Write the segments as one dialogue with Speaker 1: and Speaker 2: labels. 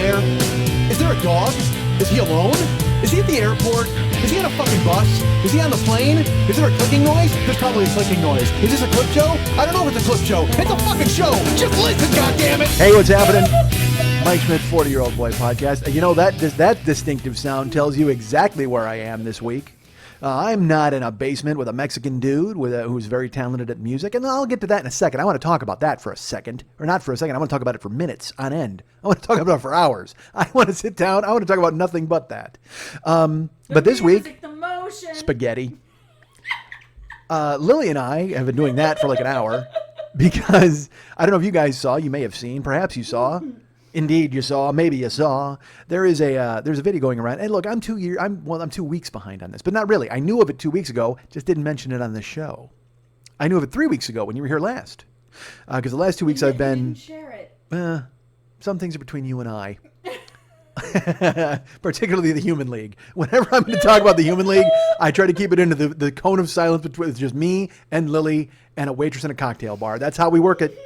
Speaker 1: there? Is there a dog? Is he alone? Is he at the airport? Is he on a fucking bus? Is he on the plane? Is there a clicking noise? There's probably a clicking noise. Is this a clip show? I don't know if it's a clip show. It's a fucking show. Just listen, goddammit.
Speaker 2: Hey, what's happening? Mike Schmidt, 40-Year-Old Boy Podcast. You know, that distinctive sound tells you exactly where I am this week. I'm not in a basement with a Mexican dude who's very talented at music, and I'll get to that in a second. I want to talk about that for a second. Or not for a second. I want to talk about it for minutes on end. I want to talk about it for hours. I want to sit down. I want to talk about nothing but that. But this week, spaghetti. Lily and I have been doing that for like an hour because I don't know if you guys saw. You may have seen. Perhaps you saw. Indeed, you saw. Maybe you saw. There's a video going around. And look, I'm 2 weeks behind on this, but not really. I knew of it 2 weeks ago, just didn't mention it on the show. I knew of it 3 weeks ago when you were here last, because the last 2 weeks I've been.
Speaker 3: Didn't share it.
Speaker 2: Some things are between you and I. Particularly the Human League. Whenever I'm going to talk about the Human League, I try to keep it into the cone of silence between just me and Lily and a waitress in a cocktail bar. That's how we work it.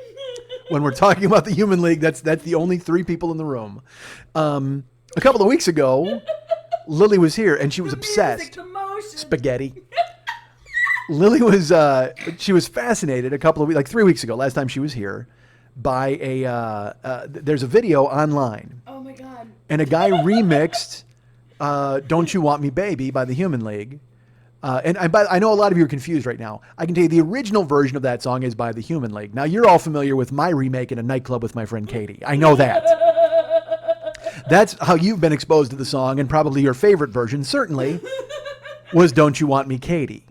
Speaker 2: When we're talking about the Human League, that's the only three people in the room. A couple of weeks ago, Lily was here and she was obsessed. Spaghetti. Lily was she was fascinated a couple of weeks, like 3 weeks ago, last time she was here, by there's a video online.
Speaker 3: Oh my God.
Speaker 2: And a guy remixed "Don't You Want Me Baby" by the Human League. I know a lot of you are confused right now. I can tell you the original version of that song is by the Human League. Now, you're all familiar with my remake in a nightclub with my friend Katie. I know that. That's how you've been exposed to the song, and probably your favorite version, certainly, was "Don't You Want Me, Katie."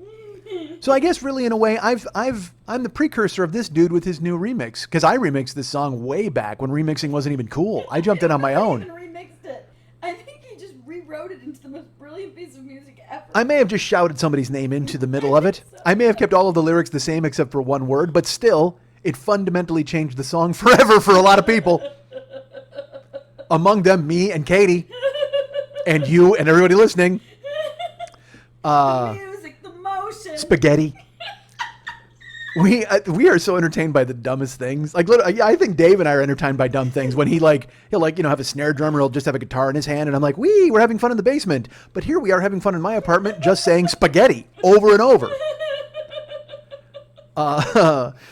Speaker 2: So I guess really in a way, I'm the precursor of this dude with his new remix, because I remixed this song way back when remixing wasn't even cool. I jumped in on my own.
Speaker 3: Remixed it. I think he just rewrote it into the most brilliant piece of music ever.
Speaker 2: I may have just shouted somebody's name into the middle of it. I may have kept all of the lyrics the same except for one word, but still, it fundamentally changed the song forever for a lot of people. Among them, me and Katie, and you and everybody listening.
Speaker 3: The music, the motion.
Speaker 2: Spaghetti. We are so entertained by the dumbest things. Like, I think Dave and I are entertained by dumb things. When he'll have a snare drum, or he'll just have a guitar in his hand, and I'm like, we're having fun in the basement. But here we are having fun in my apartment, just saying spaghetti over and over.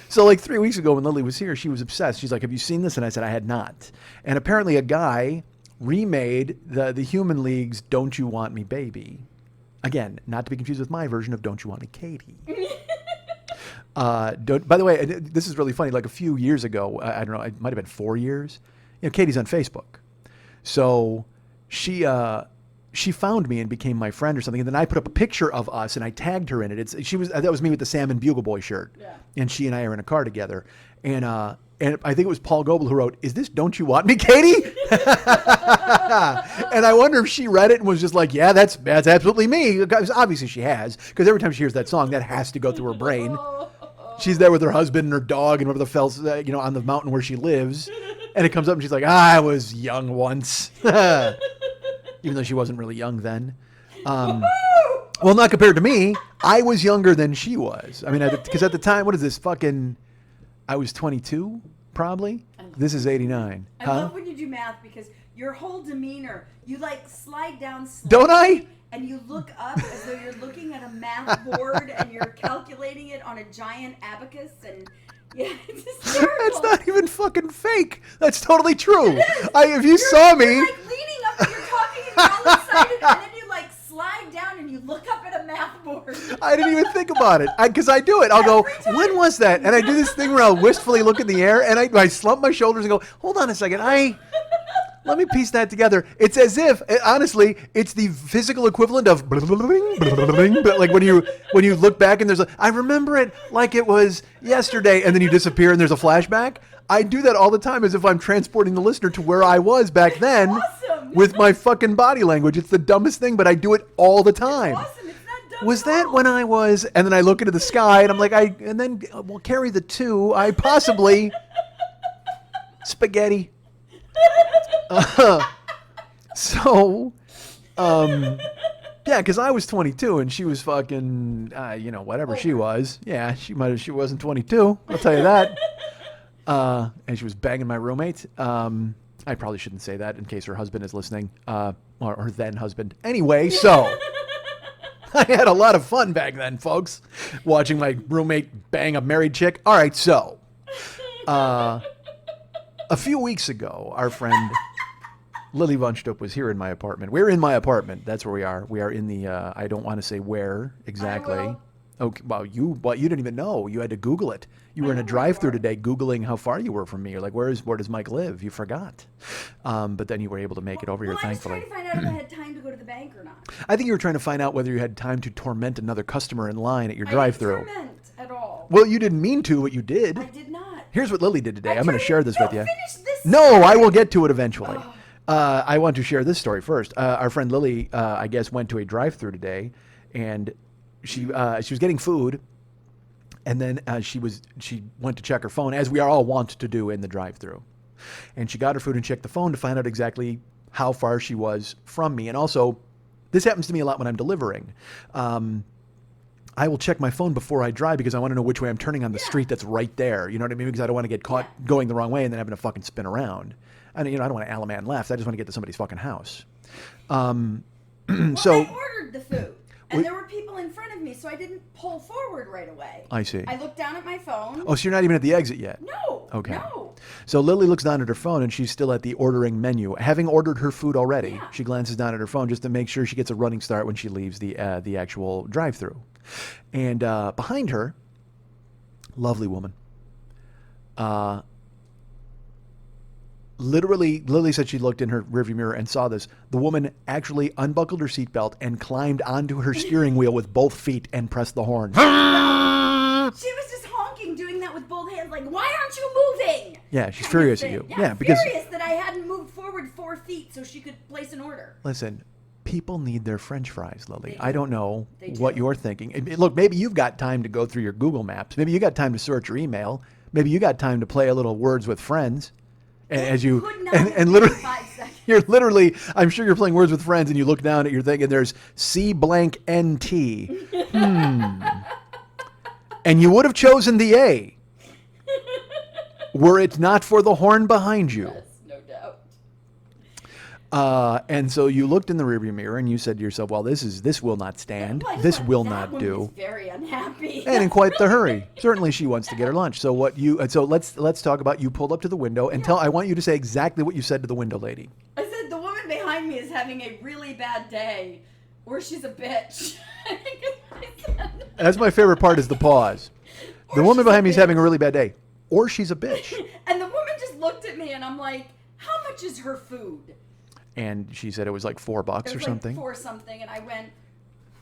Speaker 2: So like 3 weeks ago when Lily was here, she was obsessed. She's like, "Have you seen this?" And I said, I had not. And apparently a guy remade the Human League's "Don't You Want Me Baby." Again, not to be confused with my version of "Don't You Want Me, Katie." By the way, this is really funny. Like a few years ago, I don't know, it might have been 4 years. You know, Katie's on Facebook, so she found me and became my friend or something. And then I put up a picture of us and I tagged her in it. That was me with the Salmon Bugle Boy shirt, and she and I are in a car together. And I think it was Paul Goebel who wrote, "Is this 'Don't You Want Me, Katie?'" And I wonder if she read it and was just like, "Yeah, that's absolutely me." Because obviously she has, because every time she hears that song, that has to go through her brain. She's there with her husband and her dog and whatever the fell's, on the mountain where she lives. And it comes up and she's like, "I was young once." Even though she wasn't really young then. Well, not compared to me. I was younger than she was. I mean, because at the time, what is this fucking... I was 22, probably. This is 89.
Speaker 3: I love when you do math because your whole demeanor, you like slide down slightly.
Speaker 2: Don't I?
Speaker 3: And you look up as though you're looking at a math board and you're calculating it on a giant abacus, and yeah, it's hysterical.
Speaker 2: That's not even fucking fake. That's totally true. If you saw me...
Speaker 3: You're like leaning up and you're talking and you're all excited, and then you like slide down and you look up at a math board.
Speaker 2: I didn't even think about it. Because I do it. I'll go, "When was that?" And I do this thing where I'll wistfully look in the air and I slump my shoulders and go, "Hold on a second. Let me piece that together." It's as if, honestly, it's the physical equivalent of but like when you look back and I remember it like it was yesterday, and then you disappear and there's a flashback. I do that all the time as if I'm transporting the listener to where I was back then.
Speaker 3: Awesome.
Speaker 2: With my fucking body language. It's the dumbest thing, but I do it all the time.
Speaker 3: It's awesome. It's not dumb
Speaker 2: Was
Speaker 3: at
Speaker 2: that
Speaker 3: all.
Speaker 2: when I was, and then I look into the sky and I'm like, and then we'll carry the two, I possibly, spaghetti. So, yeah, because I was 22 and she was fucking, whatever she was. Yeah, she wasn't 22, I'll tell you that. And she was banging my roommate. I probably shouldn't say that in case her husband is listening, or her then husband. Anyway, so I had a lot of fun back then, folks, watching my roommate bang a married chick. All right, so a few weeks ago, our friend Lily Von Stupp was here in my apartment. We're in my apartment. That's where we are. We are in the, I don't want to say where exactly.
Speaker 3: I will.
Speaker 2: Okay, well, you didn't even know. You had to Google it. You were in a drive-through today Googling how far you were from me. You're like, where does Mike live? You forgot. But then you were able to make it over here, thankfully.
Speaker 3: I was trying to find out if I had time to go to the bank or not.
Speaker 2: I think you were trying to find out whether you had time to torment another customer in line at your drive-through.
Speaker 3: I didn't torment at all.
Speaker 2: Well, you didn't mean to, but you did.
Speaker 3: I did not.
Speaker 2: Here's what Lily did today. I'm going to share this with you.
Speaker 3: Finish this.
Speaker 2: No, I will get to it eventually. I want to share this story first. Our friend Lily, I guess, went to a drive-through today, and she was getting food. And then she went to check her phone, as we are all wont to do in the drive-thru. And she got her food and checked the phone to find out exactly how far she was from me. And also, this happens to me a lot when I'm delivering. I will check my phone before I drive because I want to know which way I'm turning on the street that's right there. You know what I mean? Because I don't want to get caught going the wrong way and then having to fucking spin around. And I don't want to Alaman left. I just want to get to somebody's fucking house.
Speaker 3: Well,
Speaker 2: So
Speaker 3: I ordered the food. And there were people in front of me, so I didn't pull forward right away.
Speaker 2: I see.
Speaker 3: I looked down at my phone.
Speaker 2: Oh, so you're not even at the exit yet?
Speaker 3: No.
Speaker 2: Okay.
Speaker 3: No.
Speaker 2: So Lily looks down at her phone and she's still at the ordering menu. Having ordered her food already,
Speaker 3: Yeah.
Speaker 2: she glances down at her phone just to make sure she gets a running start when she leaves the actual drive-thru. And behind her, lovely woman. Literally, Lily said she looked in her rearview mirror and saw this. The woman actually unbuckled her seatbelt and climbed onto her steering wheel with both feet and pressed the horn.
Speaker 3: She was just honking, doing that with both hands, like, why aren't you moving?
Speaker 2: Yeah, she's
Speaker 3: Kind of
Speaker 2: furious at
Speaker 3: thing.
Speaker 2: you.
Speaker 3: Yeah,
Speaker 2: Yeah, because
Speaker 3: furious that I hadn't moved forward 4 feet so she could place an order.
Speaker 2: listen, people need their French fries, Lily.
Speaker 3: They
Speaker 2: I
Speaker 3: do.
Speaker 2: don't know
Speaker 3: They
Speaker 2: what
Speaker 3: do.
Speaker 2: you're thinking. Look, maybe you've got time to go through your Google Maps. Maybe you got time to search your email. Maybe you got time to play a little Words with Friends. And as you
Speaker 3: Could not
Speaker 2: and
Speaker 3: have
Speaker 2: literally,
Speaker 3: been 5 seconds.
Speaker 2: you're literally, I'm sure you're playing Words with Friends, and you look down at your thing, and there's C blank NT. And you would have chosen the A, were it not for the horn behind you.
Speaker 3: Yes, no doubt.
Speaker 2: And so you looked in the rearview mirror and you said to yourself, well, this will not stand.
Speaker 3: Well, I just
Speaker 2: This
Speaker 3: thought
Speaker 2: will
Speaker 3: that
Speaker 2: not
Speaker 3: woman
Speaker 2: do.
Speaker 3: is very unhappy.
Speaker 2: And in quite the hurry. Certainly she wants to get her lunch. So let's talk about, you pulled up to the window and I want you to say exactly what you said to the window lady.
Speaker 3: I said, the woman behind me is having a really bad day, or she's a bitch. I think is what I said.
Speaker 2: That's my favorite part, is the pause. The
Speaker 3: Or
Speaker 2: woman
Speaker 3: she's a
Speaker 2: behind me is
Speaker 3: bitch.
Speaker 2: having a really bad day. Or she's a bitch.
Speaker 3: And the woman just looked at me, and I'm like, how much is her food?
Speaker 2: And she said it was like $4
Speaker 3: It
Speaker 2: or
Speaker 3: was
Speaker 2: something.
Speaker 3: like 4 something, and I went,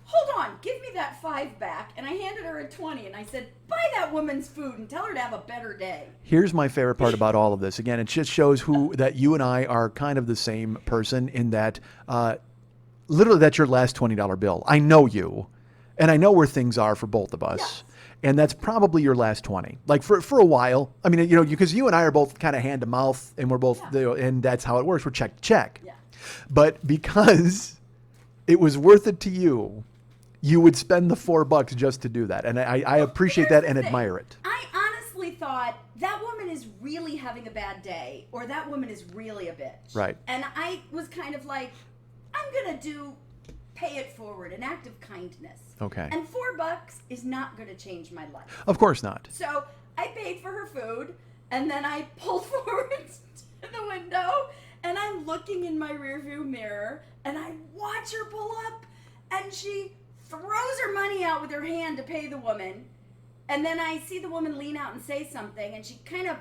Speaker 3: hold on, give me that 5 back. And I handed her a 20, and I said, buy that woman's food and tell her to have a better day.
Speaker 2: Here's my favorite part about all of this. Again, it just shows that you and I are kind of the same person, in that literally that's your last $20 bill. I know you, and I know where things are for both of us.
Speaker 3: Yes.
Speaker 2: And that's probably your last 20. Like for a while. I mean, because you and I are both kind of hand to mouth, and we're both, and that's how it works. We're check to check.
Speaker 3: Yeah.
Speaker 2: But because it was worth it to you, you would spend the $4 just to do that. And I appreciate that and
Speaker 3: Here's the thing.
Speaker 2: admire it.
Speaker 3: I honestly thought that woman is really having a bad day, or that woman is really a bitch.
Speaker 2: Right.
Speaker 3: And I was kind of like, I'm going to pay it forward, an act of kindness.
Speaker 2: Okay.
Speaker 3: And $4 is not going to change my life.
Speaker 2: Of course not.
Speaker 3: So I paid for her food, and then I pulled forward to the window, and I'm looking in my rearview mirror, and I watch her pull up, and she throws her money out with her hand to pay the woman, and then I see the woman lean out and say something, and she kind of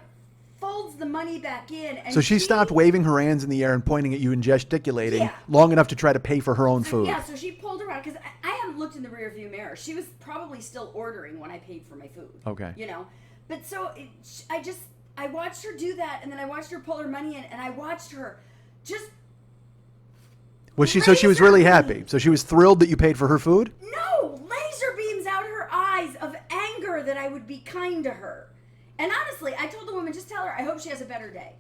Speaker 3: folds the money back in. And
Speaker 2: So she stopped waving her hands in the air and pointing at you and gesticulating
Speaker 3: Yeah.
Speaker 2: long enough to try to pay for her own food.
Speaker 3: Yeah, so she pulled around, because I haven't looked in the rearview mirror. She was probably still ordering when I paid for my food.
Speaker 2: Okay.
Speaker 3: But so I watched her do that, and then I watched her pull her money in, and I watched her just
Speaker 2: So she was really happy. So she was thrilled that you paid for her food?
Speaker 3: laser beams out her eyes of anger that I would be kind to her. And honestly, I told the woman, just tell her, I hope she has a better day.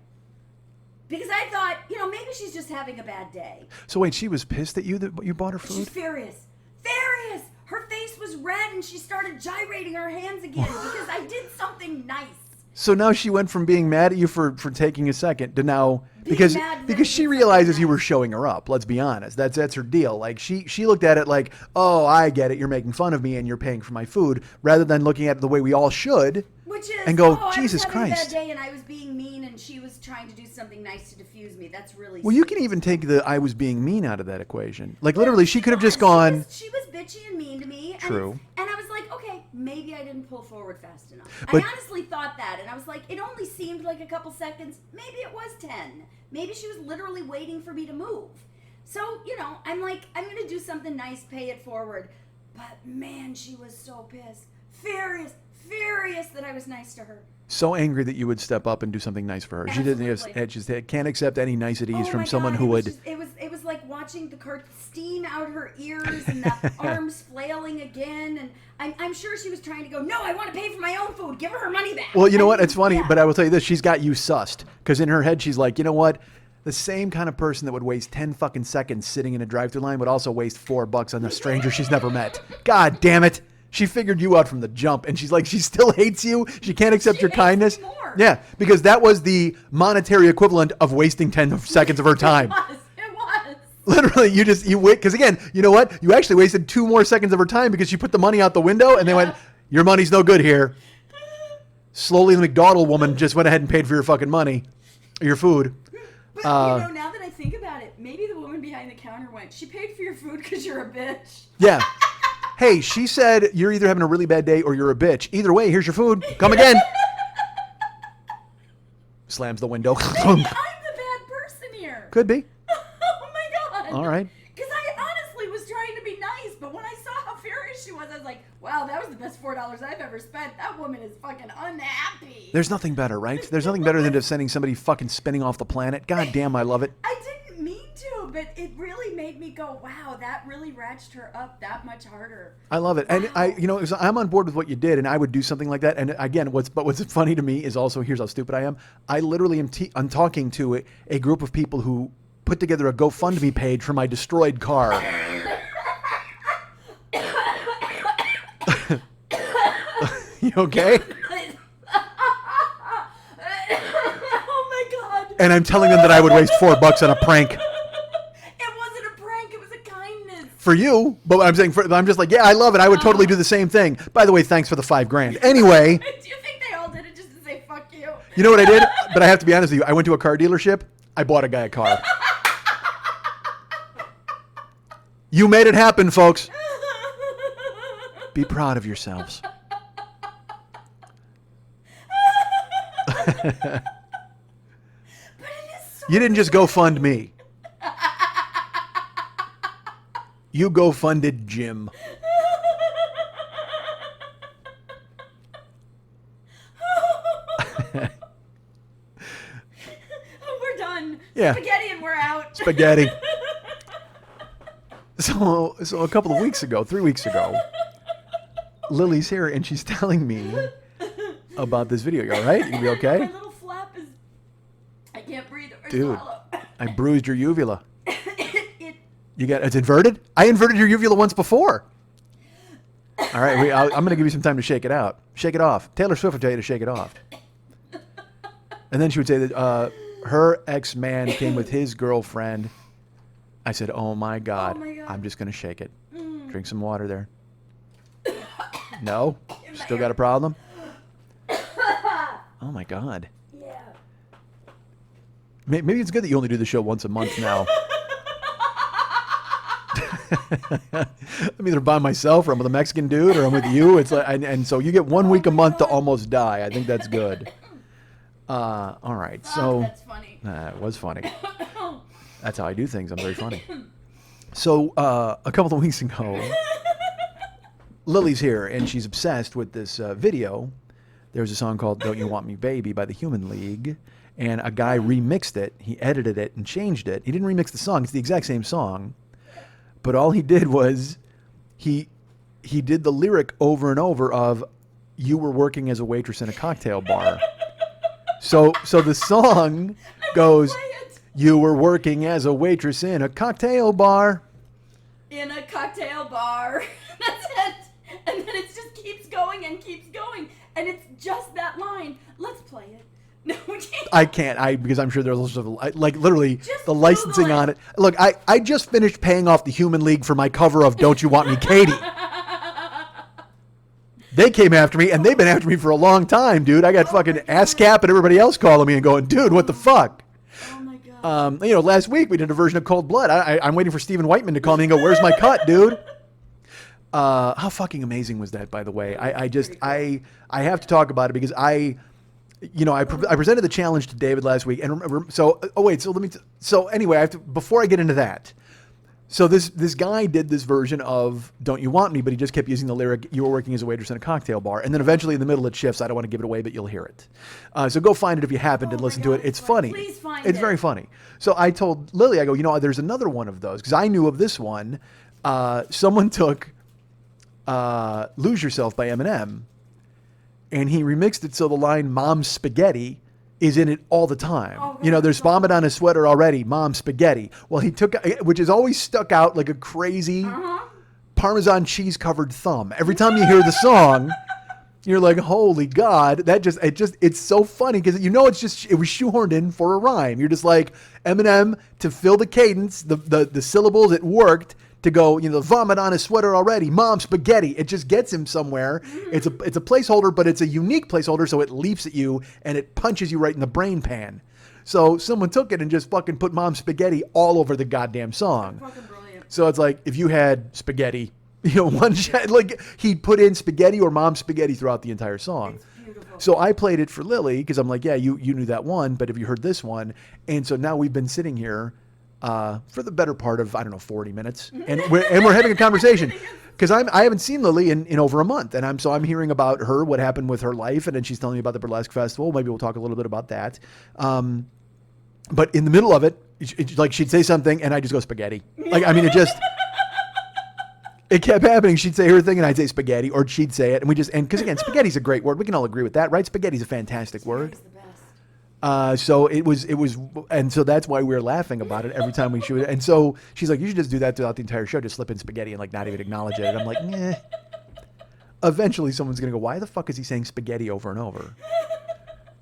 Speaker 3: Because I thought, maybe she's just having a bad day.
Speaker 2: So wait, she was pissed at you that you bought her
Speaker 3: She's
Speaker 2: food?
Speaker 3: furious. Furious! Her face was red, and she started gyrating her hands again because I did something nice.
Speaker 2: So now she went from being mad at you for taking a second to now because
Speaker 3: mad that
Speaker 2: because
Speaker 3: I
Speaker 2: she
Speaker 3: did
Speaker 2: realizes
Speaker 3: something
Speaker 2: you were
Speaker 3: nice.
Speaker 2: showing her up. Let's be honest. That's her deal. Like she looked at it like, oh, I get it. You're making fun of me and you're paying for my food, rather than looking at it the way we all should.
Speaker 3: Which is,
Speaker 2: and go,
Speaker 3: oh,
Speaker 2: Jesus
Speaker 3: I was having a
Speaker 2: Christ.
Speaker 3: bad day and I was being mean and she was trying to do something nice to diffuse me. That's really
Speaker 2: Well, you
Speaker 3: sweet.
Speaker 2: can even take the I was being mean out of that equation. Like literally, she could have just gone.
Speaker 3: She was bitchy and mean to me.
Speaker 2: True.
Speaker 3: And I was like, okay, maybe I didn't pull forward fast enough.
Speaker 2: But-
Speaker 3: I honestly thought that. And I was like, it only seemed like a couple seconds. Maybe it was 10. Maybe she was literally waiting for me to move. So, I'm like, I'm going to do something nice, pay it forward. But man, she was so pissed. Furious that I was nice to her.
Speaker 2: So angry that you would step up and do something nice for her. She didn't.
Speaker 3: Absolutely.
Speaker 2: Just can't accept any niceties
Speaker 3: Oh
Speaker 2: from
Speaker 3: my
Speaker 2: someone
Speaker 3: God,
Speaker 2: who
Speaker 3: it was
Speaker 2: would.
Speaker 3: just- it was like watching the cart steam out her ears and the arms flailing again. And I'm sure she was trying to go, no, I want to pay for my own food. Give her money back.
Speaker 2: Well, you know
Speaker 3: I
Speaker 2: what?
Speaker 3: mean,
Speaker 2: It's funny,
Speaker 3: yeah.
Speaker 2: but I will tell you this: she's got you sussed. Because in her head, she's like, you know what? The same kind of person that would waste 10 fucking seconds sitting in a drive-thru line would also waste $4 on a stranger she's never met. God damn it! She figured you out from the jump, and she's like, she still hates you. She can't accept your
Speaker 3: hates
Speaker 2: kindness.
Speaker 3: me more.
Speaker 2: Yeah, because that was the monetary equivalent of wasting 10 seconds of her time.
Speaker 3: It was.
Speaker 2: Literally, you wait. Because again, you know what? You actually wasted 2 more seconds of her time because she put the money out the window, and they went, "Your money's no good here." Slowly, the McDonald woman just went ahead and paid for your fucking money, or your food.
Speaker 3: But, now that I think about it, maybe the woman behind the counter went, she paid for your food because you're a bitch.
Speaker 2: Yeah. Hey, she said you're either having a really bad day or you're a bitch. Either way, here's your food. Come again. Slams the window.
Speaker 3: Maybe I'm the bad person here.
Speaker 2: Could be.
Speaker 3: Oh my God.
Speaker 2: All right.
Speaker 3: Because I honestly was trying to be nice, but when I saw how furious she was, I was like, wow, that was the best $4 I've ever spent. That woman is fucking unhappy.
Speaker 2: There's nothing better, right? There's nothing better than just sending somebody fucking spinning off the planet. God damn, I love it.
Speaker 3: I didn't mean to, but it really made me go, wow, that really ratcheted her up that much harder.
Speaker 2: I love it. And I'm on board with what you did, and I would do something like that. And again, what's funny to me is also, here's how stupid I am. I literally I'm talking to a group of people who put together a GoFundMe page for my destroyed car. You okay?
Speaker 3: Oh my God.
Speaker 2: And I'm telling them that I would waste $4 on a prank
Speaker 3: It wasn't a prank, it was a kindness.
Speaker 2: for you. But I'm just like, yeah, I love it. I would totally do the same thing. By the way, thanks for the $5,000. Anyway,
Speaker 3: Do you think they all did it just to say fuck you?
Speaker 2: you know what I did? But I have to be honest with you. I went to a car dealership. I bought a guy a car. You made it happen, folks. Be proud of yourselves.
Speaker 3: But it is so
Speaker 2: You didn't just go fund me. You go funded Jim.
Speaker 3: We're done.
Speaker 2: Yeah.
Speaker 3: Spaghetti and we're out.
Speaker 2: Spaghetti. So a couple of weeks ago, 3 weeks ago, Lily's here and she's telling me about this video. You all right? You be okay?
Speaker 3: My little flap is. I can't breathe or
Speaker 2: Dude,
Speaker 3: swallow.
Speaker 2: I bruised your uvula.
Speaker 3: it,
Speaker 2: It's inverted? I inverted your uvula once before. All right, I'm going to give you some time to shake it out. Shake it off. Taylor Swift would tell you to shake it off. And then she would say that her ex-man came with his girlfriend. I said, oh my God, I'm just going to shake it. Drink some water there. No? Still got a problem? Oh my God.
Speaker 3: yeah.
Speaker 2: Maybe it's good that you only do the show once a month now. I'm either by myself or I'm with a Mexican dude or I'm with you. It's like, and so you get 1 week a month to almost die. I think that's good. All right. So
Speaker 3: That's funny.
Speaker 2: it was funny. That's how I do things. I'm very funny. So a couple of weeks ago, Lily's here and she's obsessed with this video. There's a song called "Don't You Want Me, Baby" by the Human League, and a guy remixed it. He edited it and changed it. He didn't remix the song. It's the exact same song. But all he did was he did the lyric over and over of "You were working as a waitress in a cocktail bar." So the song goes,
Speaker 3: Play it.
Speaker 2: "You were working as a waitress in a cocktail bar."
Speaker 3: In a cocktail bar. That's it. And then it just keeps going and keeps going. And it's just that line. Let's play
Speaker 2: I can't. Because I'm sure there's lots of like literally
Speaker 3: Just
Speaker 2: the licensing
Speaker 3: Google it.
Speaker 2: on it. Look, I just finished paying off the Human League for my cover of "Don't You Want Me, Katie." They came after me, and they've been after me for a long time, dude. I got fucking ASCAP and everybody else calling me and going, dude, what the fuck?
Speaker 3: Oh my god.
Speaker 2: Last week we did a version of Cold Blood. I'm waiting for Stephen Whiteman to call me and go, where's my cut, dude? How fucking amazing was that, by the way? I have to talk about it because I presented the challenge to David last week, and anyway, before I get into that. So this guy did this version of "Don't You Want Me," but he just kept using the lyric, "You were working as a waitress in a cocktail bar," and then eventually in the middle it shifts. I don't want to give it away, but you'll hear it. So go find it if you happen to listen to it. It's funny.
Speaker 3: Please find
Speaker 2: It's
Speaker 3: it.
Speaker 2: very funny. So I told Lily, I go, there's another one of those because I knew of this one. Someone took "Lose Yourself" by Eminem, and he remixed it so the line "Mom's Spaghetti" is in it all the time.
Speaker 3: Oh, God,
Speaker 2: There's
Speaker 3: so
Speaker 2: vomit on his sweater already. Mom's spaghetti. Well, he took, which has always stuck out like a crazy Parmesan cheese covered thumb. Every time you hear the song, you're like, holy God, it's so funny because it was shoehorned in for a rhyme. You're just like, Eminem, to fill the cadence, the syllables, it worked. To go, the vomit on his sweater already. Mom's spaghetti. It just gets him somewhere. It's a placeholder, but it's a unique placeholder, so it leaps at you and it punches you right in the brain pan. So someone took it and just fucking put "Mom's spaghetti" all over the goddamn song.
Speaker 3: Fucking brilliant.
Speaker 2: So it's like if you had spaghetti, one shot, like he put in spaghetti or "Mom's spaghetti" throughout the entire song.
Speaker 3: It's beautiful.
Speaker 2: So I played it for Lily because I'm like, yeah, you knew that one, but have you heard this one? And so now we've been sitting here for the better part of 40 minutes, and we're having a conversation because I haven't seen Lily in over a month, and I'm hearing about her, what happened with her life, and then she's telling me about the burlesque festival. Maybe we'll talk a little bit about that. But in the middle of it, she'd say something, and I just go spaghetti. It kept happening. She'd say her thing, and I'd say spaghetti, or she'd say it, and because again, spaghetti's a great word. We can all agree with that, right? Spaghetti's a fantastic word.
Speaker 3: It's the best.
Speaker 2: So it was, and so that's why we were laughing about it every time we shoot it. And so she's like, you should just do that throughout the entire show. Just slip in spaghetti and not even acknowledge it. And I'm like, nah. Eventually someone's going to go, why the fuck is he saying spaghetti over and over?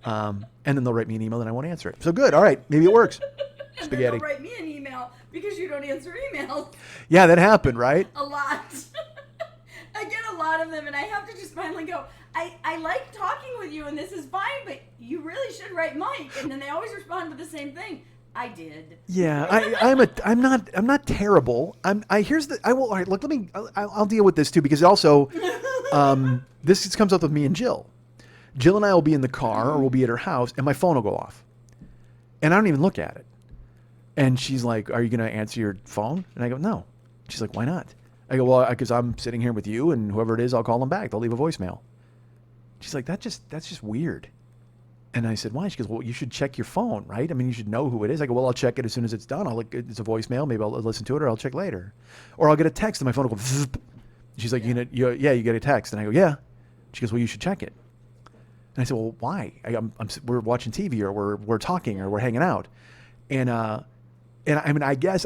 Speaker 2: And then they'll write me an email and I won't answer it. So good. All right. Maybe it works.
Speaker 3: And
Speaker 2: Spaghetti.
Speaker 3: then they'll write me an email because you don't answer emails.
Speaker 2: Yeah, that happened, right?
Speaker 3: A lot. I get a lot of them, and I have to just finally go, I like talking with you, and this is fine, but you really should write Mike. And then they always respond with the same thing. I did.
Speaker 2: Yeah, I'm not terrible. Here's the, I will, all right, look, I'll deal with this too, because also, this comes up with me and Jill. Jill and I will be in the car or we'll be at her house and my phone will go off. And I don't even look at it. And she's like, are you going to answer your phone? And I go, no. She's like, why not? I go, well, because I'm sitting here with you and whoever it is, I'll call them back. They'll leave a voicemail. She's like, that's just weird. And I said, why? She goes, well, you should check your phone, right? I mean, you should know who it is. I go, well, I'll check it as soon as it's done. It's a voicemail. Maybe I'll listen to it or I'll check later. Or I'll get a text and my phone will go, zzz. She's like, you get a text. And I go, yeah. She goes, well, you should check it. And I said, well, why? We're watching TV or we're talking or we're hanging out. And I mean, I guess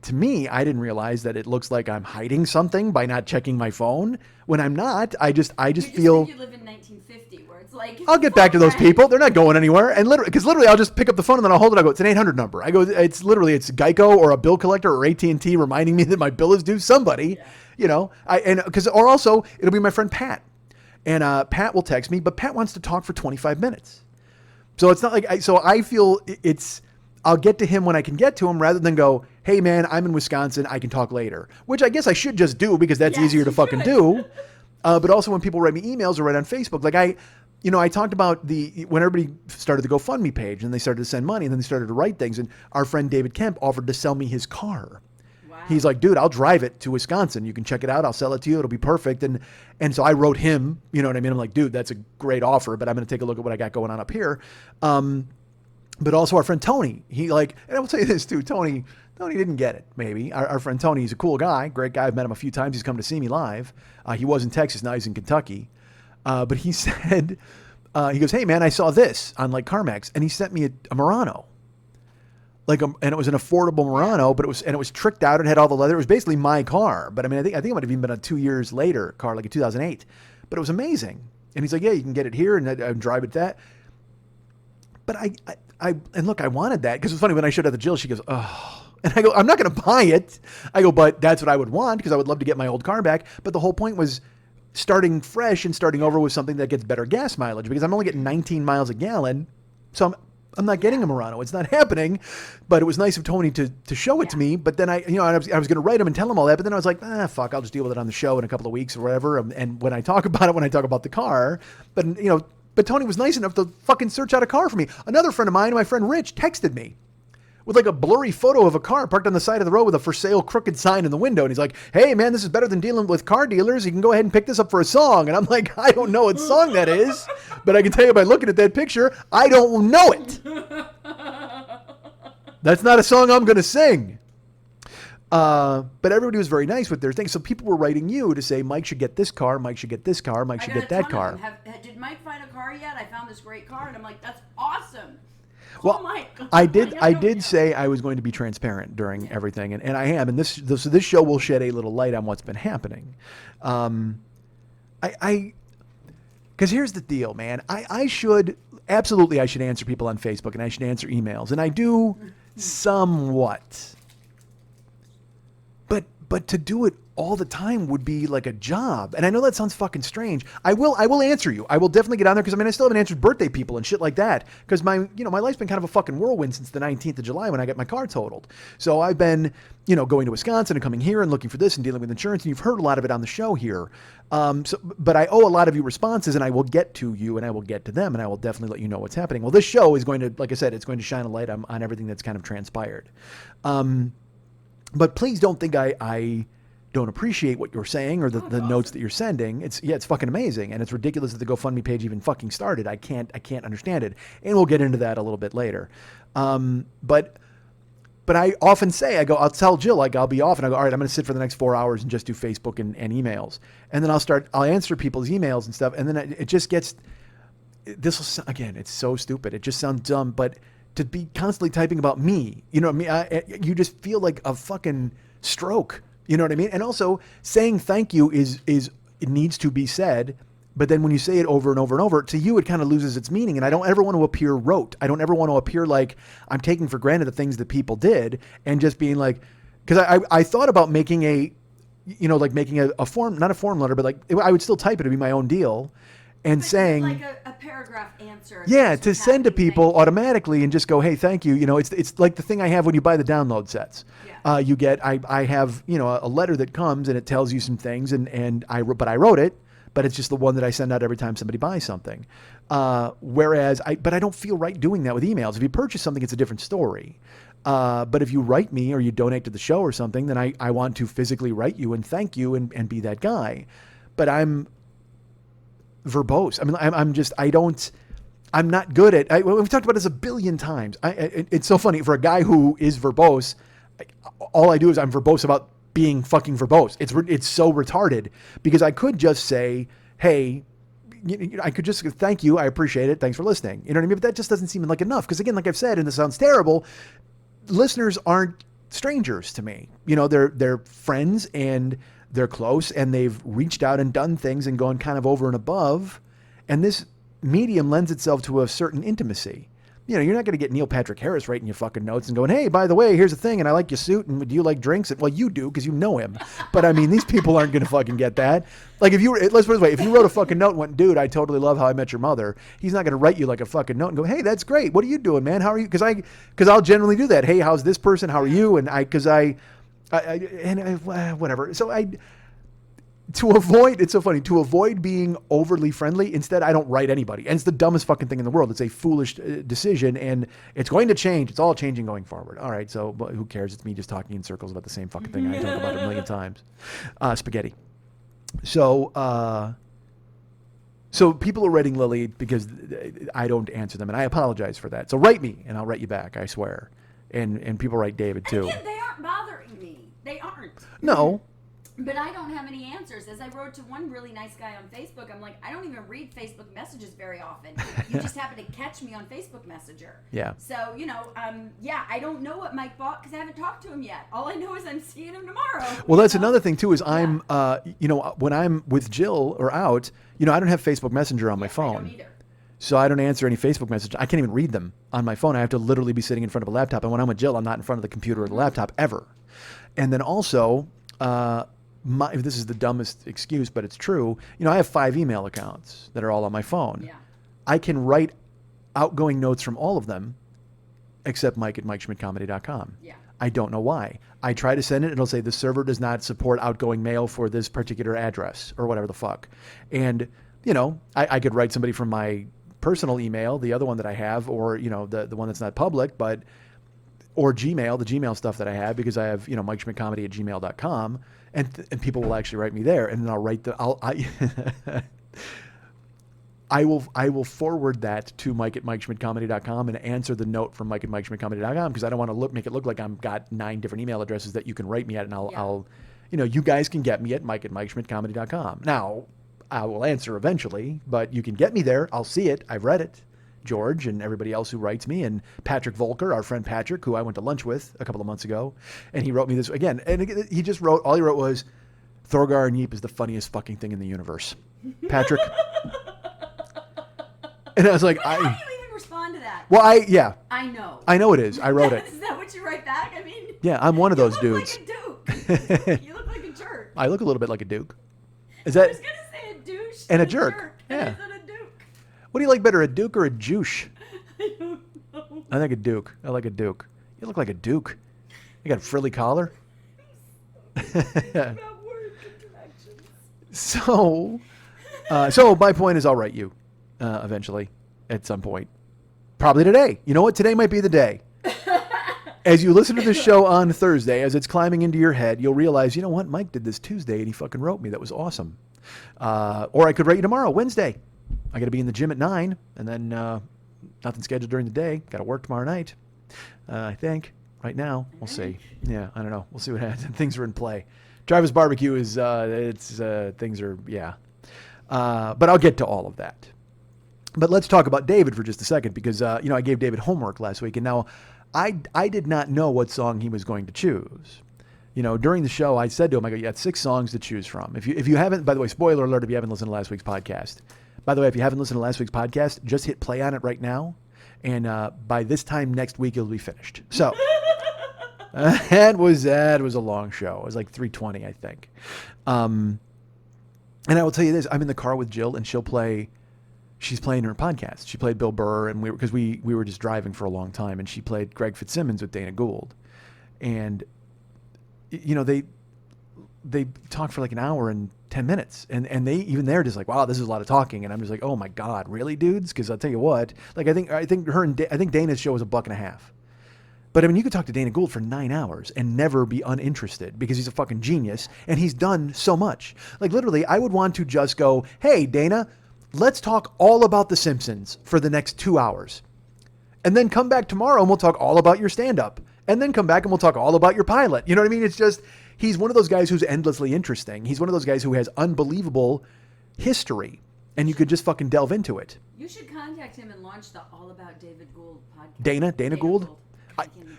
Speaker 2: to me, I didn't realize that it looks like I'm hiding something by not checking my phone when I'm not. I just feel
Speaker 3: think you live in 1950 where it's like,
Speaker 2: I'll get back to those people. They're not going anywhere. And literally I'll just pick up the phone and then I'll hold it. I go, it's an 800 number. I go, it's Geico or a bill collector or AT&T reminding me that my bill is due somebody, or also it'll be my friend Pat. And Pat will text me, but Pat wants to talk for 25 minutes. So it's not like, I feel I'll get to him when I can get to him rather than go, hey man, I'm in Wisconsin, I can talk later. Which I guess I should just do because that's easier to fucking do. But also when people write me emails or write on Facebook, like I talked about when everybody started the GoFundMe page and they started to send money and then they started to write things, and our friend David Kemp offered to sell me his car.
Speaker 3: Wow.
Speaker 2: He's like, dude, I'll drive it to Wisconsin. You can check it out. I'll sell it to you. It'll be perfect. And so I wrote him, you know what I mean? I'm like, dude, that's a great offer, but I'm going to take a look at what I got going on up here. But also our friend Tony, and I will tell you this too, Tony didn't get it, maybe. Our friend Tony, he's a cool guy, great guy. I've met him a few times. He's come to see me live. He was in Texas, now he's in Kentucky. But he said, he goes, hey man, I saw this on CarMax, and he sent me a Murano. And it was an affordable Murano, but it was tricked out and had all the leather. It was basically my car. But I mean, I think it might have even been a 2 years later car, like in 2008. But it was amazing. And he's like, yeah, you can get it here and drive it that. But and look, I wanted that because it's funny when I showed it to Jill, she goes, oh. And I go, I'm not going to buy it. I go, but that's what I would want because I would love to get my old car back. But the whole point was starting fresh and starting over with something that gets better gas mileage because I'm only getting 19 miles a gallon. So I'm not getting a Murano. It's not happening. But it was nice of Tony to show it to me. But then I was going to write him and tell him all that. But then I was like, fuck, I'll just deal with it on the show in a couple of weeks or whatever. And when I talk about the car, but Tony was nice enough to fucking search out a car for me. Another friend of mine, my friend Rich, texted me with like a blurry photo of a car parked on the side of the road with a for sale crooked sign in the window. And he's like, hey man, this is better than dealing with car dealers. You can go ahead and pick this up for a song. And I'm like, I don't know what song that is, but I can tell you by looking at that picture, I don't know it. That's not a song I'm going to sing. But everybody was very nice with their things. So people were writing you to say, Mike should get this car. Mike should get this car. Mike should get that car.
Speaker 3: Did Mike find a car yet? I found this great car. And I'm like, that's awesome.
Speaker 2: Well,
Speaker 3: oh my God.
Speaker 2: I did say I was going to be transparent during everything, and I am. And this show will shed a little light on what's been happening. Because here's the deal, man. I should answer people on Facebook, and I should answer emails, and I do somewhat. But to do it all the time would be like a job. And I know that sounds fucking strange. I will answer you. I will definitely get on there because I still haven't answered birthday people and shit like that. Because my life's been kind of a fucking whirlwind since the 19th of July when I got my car totaled. So I've been, going to Wisconsin and coming here and looking for this and dealing with insurance. And you've heard a lot of it on the show here. But I owe a lot of you responses, and I will get to you and I will get to them, and I will definitely let you know what's happening. Well, this show is going to, like I said, it's going to shine a light on everything that's kind of transpired. But please don't think I don't appreciate what you're saying or the notes that you're sending. It's fucking amazing. And it's ridiculous that the GoFundMe page even fucking started. I can't understand it. And we'll get into that a little bit later. But I often say, I'll tell Jill, I'll be off and I go, all right, I'm going to sit for the next 4 hours and just do Facebook and emails. And then I'll answer people's emails and stuff. And then it just gets, again, it's so stupid. It just sounds dumb, but to be constantly typing about me, you just feel like a fucking stroke. You know what I mean? And also saying thank you it needs to be said. But then when you say it over and over and over, to you, it kind of loses its meaning. And I don't ever want to appear rote. I don't ever want to appear like I'm taking for granted the things that people did and just being like, because I thought about making making a form, not a form letter, but like I would still type it to be my own deal. And saying
Speaker 3: like a paragraph answer.
Speaker 2: Yeah, to send to people automatically and just go, hey, thank you. It's like the thing I have when you buy the download sets. Yeah. You get, I have, a letter that comes and it tells you some things I wrote it, but it's just the one that I send out every time somebody buys something. Whereas I don't feel right doing that with emails. If you purchase something, it's a different story. But if you write me or you donate to the show or something, then I want to physically write you and thank you and be that guy. But I'm verbose. I mean, I'm not good at, we've talked about this a billion times. It's so funny for a guy who is verbose. All I do is I'm verbose about being fucking verbose. It's so retarded because I could just say, hey, I could just thank you. I appreciate it. Thanks for listening. You know what I mean? But that just doesn't seem like enough. Because again, like I've said, and this sounds terrible, listeners aren't strangers to me. They're friends and they're close and they've reached out and done things and gone kind of over and above. And this medium lends itself to a certain intimacy. You're not going to get Neil Patrick Harris writing your fucking notes and going, hey, by the way, here's the thing. And I like your suit. And do you like drinks? And, well, you do because you know him. But I mean, these people aren't going to fucking get that. Like let's put it this way. If you wrote a fucking note and went, dude, I totally love How I Met Your Mother. He's not going to write you like a fucking note and go, hey, that's great. What are you doing, man? How are you? Because I'll generally do that. Hey, how's this person? How are you? And whatever. So it's so funny, to avoid being overly friendly, instead I don't write anybody. And it's the dumbest fucking thing in the world. It's a foolish decision and it's going to change. It's all changing going forward. All right, so who cares? It's me just talking in circles about the same fucking thing I talk about a million times. Spaghetti. So people are writing Lily because I don't answer them, and I apologize for that. So write me and I'll write you back, I swear. And people write David too.
Speaker 3: Again, they aren't bothering me. They aren't.
Speaker 2: No.
Speaker 3: But I don't have any answers. As I wrote to one really nice guy on Facebook, I'm like, I don't even read Facebook messages very often. You just happen to catch me on Facebook Messenger. Yeah. So, I don't know what Mike bought because I haven't talked to him yet. All I know is I'm seeing him tomorrow.
Speaker 2: Well, that's another thing too, is I'm, when I'm with Jill or out, I don't have Facebook Messenger on my phone.
Speaker 3: I don't either.
Speaker 2: So I don't answer any Facebook messages. I can't even read them on my phone. I have to literally be sitting in front of a laptop. And when I'm with Jill, I'm not in front of the computer or the laptop ever. And then also, this is the dumbest excuse, but it's true. I have 5 email accounts that are all on my phone.
Speaker 3: Yeah.
Speaker 2: I can write outgoing notes from all of them except Mike@MikeSchmidtComedy.com.
Speaker 3: Yeah.
Speaker 2: I don't know why. I try to send it, it'll say the server does not support outgoing mail for this particular address or whatever the fuck. And, I could write somebody from my personal email, the other one that I have, or, the one that's not public, or Gmail, the Gmail stuff that I have, because I have, MikeSchmidtComedy@gmail.com, and people will actually write me there, and then I'll write I will forward that to Mike@MikeSchmidtComedy.com and answer the note from Mike@MikeSchmidtComedy.com, because I don't want to make it look like I've got 9 different email addresses that you can write me at, and I'll you guys can get me at Mike@MikeSchmidtComedy.com. Now, I will answer eventually, but you can get me there. I'll see it. I've read it. George and everybody else who writes me, and Patrick Volker, our friend Patrick, who I went to lunch with a couple of months ago, and he wrote me this again. And he just wrote, all he wrote was, Thorgar and Yeep is the funniest fucking thing in the universe. Patrick. And I was like,
Speaker 3: How do you even respond to that?
Speaker 2: Well, I
Speaker 3: know.
Speaker 2: I know it is. I wrote it.
Speaker 3: Is that what you write back? I mean,
Speaker 2: yeah, I'm one of those
Speaker 3: you look
Speaker 2: dudes.
Speaker 3: like a duke. You look like a jerk.
Speaker 2: I look a little bit like a duke. Is
Speaker 3: I
Speaker 2: that?
Speaker 3: was gonna say a douche
Speaker 2: And a jerk.
Speaker 3: And
Speaker 2: Yeah.
Speaker 3: is it a duke?
Speaker 2: What do you like better, a duke or a douche?
Speaker 3: I don't know.
Speaker 2: I think a duke. I like a duke. You look like a duke. You got a frilly collar.
Speaker 3: About word contractions.
Speaker 2: So my point is, I'll write you eventually at some point. Probably today. You know what? Today might be the day. As you listen to this show on Thursday, as it's climbing into your head, you'll realize, you know what? Mike did this Tuesday and he fucking wrote me. That was awesome. Or I could write you tomorrow, Wednesday. I got to be in the gym at 9, and then nothing scheduled during the day. Got to work tomorrow night, I think. Right now, we'll see. Yeah, I don't know. We'll see what happens. Things are in play. Travis Barbecue is, things are, yeah. But I'll get to all of that. But let's talk about David for just a second, because, I gave David homework last week, and now I did not know what song he was going to choose. During the show, I said to him, I go, you got 6 songs to choose from. If you haven't, by the way, spoiler alert, if you haven't listened to last week's podcast. By the way, if you haven't listened to last week's podcast, just hit play on it right now. And by this time next week, it'll be finished. So that was a long show. It was like 3:20, I think. And I will tell you this, I'm in the car with Jill, and she's playing her podcast. She played Bill Burr, and because we were just driving for a long time, and she played Greg Fitzsimmons with Dana Gould. And, they talked for like an hour and 10 minutes. And they're just like, wow, this is a lot of talking. And I'm just like, oh my God, really, dudes? Because I'll tell you what, like, I think Dana's show was $1.50. But I mean, you could talk to Dana Gould for 9 hours and never be uninterested, because he's a fucking genius and he's done so much. Like, literally, I would want to just go, hey, Dana, let's talk all about The Simpsons for the next 2 hours. And then come back tomorrow and we'll talk all about your stand-up. And then come back and we'll talk all about your pilot. You know what I mean? It's just, he's one of those guys who's endlessly interesting. He's one of those guys who has unbelievable history, and you could just fucking delve into it.
Speaker 3: You should contact him and launch the All About David Gould podcast.
Speaker 2: Dana Gould?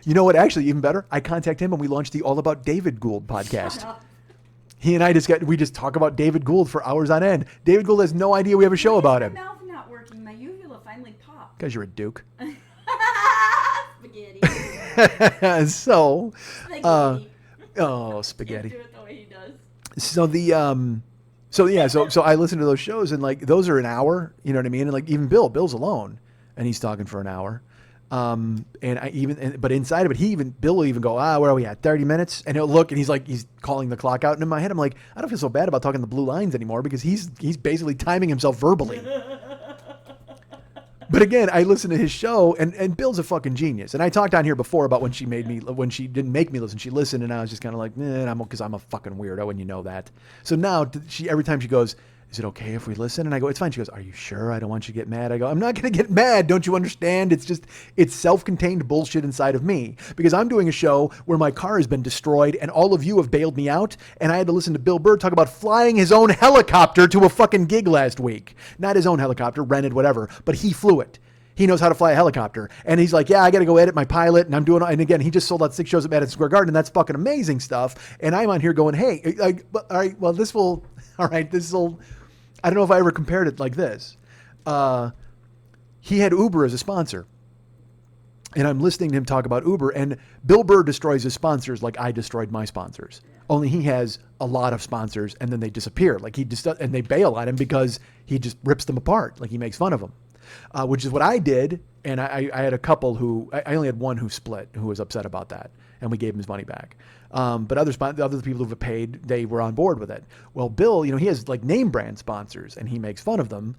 Speaker 2: You know what? Actually, even better. I contact him and we launch the All About David Gould podcast. He and I we just talk about David Gould for hours on end. David Gould has no idea we have a show about him.
Speaker 3: My mouth not working. My uvula finally popped.
Speaker 2: Because you're a duke.
Speaker 3: Spaghetti.
Speaker 2: So,
Speaker 3: Spaghetti.
Speaker 2: spaghetti.
Speaker 3: Do it the way he does.
Speaker 2: So I listen to those shows, and like, those are an hour, you know what I mean? And like, even Bill's alone and he's talking for an hour. But inside of it, Bill will even go, where are we at? 30 minutes. And he'll look, and he's calling the clock out. And in my head, I'm like, I don't feel so bad about talking the blue lines anymore, because he's basically timing himself verbally. But again, I listen to his show, and Bill's a fucking genius. And I talked on here before about when she didn't make me listen, she listened, and I was just kind of like, because I'm a fucking weirdo, and you know that. So now every time she goes, is it okay if we listen? And I go, it's fine. She goes, are you sure? I don't want you to get mad. I go, I'm not going to get mad. Don't you understand? It's self-contained bullshit inside of me, because I'm doing a show where my car has been destroyed and all of you have bailed me out. And I had to listen to Bill Burr talk about flying his own helicopter to a fucking gig last week. Not his own helicopter, rented, whatever, but he flew it. He knows how to fly a helicopter. And he's like, yeah, I got to go edit my pilot. And again, he just sold out 6 shows at Madison Square Garden. And that's fucking amazing stuff. And I'm on here going, hey, all right, well, I don't know if I ever compared it like this. he had Uber as a sponsor. And I'm listening to him talk about Uber, and Bill Burr destroys his sponsors like I destroyed my sponsors. Only he has a lot of sponsors, and then they disappear. Like and they bail on him because he just rips them apart. Like he makes fun of them, which is what I did. And I had a couple I only had one who split, who was upset about that, and we gave him his money back. But other people who have paid, they were on board with it. Well, Bill, he has like name brand sponsors, and he makes fun of them.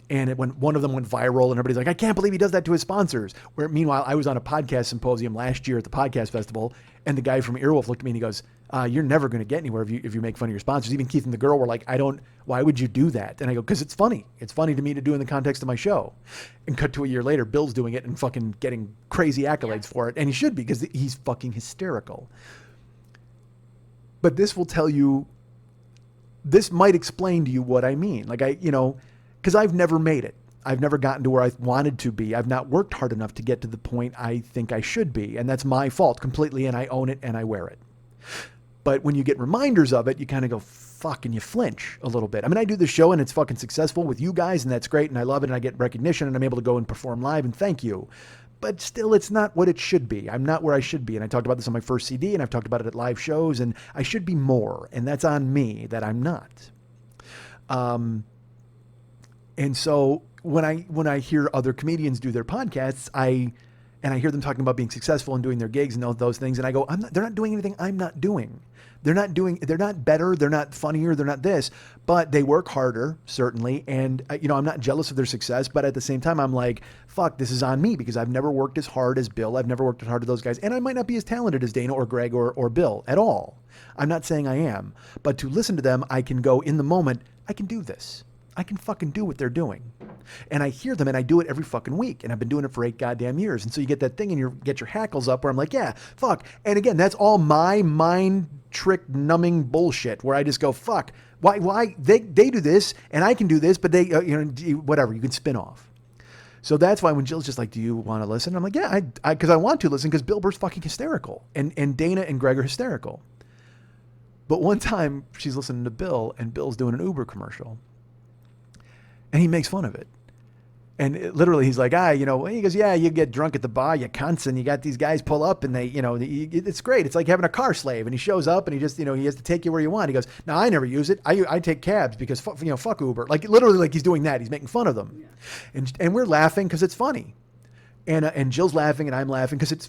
Speaker 2: And one of them went viral, and everybody's like, I can't believe he does that to his sponsors. Where meanwhile, I was on a podcast symposium last year at the podcast festival, and the guy from Earwolf looked at me and he goes, you're never going to get anywhere if you make fun of your sponsors. Even Keith and the girl were like, why would you do that? And I go, because it's funny. It's funny to me to do in the context of my show. And cut to a year later, Bill's doing it and fucking getting crazy accolades for it. And he should be, because he's fucking hysterical. But this will tell you, this might explain to you what I mean. Like because I've never made it. I've never gotten to where I wanted to be. I've not worked hard enough to get to the point I think I should be. And that's my fault completely, and I own it and I wear it. But when you get reminders of it, you kind of go, fuck, and you flinch a little bit. I mean, I do the show and it's fucking successful with you guys, and that's great, and I love it, and I get recognition, and I'm able to go and perform live, and thank you. But still, it's not what it should be. I'm not where I should be. And I talked about this on my first CD, and I've talked about it at live shows, and I should be more. And that's on me that I'm not. And so when I hear other comedians do their podcasts, I hear them talking about being successful and doing their gigs and those things, and I go, they're not doing anything I'm not doing. They're not better, they're not funnier, they're not this, but they work harder, certainly. And I'm not jealous of their success, but at the same time, I'm like, fuck, this is on me, because I've never worked as hard as Bill. I've never worked as hard as those guys. And I might not be as talented as Dana or Greg or Bill at all. I'm not saying I am, but to listen to them, I can go in the moment, I can do this. I can fucking do what they're doing. And I hear them, and I do it every fucking week. And I've been doing it for 8 goddamn years. And so you get that thing, and you get your hackles up where I'm like, yeah, fuck. And again, that's all my mind trick numbing bullshit where I just go, fuck, why they do this and I can do this, but they, whatever, you can spin off. So that's why when Jill's just like, do you want to listen? I'm like, yeah, because I want to listen, because Bill Burr's fucking hysterical. And Dana and Greg are hysterical. But one time she's listening to Bill, and Bill's doing an Uber commercial. And he makes fun of it. And literally he's like, he goes, yeah, you get drunk at the bar, you cunts, and you got these guys pull up, and they, it's great. It's like having a car slave, and he shows up, and he just, he has to take you where you want. He goes, no, I never use it. I take cabs because, fuck Uber. Like literally, like he's doing that. He's making fun of them. Yeah. And we're laughing because it's funny. And Jill's laughing, and I'm laughing because it's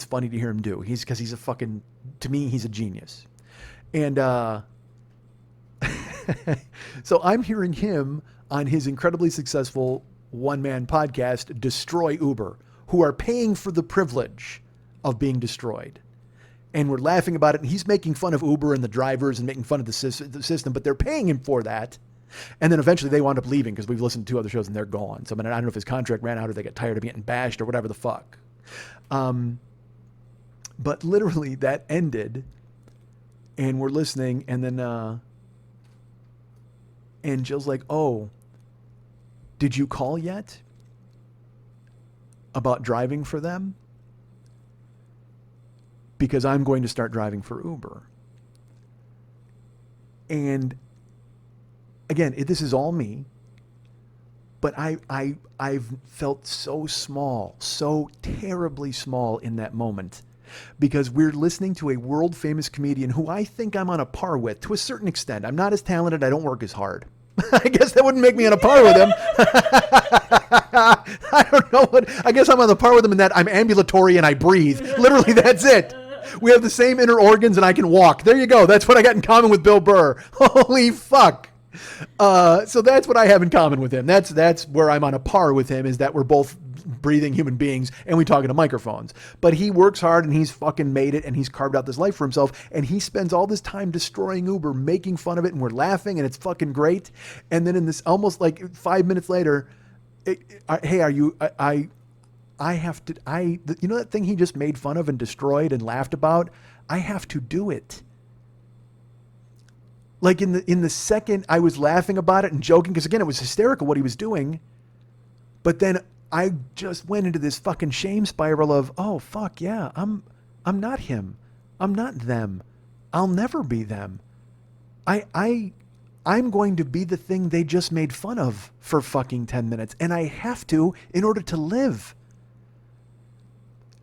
Speaker 2: funny to hear him do. Because he's a fucking, to me, he's a genius. And so I'm hearing him on his incredibly successful one-man podcast, Destroy Uber, who are paying for the privilege of being destroyed. And we're laughing about it, and he's making fun of Uber and the drivers and making fun of the system, but they're paying him for that. And then eventually they wound up leaving because we've listened to 2 other shows and they're gone. So I don't know if his contract ran out or they got tired of getting bashed or whatever the fuck. But literally that ended, and we're listening, and then and Jill's like, oh, did you call yet about driving for them? Because I'm going to start driving for Uber. And again, this is all me, but I've felt so small, so terribly small in that moment, because we're listening to a world famous comedian who I think I'm on a par with to a certain extent. I'm not as talented. I don't work as hard. I guess that wouldn't make me on a par with him. I don't know I guess I'm on the par with him in that I'm ambulatory and I breathe. Literally, that's it. We have the same inner organs and I can walk. There you go. That's what I got in common with Bill Burr. Holy fuck. So that's what I have in common with him. That's where I'm on a par with him, is that we're both breathing human beings and we talk into microphones. But he works hard and he's fucking made it, and he's carved out this life for himself, and he spends all this time destroying Uber, making fun of it, and we're laughing, and it's fucking great. And then in this almost like 5 minutes later, hey, are you, I have to, that thing he just made fun of and destroyed and laughed about, I have to do it. Like in the second I was laughing about it and joking, because again, it was hysterical what he was doing. But then I just went into this fucking shame spiral of, oh fuck yeah, I'm not him. I'm not them. I'll never be them. I I'm going to be the thing they just made fun of for fucking 10 minutes. And I have to in order to live.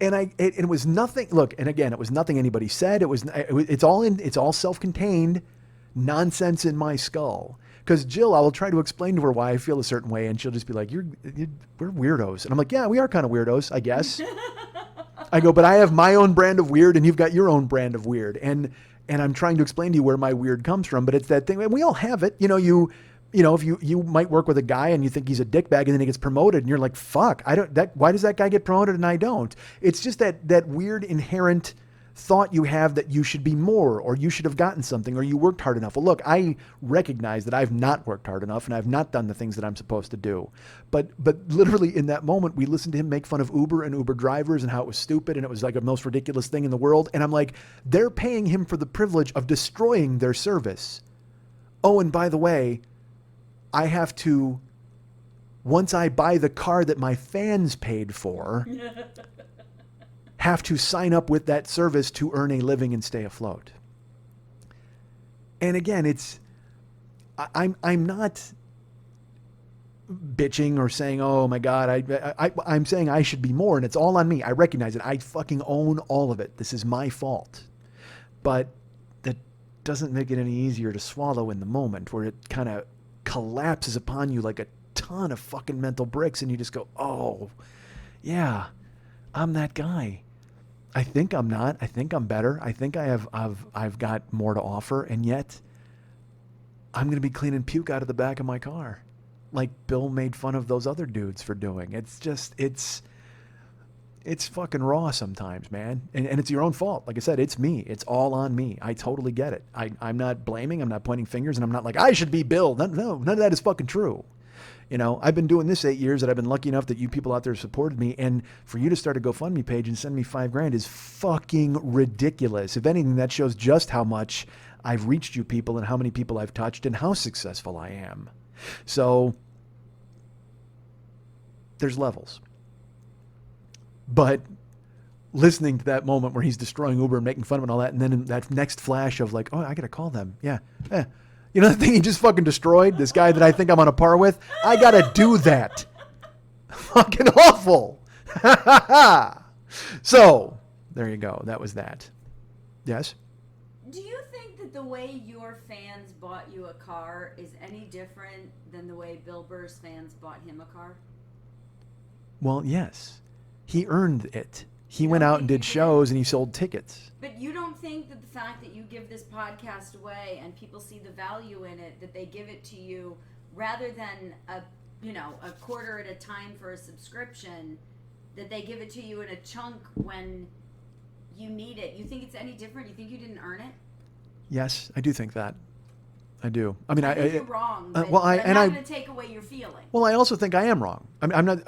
Speaker 2: And it was nothing. Look, and again, it was nothing anybody said. It's all self-contained nonsense in my skull. Because Jill, I will try to explain to her why I feel a certain way, and she'll just be like, we're weirdos. And I'm like, yeah, we are kind of weirdos, I guess. I go, but I have my own brand of weird, and you've got your own brand of weird. And I'm trying to explain to you where my weird comes from, but it's that thing, and we all have it. You know, if you might work with a guy and you think he's a dickbag, and then he gets promoted, and you're like, fuck, why does that guy get promoted and I don't? It's just that weird inherent thought you have that you should be more, or you should have gotten something, or you worked hard enough. Well, look, I recognize that I've not worked hard enough, and I've not done the things that I'm supposed to do. But literally in that moment, we listened to him make fun of Uber and Uber drivers and how it was stupid and it was like the most ridiculous thing in the world. And I'm like, they're paying him for the privilege of destroying their service. Oh, and by the way, I have to, once I buy the car that my fans paid for, have to sign up with that service to earn a living and stay afloat. And again, I'm not bitching or saying, oh my God, I'm saying I should be more, and it's all on me. I recognize it. I fucking own all of it. This is my fault. But that doesn't make it any easier to swallow in the moment, where it kind of collapses upon you like a ton of fucking mental bricks, and you just go, oh yeah, I'm that guy. I think I'm not. I think I'm better. I think I've got more to offer, and yet I'm going to be cleaning puke out of the back of my car, like Bill made fun of those other dudes for doing. It's just it's fucking raw sometimes, man, and it's your own fault. Like I said, it's me. It's all on me. I totally get it. I'm not blaming. I'm not pointing fingers, and I'm not like I should be Bill. No, none of that is fucking true. You know, I've been doing this 8 years, and I've been lucky enough that you people out there supported me. And for you to start a GoFundMe page and send me $5,000 is fucking ridiculous. If anything, that shows just how much I've reached you people and how many people I've touched and how successful I am. So there's levels. But listening to that moment where he's destroying Uber and making fun of it and all that, and then in that next flash of like, oh, I got to call them. Yeah. You know the thing he just fucking destroyed? This guy that I think I'm on a par with? I gotta do that. Fucking awful. So, there you go. That was that. Yes?
Speaker 3: Do you think that the way your fans bought you a car is any different than the way Bill Burr's fans bought him a car?
Speaker 2: Well, yes. He earned it. He went out and did shows and he sold tickets.
Speaker 3: But you don't think that the fact that you give this podcast away and people see the value in it, that they give it to you rather than a quarter at a time for a subscription, that they give it to you in a chunk when you need it? You think it's any different? You think you didn't earn it? Yes,
Speaker 2: I do think that. I do. I mean,
Speaker 3: I think you're wrong. But,
Speaker 2: well,
Speaker 3: I'm not going to take away your feeling.
Speaker 2: Well, I also think I am wrong. I mean, I'm not.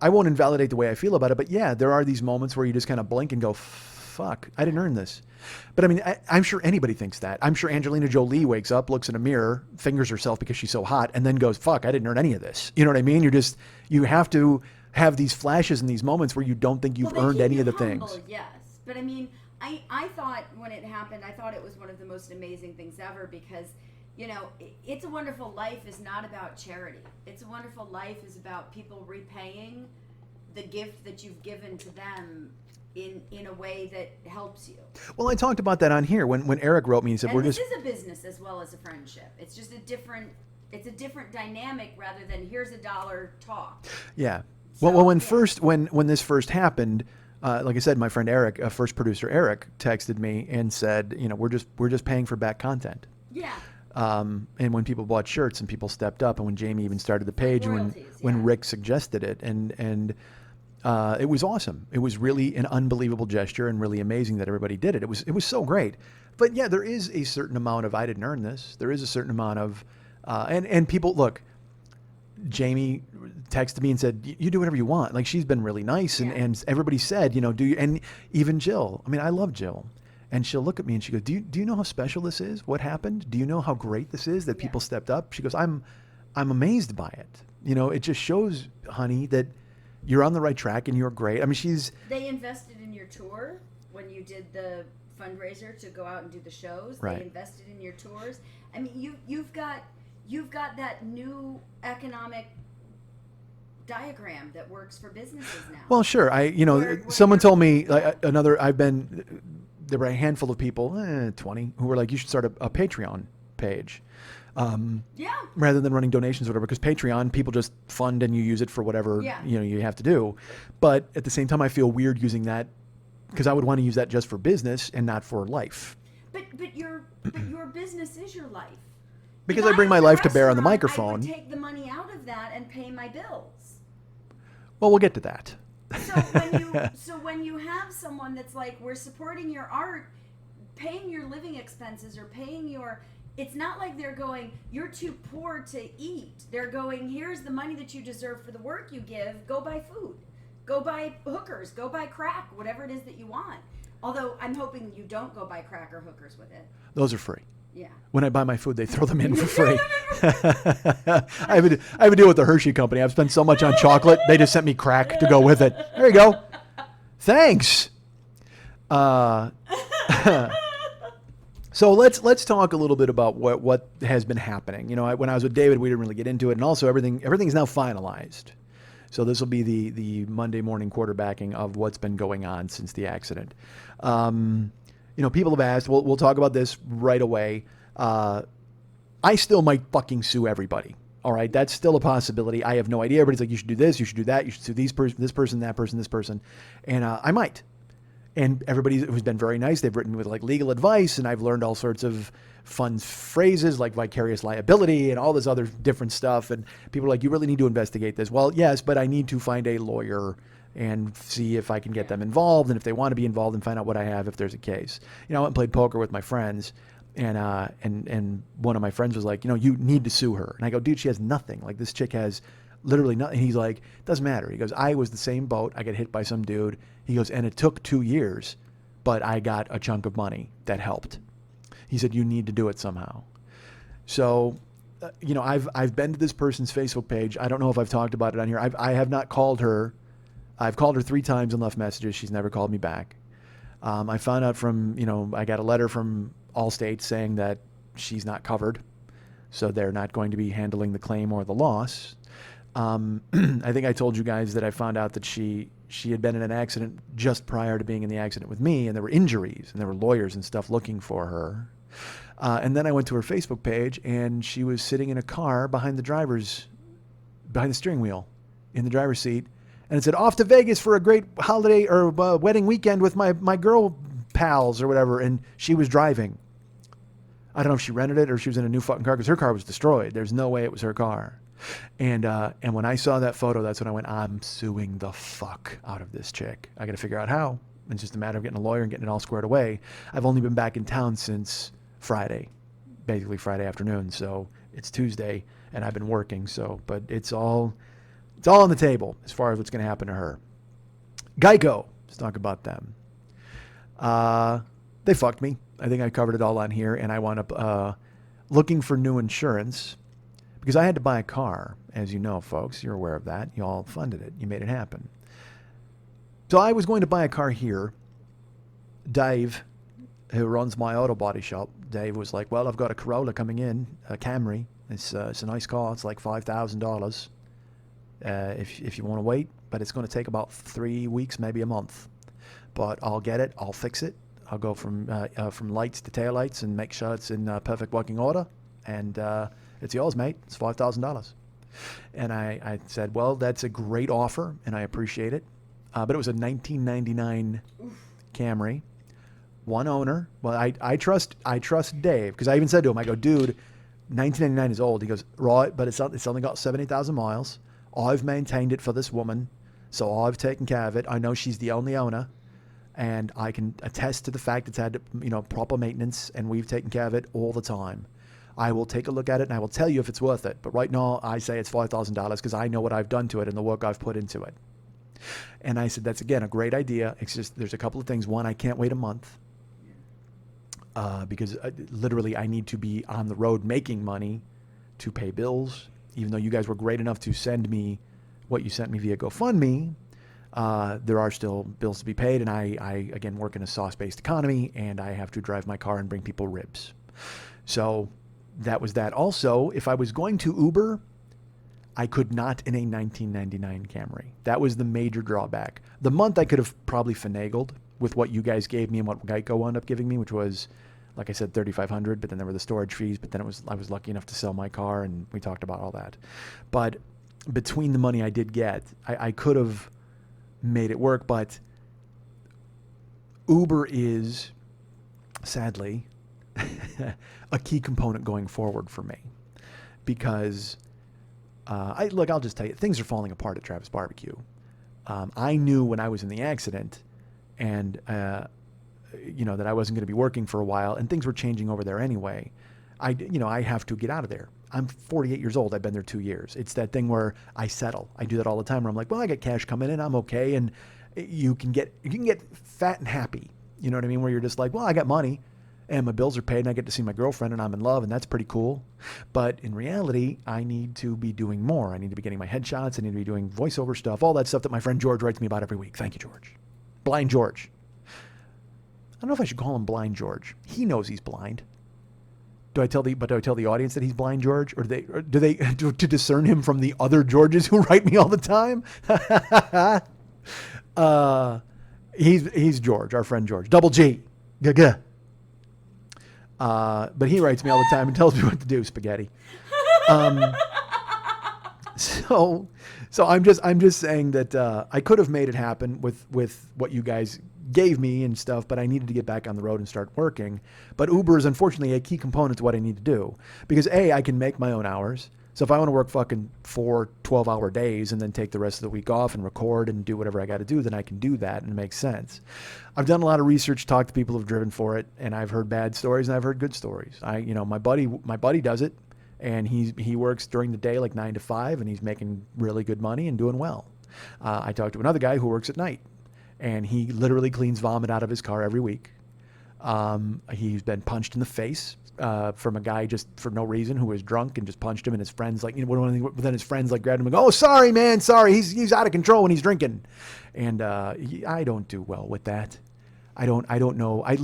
Speaker 2: I won't invalidate the way I feel about it. But yeah, there are these moments where you just kind of blink and go, "Fuck, I didn't earn this." But I mean, I'm sure anybody thinks that. I'm sure Angelina Jolie wakes up, looks in a mirror, fingers herself because she's so hot, and then goes, "Fuck, I didn't earn any of this." You know what I mean? You have to have these flashes and these moments where you don't think you've earned any of the things.
Speaker 3: Yes, but I mean, I thought when it happened, I thought it was one of the most amazing things ever because. It's a Wonderful Life is not about charity. It's a Wonderful Life is about people repaying the gift that you've given to them in a way that helps you.
Speaker 2: Well, I talked about that on here when Eric wrote me and said,
Speaker 3: this is a business as well as a friendship. It's just a different dynamic rather than here's $1 talk.
Speaker 2: Yeah. So, when this first happened, like I said, my friend Eric, first producer Eric, texted me and said, we're just paying for back content.
Speaker 3: Yeah.
Speaker 2: And when people bought shirts and people stepped up, and when Jamie even started the page, when Rick suggested it, and it was awesome. It was really an unbelievable gesture and really amazing that everybody did it. It was so great. But yeah, there is a certain amount of I didn't earn this. There is a certain amount of and people look. Jamie texted me and said, "You do whatever you want." Like she's been really nice, and everybody said, do you? And even Jill. I mean, I love Jill. And she'll look at me and she goes, do you know how special this is? What happened? Do you know how great this is that people stepped up? She goes, I'm amazed by it. It just shows, honey, that you're on the right track and you're great. I mean,
Speaker 3: They invested in your tour when you did the fundraiser to go out and do the shows.
Speaker 2: Right.
Speaker 3: They invested in your tours. I mean, you've got you've got that new economic diagram that works for businesses now.
Speaker 2: Well, sure.
Speaker 3: Where
Speaker 2: Someone
Speaker 3: you're-
Speaker 2: told me there were a handful of people, 20, who were like, you should start a Patreon page.
Speaker 3: Yeah.
Speaker 2: Rather than running donations or whatever, because Patreon, people just fund and you use it for whatever
Speaker 3: Yeah.
Speaker 2: you have to do. But at the same time, I feel weird using that because I would want to use that just for business and not for life.
Speaker 3: But your business is your life.
Speaker 2: Because
Speaker 3: If
Speaker 2: I bring
Speaker 3: owned
Speaker 2: my
Speaker 3: a
Speaker 2: life to bear on the
Speaker 3: restaurant,
Speaker 2: microphone.
Speaker 3: I would take the money out of that and pay my bills.
Speaker 2: Well, we'll get to that.
Speaker 3: So when you have someone that's like, we're supporting your art, paying your living expenses or paying your, it's not like they're going, you're too poor to eat. They're going, here's the money that you deserve for the work you give. Go buy food. Go buy hookers. Go buy crack. Whatever it is that you want. Although I'm hoping you don't go buy crack or hookers with it.
Speaker 2: Those are free.
Speaker 3: Yeah.
Speaker 2: When I buy my food, they throw them in for free. I have a deal with the Hershey company. I've spent so much on chocolate, they just sent me crack to go with it. There you go. Thanks. So let's talk a little bit about what has been happening. When I was with David, we didn't really get into it, and also everything's now finalized. So this will be the Monday morning quarterbacking of what's been going on since the accident. People have asked. We'll talk about this right away. I still might fucking sue everybody. All right, that's still a possibility. I have no idea. Everybody's like, you should do this, you should do that, you should sue this person, that person, this person, and I might. And everybody who's been very nice, they've written with like legal advice, and I've learned all sorts of fun phrases like vicarious liability and all this other different stuff. And people are like, you really need to investigate this. Well, yes, but I need to find a lawyer and see if I can get them involved, and if they want to be involved, and find out what I have if there's a case. I went and played poker with my friends, and one of my friends was like, you need to sue her. And I go, dude, she has nothing. Like, this chick has literally nothing. He's like, doesn't matter. He goes, I was the same boat. I got hit by some dude. He goes, and it took 2 years, but I got a chunk of money that helped. He said, you need to do it somehow. So, I've been to this person's Facebook page. I don't know if I've talked about it on here. I have not called her. I've called her 3 times and left messages. She's never called me back. I found out I got a letter from Allstate saying that she's not covered, so they're not going to be handling the claim or the loss. I think I told you guys that I found out that she had been in an accident just prior to being in the accident with me, and there were injuries, and there were lawyers and stuff looking for her. And then I went to her Facebook page, and she was sitting in a car behind the steering wheel, in the driver's seat, and it said, off to Vegas for a great holiday or wedding weekend with my girl pals or whatever, and she was driving. I don't know if she rented it or she was in a new fucking car, because her car was destroyed. There's no way it was her car. And when I saw that photo, that's when I went, I'm suing the fuck out of this chick. I got to figure out how. It's just a matter of getting a lawyer and getting it all squared away. I've only been back in town since Friday, basically Friday afternoon. So it's Tuesday and I've been working. But it's all on the table as far as what's going to happen to her. Geico, let's talk about them. They fucked me. I think I covered it all on here, and I wound up looking for new insurance because I had to buy a car. As you know, folks, you're aware of that. You all funded it. You made it happen. So I was going to buy a car here. Dave, who runs my auto body shop, Dave was like, well, I've got a Corolla coming in, a Camry. It's a nice car. It's like $5,000 if you want to wait, but it's going to take about 3 weeks, maybe a month. But I'll get it. I'll fix it. I'll go from lights to taillights and make sure it's in perfect working order. And it's yours, mate. It's $5,000. And I said, well, that's a great offer, and I appreciate it. But it was a 1999 Camry, one owner. Well, I trust Dave, because I even said to him, I go, dude, 1999 is old. He goes, right, but it's only got 70,000 miles. I've maintained it for this woman, so I've taken care of it. I know she's the only owner, and I can attest to the fact it's had proper maintenance, and we've taken care of it all the time. I will take a look at it, and I will tell you if it's worth it. But right now, I say it's $5,000 because I know what I've done to it and the work I've put into it. And I said, that's, again, a great idea. It's just there's a couple of things. One, I can't wait a month because literally I need to be on the road making money to pay bills. Even though you guys were great enough to send me what you sent me via GoFundMe, there are still bills to be paid. And I again, work in a sauce-based economy, and I have to drive my car and bring people ribs. So that was that. Also, if I was going to Uber, I could not in a 1999 Camry. That was the major drawback. The month I could have probably finagled with what you guys gave me and what Geico wound up giving me, which was, like I said, $3,500. But then there were the storage fees. But then I was lucky enough to sell my car, and we talked about all that. But between the money I did get, I could have made it work. But Uber is, sadly, a key component going forward for me, because I'll just tell you, things are falling apart at Travis Barbecue. I knew when I was in the accident, and that I wasn't going to be working for a while, and things were changing over there anyway. I have to get out of there. I'm 48 years old. I've been there 2 years. It's that thing where I settle. I do that all the time, where I'm like, well, I get cash coming in, I'm okay, and you can get fat and happy. You know what I mean? Where you're just like, well, I got money, and my bills are paid, and I get to see my girlfriend, and I'm in love, and that's pretty cool. But in reality, I need to be doing more. I need to be getting my headshots. I need to be doing voiceover stuff, all that stuff that my friend George writes me about every week. Thank you, George. Blind George. I don't know if I should call him Blind George. He knows he's blind. Do I tell the audience that he's Blind George, or do they to discern him from the other Georges who write me all the time? He's George, our friend George, double G. But he writes me all the time and tells me what to do, spaghetti. So I'm just saying that I could have made it happen with what you guys gave me and stuff, but I needed to get back on the road and start working. But Uber is unfortunately a key component to what I need to do, because I can make my own hours. So if I want to work fucking 4 12-hour days and then take the rest of the week off and record and do whatever I got to do, then I can do that, and it makes sense. I've done a lot of research, talked to people who've driven for it, and I've heard bad stories and I've heard good stories. My buddy does it, and he works during the day like 9 to 5, and he's making really good money and doing well. I talked to another guy who works at night, and he literally cleans vomit out of his car every week. He's been punched in the face from a guy just for no reason who was drunk and just punched him, and his friends then his friends grabbed him and go, "Oh, sorry, man, sorry. He's out of control when he's drinking." And I don't do well with that. I don't know. I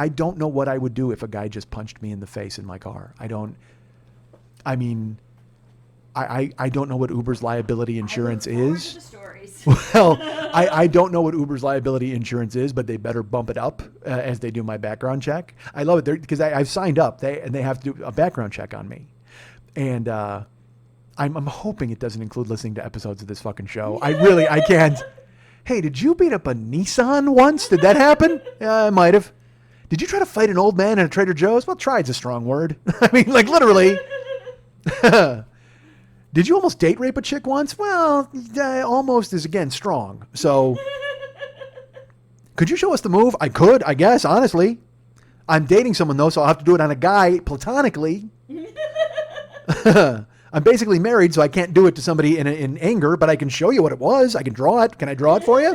Speaker 2: don't know what I would do if a guy just punched me in the face in my car. I don't know what Uber's liability insurance is.
Speaker 3: The stories.
Speaker 2: Well, I don't know what Uber's liability insurance is, but they better bump it up as they do my background check. I love it because I've signed up. They have to do a background check on me, and I'm hoping it doesn't include listening to episodes of this fucking show. I can't. Hey, did you beat up a Nissan once? Did that happen? Yeah, I might have. Did you try to fight an old man at a Trader Joe's? Well, tried's a strong word. I mean, like literally. Did you almost date rape a chick once? Well, almost is, again, strong. So, could you show us the move? I could, I guess, honestly. I'm dating someone, though, so I'll have to do it on a guy platonically. I'm basically married, so I can't do it to somebody in anger, but I can show you what it was. I can draw it. Can I draw it for you?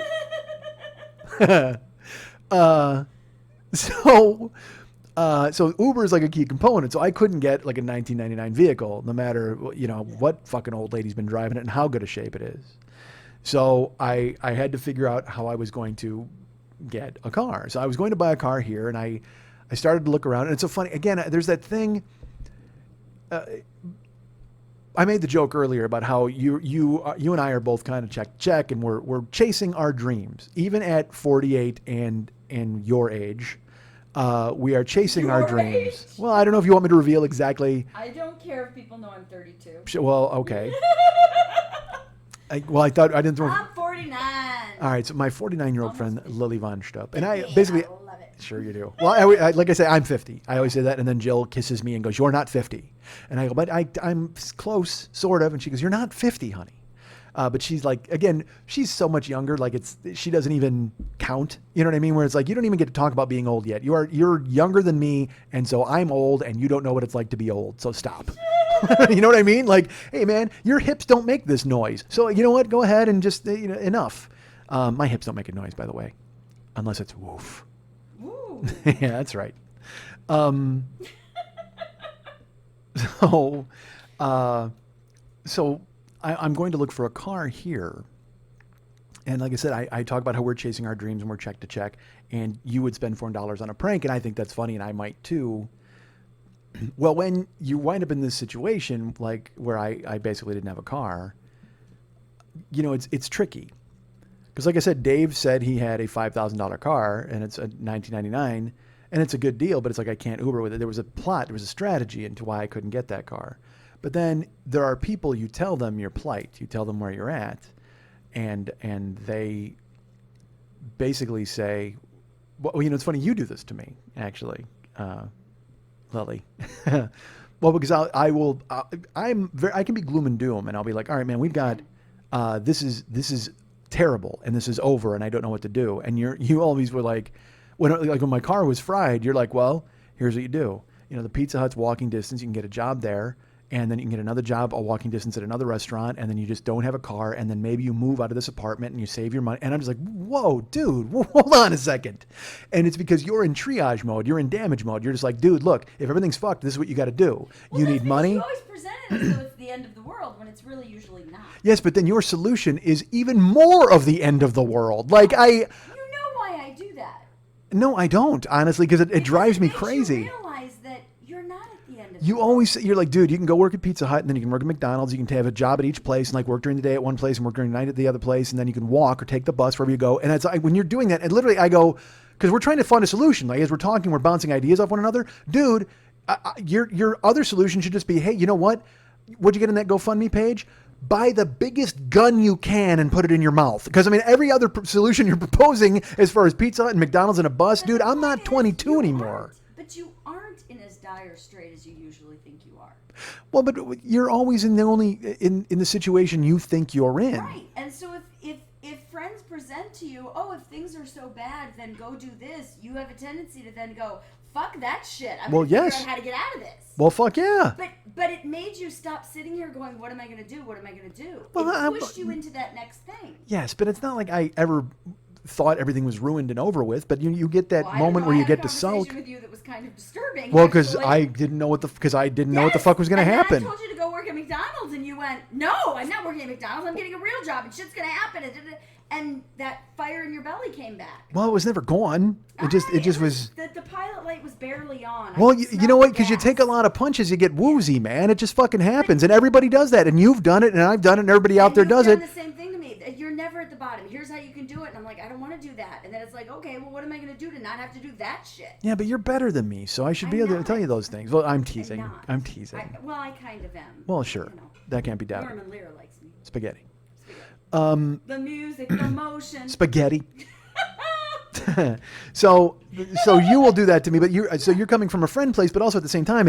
Speaker 2: So Uber is like a key component. So I couldn't get like a 1999 vehicle, no matter what fucking old lady's been driving it and how good a shape it is. So I had to figure out how I was going to get a car. So I was going to buy a car here, and I started to look around. And it's so funny. Again, there's that thing. I made the joke earlier about how you and I are both kind of check, and we're chasing our dreams, even at 48 and your age. We are chasing our dreams.
Speaker 3: Age?
Speaker 2: Well, I don't know if you want me to reveal exactly.
Speaker 3: I don't care if people know I'm 32.
Speaker 2: Well, okay. I thought I didn't throw.
Speaker 3: I'm 49.
Speaker 2: All right, so my 49-year-old friend
Speaker 3: 50.
Speaker 2: Lily Von Stupp, and
Speaker 3: Yeah,
Speaker 2: I basically.
Speaker 3: I love it.
Speaker 2: Sure you do. Well, like I say, I'm 50. I always say that, and then Jill kisses me and goes, "You're not 50," and I go, "But I'm close, sort of," and she goes, "You're not 50, honey." But she's like, again, she's so much younger. Like she doesn't even count. You know what I mean? Where it's like, you don't even get to talk about being old yet. You're younger than me. And so I'm old, and you don't know what it's like to be old. So stop. You know what I mean? Like, hey man, your hips don't make this noise. So you know what? Go ahead and just, enough. My hips don't make a noise, by the way, unless it's woof.
Speaker 3: Ooh.
Speaker 2: Yeah, that's right. So I'm going to look for a car here. And like I said, I talk about how we're chasing our dreams and we're check to check. And you would spend $400 on a prank, and I think that's funny, and I might too. Well, when you wind up in this situation, like where I basically didn't have a car, it's tricky. Because like I said, Dave said he had a $5,000 car and it's a 1999 and it's a good deal, but it's like I can't Uber with it. There was a plot, there was a strategy into why I couldn't get that car. But then there are people, you tell them your plight, you tell them where you're at, and they basically say, well, it's funny, you do this to me, actually, Lily. Well, because I can be gloom and doom, and I'll be like, all right, man, we've got, this is terrible, and this is over, and I don't know what to do. And you always were like, when my car was fried, you're like, well, here's what you do. The Pizza Hut's walking distance, you can get a job there. And then you can get another job, a walking distance at another restaurant, and then you just don't have a car, and then maybe you move out of this apartment and you save your money. And I'm just like, whoa, dude, hold on a second. And it's because you're in triage mode, you're in damage mode. You're just like, dude, look, if everything's fucked, this is what you got to do.
Speaker 3: Well,
Speaker 2: you need money.
Speaker 3: You always present it as though it's the end of the world when it's really usually not.
Speaker 2: Yes, but then your solution is even more of the end of the world. Like
Speaker 3: You know why I do that.
Speaker 2: No, I don't, honestly, because it drives me crazy.
Speaker 3: You realize that you're not at the end of
Speaker 2: You always, you're like, dude, you can go work at Pizza Hut and then you can work at McDonald's. You can have a job at each place and like work during the day at one place and work during the night at the other place. And then you can walk or take the bus wherever you go. And it's like, when you're doing that, and literally I go, because we're trying to find a solution. Like as we're talking, we're bouncing ideas off one another. Dude, your other solution should just be, hey, you know what? What'd you get in that GoFundMe page? Buy the biggest gun you can and put it in your mouth. Because, I mean, every other solution you're proposing as far as Pizza Hut and McDonald's and a bus, dude, I'm not 22 anymore.
Speaker 3: But you aren't in as dire strait as you usually think you are.
Speaker 2: Well, but you're always in the situation you think you're in.
Speaker 3: Right. And so if friends present to you, oh, if things are so bad, then go do this, you have a tendency to then go, fuck that shit. I'm going to figure out how to get out of this.
Speaker 2: Well, fuck yeah.
Speaker 3: But it made you stop sitting here going, what am I going to do? What am I going to do?
Speaker 2: Well,
Speaker 3: it pushed you into that next thing.
Speaker 2: Yes, but it's not like I ever thought everything was ruined and over with, but you get that moment where you get to sulk.
Speaker 3: I had a conversation with you that was kind of disturbing.
Speaker 2: Well, because I didn't know what the fuck was going to happen.
Speaker 3: And I told you to go work at McDonald's, and you went, no, I'm not working at McDonald's. I'm getting a real job, and shit's going to happen. And that fire in your belly came back.
Speaker 2: Well, it was never gone. It just was.
Speaker 3: The pilot light was barely on.
Speaker 2: Well, you know what? Because you take a lot of punches, you get woozy, man. It just fucking happens, and everybody does that. And you've done it, and I've done it, and everybody out there does it.
Speaker 3: You've done the same thing to me. You're never at the bottom. Here's how you can do it. And I'm like, I don't want to do that. And then it's like, okay, well, what am I going to do to not have to do that shit?
Speaker 2: Yeah, but you're better than me, so I should be able to tell you those things. Well, I'm teasing. I'm teasing.
Speaker 3: I kind of am.
Speaker 2: Well, sure. That can't be doubted.
Speaker 3: Norman Lear likes me.
Speaker 2: Spaghetti.
Speaker 3: The music, the motion.
Speaker 2: Spaghetti. So you will do that to me, but you're coming from a friend place, but also at the same time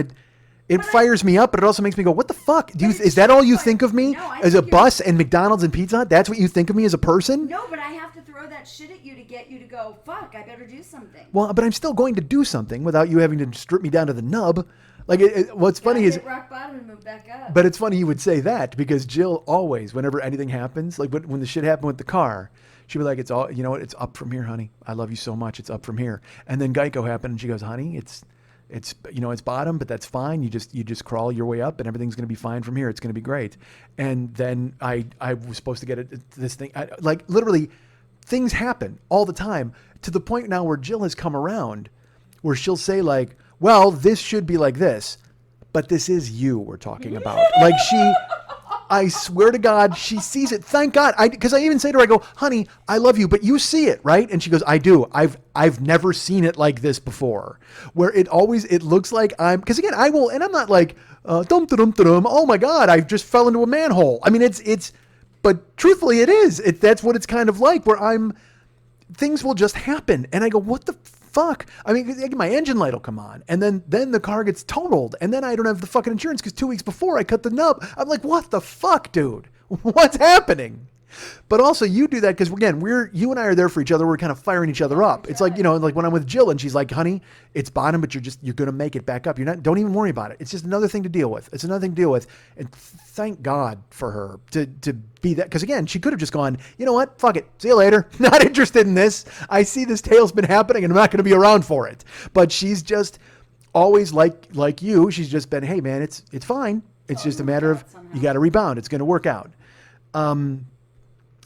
Speaker 2: it fires me up, but it also makes me go, what the fuck? Is that all you think of me? As a bus and McDonald's and Pizza Hut? That's what you think of me as a person?
Speaker 3: No, but I have to throw that shit at you to get you to go, fuck, I better do something.
Speaker 2: Well, but I'm still going to do something without you having to strip me down to the nub. Like, what's funny is,
Speaker 3: hit rock bottom and move back up.
Speaker 2: But it's funny you would say that, because Jill always, whenever anything happens, like when the shit happened with the car, she'd be like, it's all, you know what, it's up from here, honey. I love you so much. It's up from here. And then Geico happened, and she goes, honey, it's it's bottom, but that's fine. You just crawl your way up, and everything's going to be fine from here. It's going to be great. And then I was supposed to get this thing, like literally things happen all the time, to the point now where Jill has come around where she'll say like, well, this should be like this, but this is you we're talking about. Like I swear to God, she sees it. Thank God. Because I even say to her, I go, honey, I love you, but you see it, right? And she goes, I do. I've never seen it like this before, where it looks like because again, I will, and I'm not like, oh my God, I just fell into a manhole. I mean, but truthfully it is. That's what it's kind of like, where things will just happen. And I go, what the fuck? I mean, my engine light will come on, and then the car gets totaled, and then I don't have the fucking insurance because 2 weeks before I cut the nub. I'm like, what the fuck, dude? What's happening? But also, you do that because, again, you and I are there for each other. We're kind of firing each other up. It's like, like when I'm with Jill and she's like, honey, it's bottom, but you're going to make it back up. Don't even worry about it. It's just another thing to deal with. It's another thing to deal with. And thank God for her to be that. Because again, she could have just gone, you know what? Fuck it. See you later. Not interested in this. I see this tale's been happening and I'm not going to be around for it. But she's just always like you. She's just been, hey man, it's fine. It's just a matter of, you got to rebound. It's going to work out.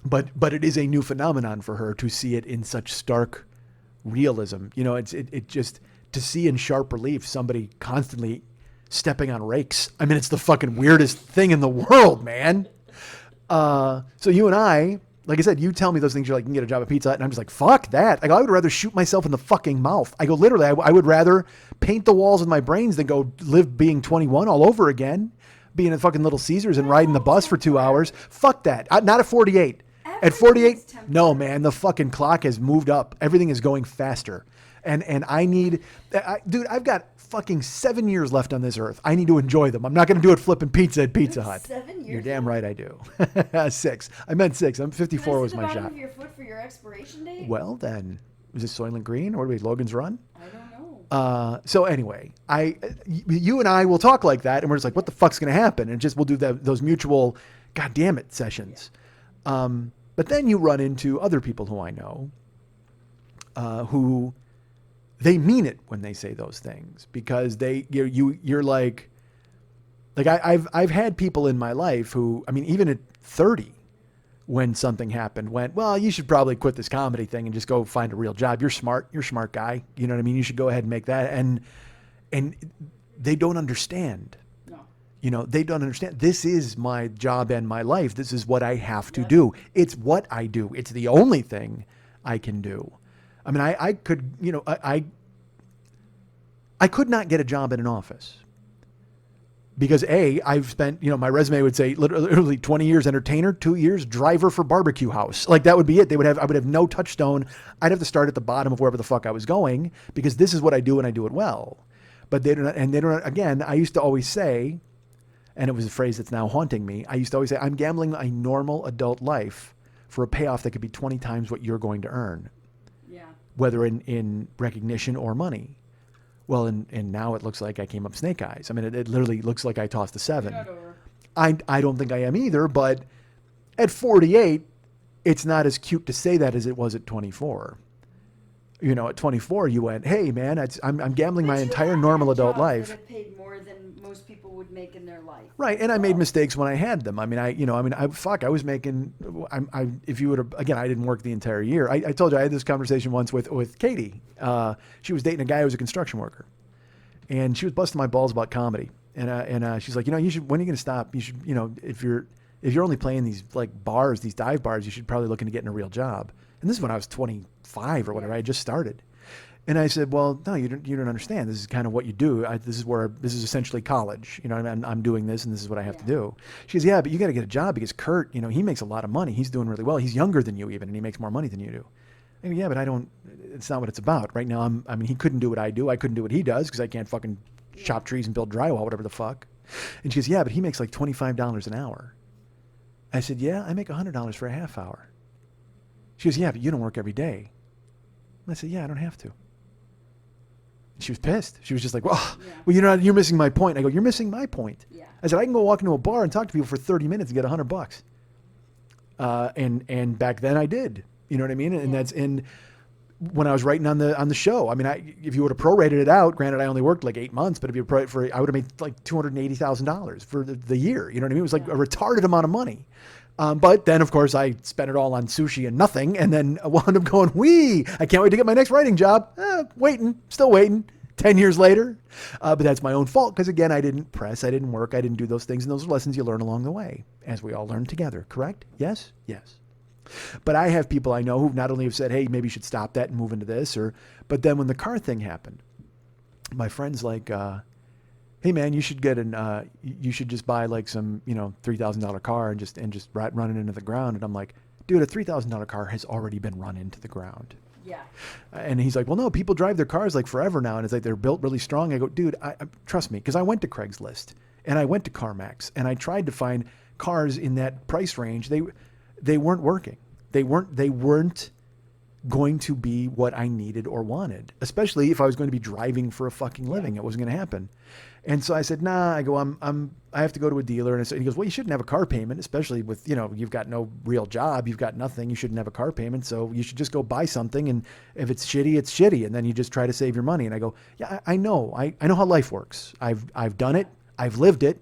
Speaker 2: But it is a new phenomenon for her to see it in such stark realism. It just to see in sharp relief somebody constantly stepping on rakes. I mean, it's the fucking weirdest thing in the world, man. So you and I, like I said, you tell me those things. You're like, you can get a job at Pizza Hut. And I'm just like, fuck that. Like, I would rather shoot myself in the fucking mouth. I go, literally, I would rather paint the walls with my brains than go live being 21 all over again, being at fucking Little Caesars and riding the bus for 2 hours. Fuck that. Not at 48. At 48, no, man, the fucking clock has moved up. Everything is going faster. And I need, dude, I've got fucking 7 years left on this earth. I need to enjoy them. I'm not going to do it flipping pizza at Pizza Hut.
Speaker 3: 7 years?
Speaker 2: You're damn right I do. 6. I meant 6. I'm 54 was my shot.
Speaker 3: Can I see the bottom of your foot for your expiration date?
Speaker 2: Well, then, is it Soylent Green or Logan's Run?
Speaker 3: I don't know.
Speaker 2: So anyway, you and I will talk like that, and we're just like, what the fuck's going to happen? And just we'll do those mutual, God damn it sessions. But then you run into other people who I know, who they mean it when they say those things, because you're like I've had people in my life who, I mean, even at 30, when something happened, went, well, you should probably quit this comedy thing and just go find a real job. You're smart. You're a smart guy. You know what I mean? You should go ahead and make that. And they don't understand. No. You know, they don't understand. This is my job and my life. This is what I have to do. It's what I do. It's the only thing I can do. I mean, I could, you know, I could not get a job in an office. Because I've spent, you know, my resume would say literally 20 years entertainer, 2 years driver for barbecue house. Like that would be it. I would have no touchstone. I'd have to start at the bottom of wherever the fuck I was going, because this is what I do and I do it well. But they don't, again, I used to always say, and it was a phrase that's now haunting me. I used to always say, I'm gambling a normal adult life for a payoff that could be 20 times what you're going to earn. Yeah. Whether in recognition or money. Well, and now it looks like I came up snake eyes. I mean, it literally looks like I tossed a 7. You're not over. I don't think I am either, but at 48, it's not as cute to say that as it was at 24. You know, at 24, you went, hey, man, I'm gambling my entire normal adult life.
Speaker 3: That have paid more than most people would make in their life.
Speaker 2: Right, and I made mistakes when I had them. I mean, I was making, if you would have, again, I didn't work the entire year. I told you I had this conversation once with Katie. She was dating a guy who was a construction worker, and she was busting my balls about comedy. And she's like, you know, you should, when are you going to stop? You should, you know, if you're only playing these like bars, these dive bars, you should probably look into getting a real job. And this is when I was 25 or whatever. I had just started. And I said, well, no, you don't understand. This is kind of what you do. This is essentially college. You know, I'm doing this and this is what I have to do. She goes, yeah, but you got to get a job because Kurt, you know, he makes a lot of money. He's doing really well. He's younger than you even, and he makes more money than you do. I go, yeah, but it's not what it's about. Right now, he couldn't do what I do. I couldn't do what he does because I can't fucking chop trees and build drywall, whatever the fuck. And she goes, yeah, but he makes like $25 an hour. I said, yeah, I make $100 for a half hour. She goes, yeah, but you don't work every day. And I said, yeah, I don't have to. She was pissed. She was just like, well, you're missing my point. I go, you're missing my point. Yeah. I said, I can go walk into a bar and talk to people for 30 minutes and get $100. And back then I did, you know what I mean? And that's when I was writing on the show. I mean, if you would have prorated it out, granted, I only worked like 8 months, but if you I would have made like $280,000 for the year. You know what I mean? It was like a retarded amount of money. But then, of course, I spent it all on sushi and nothing, and then I wound up going, I can't wait to get my next writing job. Still waiting, 10 years later. But that's my own fault, because, again, I didn't press, I didn't work, I didn't do those things, and those are lessons you learn along the way, as we all learn together, correct? Yes? Yes. But I have people I know who not only have said, hey, maybe you should stop that and move into this, but then when the car thing happened, my friend's like, hey man, you should you should just buy like some, you know, $3,000 car and just run it into the ground. And I'm like, dude, a $3,000 car has already been run into the ground. Yeah. And he's like, well, no, people drive their cars like forever now. And it's like, they're built really strong. I go, dude, I trust me. Cause I went to Craigslist and I went to CarMax and I tried to find cars in that price range. They weren't working. They weren't going to be what I needed or wanted, especially if I was going to be driving for a fucking living. It wasn't going to happen. And so I said, nah, I go, I have to go to a dealer. And he goes, well, you shouldn't have a car payment, especially with, you know, you've got no real job. You've got nothing. You shouldn't have a car payment. So you should just go buy something. And if it's shitty, it's shitty. And then you just try to save your money. And I go, yeah, I know. I know how life works. I've done it. I've lived it.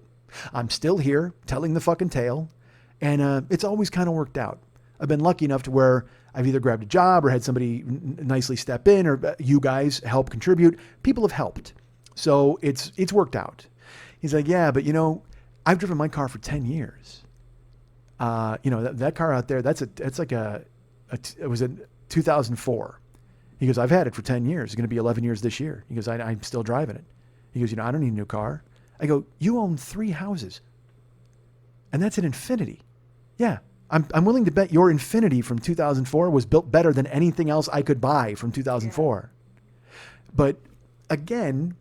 Speaker 2: I'm still here telling the fucking tale. And it's always kind of worked out. I've been lucky enough to where I've either grabbed a job or had somebody nicely step in, or you guys help contribute. People have helped. So it's worked out. He's like, yeah, but I've driven my car for 10 years. That car out there, it was a 2004. He goes, I've had it for 10 years. It's going to be 11 years this year. He goes, I'm still driving it. He goes, I don't need a new car. I go, you own 3 houses. And that's an Infiniti. Yeah, I'm willing to bet your Infiniti from 2004 was built better than anything else I could buy from 2004. Yeah. But again,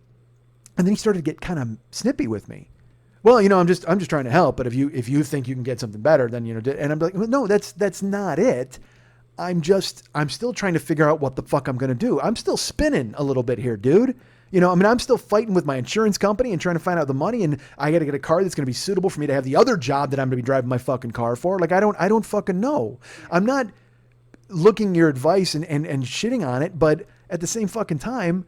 Speaker 2: and then he started to get kind of snippy with me. Well, I'm just trying to help. But if you think you can get something better, then and I'm like, well, no, that's not it. I'm still trying to figure out what the fuck I'm going to do. I'm still spinning a little bit here, dude. I'm still fighting with my insurance company and trying to find out the money, and I got to get a car that's going to be suitable for me to have the other job that I'm going to be driving my fucking car for. Like, I don't fucking know. I'm not looking your advice and shitting on it, but at the same fucking time,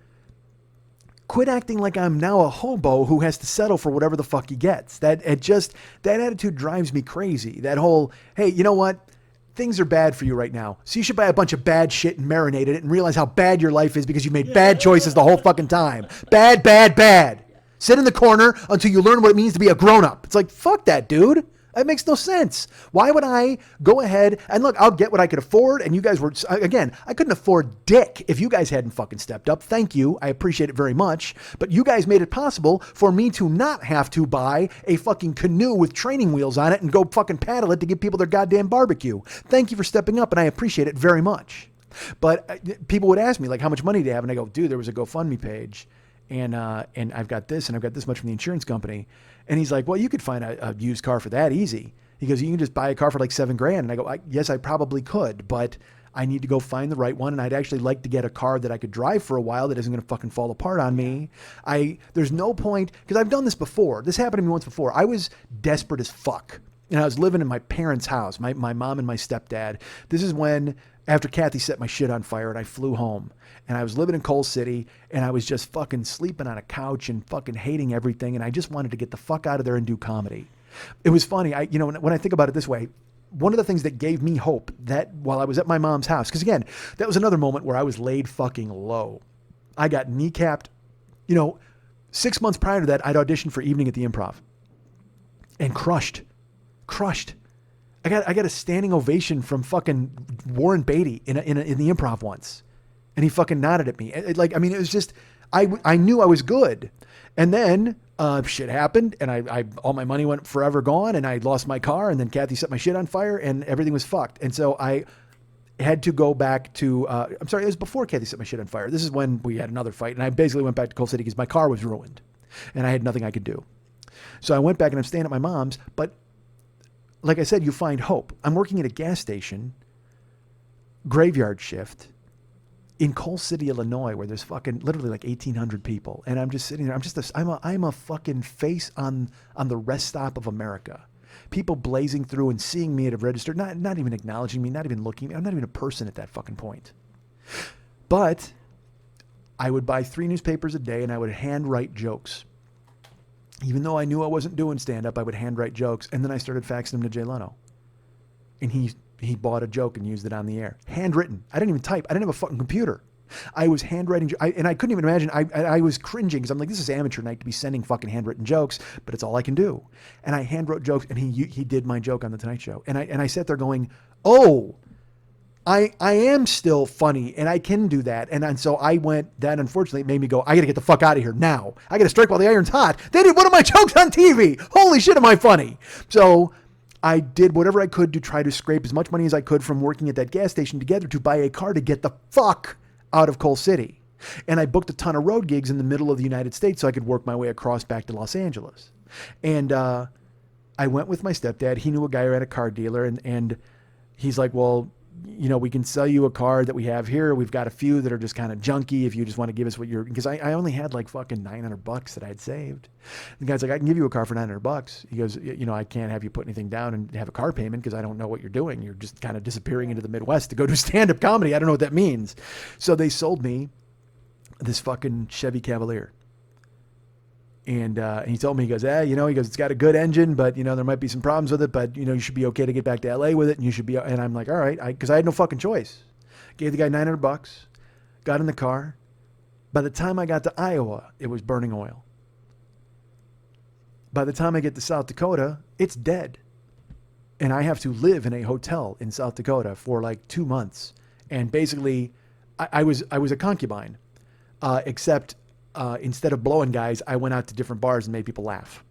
Speaker 2: quit acting like I'm now a hobo who has to settle for whatever the fuck he gets. That attitude drives me crazy. That whole, hey, you know what? Things are bad for you right now. So you should buy a bunch of bad shit and marinate it and realize how bad your life is because you made bad choices the whole fucking time. Bad, bad, bad. Sit in the corner until you learn what it means to be a grown-up. It's like, fuck that, dude. That makes no sense. Why would I go ahead and look, I'll get what I could afford. And you guys were, again, I couldn't afford dick if you guys hadn't fucking stepped up. Thank you. I appreciate it very much. But you guys made it possible for me to not have to buy a fucking canoe with training wheels on it and go fucking paddle it to give people their goddamn barbecue. Thank you for stepping up. And I appreciate it very much. But people would ask me, like, how much money do you have? And I go, dude, there was a GoFundMe page. And I've got this and I've got this much from the insurance company. And he's like, well, you could find a used car for that easy. He goes, you can just buy a car for like $7,000. And I go, yes, I probably could, but I need to go find the right one. And I'd actually like to get a car that I could drive for a while that isn't going to fucking fall apart on me. There's no point, because I've done this before. This happened to me once before. I was desperate as fuck. And I was living in my parents' house, my mom and my stepdad. This is when, after Kathy set my shit on fire and I flew home. And I was living in Coal City and I was just fucking sleeping on a couch and fucking hating everything. And I just wanted to get the fuck out of there and do comedy. It was funny. When I think about it this way, one of the things that gave me hope that while I was at my mom's house, because again, that was another moment where I was laid fucking low. I got kneecapped. 6 months prior to that, I'd auditioned for Evening at the Improv and crushed. I got a standing ovation from fucking Warren Beatty in the Improv once. And he fucking nodded at me. It was just, I knew I was good. And then shit happened and all my money went forever gone and I lost my car and then Kathy set my shit on fire and everything was fucked. And so I had to go back to, it was before Kathy set my shit on fire. This is when we had another fight and I basically went back to Coal City because my car was ruined and I had nothing I could do. So I went back and I'm staying at my mom's, but like I said, you find hope. I'm working at a gas station, graveyard shift, in Coal City, Illinois, where there's fucking literally like 1,800 people. And I'm just sitting there. I'm a fucking face on the rest stop of America. People blazing through and seeing me at a register, not even acknowledging me, not even looking at me. I'm not even a person at that fucking point. But I would buy 3 newspapers a day and I would handwrite jokes. Even though I knew I wasn't doing stand-up, I would handwrite jokes. And then I started faxing them to Jay Leno. And he bought a joke and used it on the air. Handwritten. I didn't even type. I didn't have a fucking computer. I was handwriting. And I couldn't even imagine. I was cringing because I'm like, this is amateur night to be sending fucking handwritten jokes, but it's all I can do. And I handwrote jokes and he did my joke on The Tonight Show. And I sat there going, oh, I am still funny and I can do that. And so I went, that unfortunately made me go, I got to get the fuck out of here now. I got to strike while the iron's hot. They did one of my jokes on TV. Holy shit, am I funny? So I did whatever I could to try to scrape as much money as I could from working at that gas station together to buy a car to get the fuck out of Coal City. And I booked a ton of road gigs in the middle of the United States so I could work my way across back to Los Angeles. And I went with my stepdad. He knew a guy who had a car dealer and he's like, well, we can sell you a car that we have here. We've got a few that are just kind of junky if you just want to give us what because I only had like fucking $900 that I had saved. The guy's like, I can give you a car for $900. He goes, I can't have you put anything down and have a car payment because I don't know what you're doing. You're just kind of disappearing into the Midwest to go do stand-up comedy. I don't know what that means. So they sold me this fucking Chevy Cavalier. And he told me, he goes, it's got a good engine, but, there might be some problems with it, but, you should be okay to get back to LA with it. And you should be, and I'm like, all right, because I had no fucking choice. Gave the guy $900, got in the car. By the time I got to Iowa, it was burning oil. by the time I get to South Dakota, it's dead. And I have to live in a hotel in South Dakota for like 2 months. And basically, I was a concubine, except instead of blowing guys, I went out to different bars and made people laugh.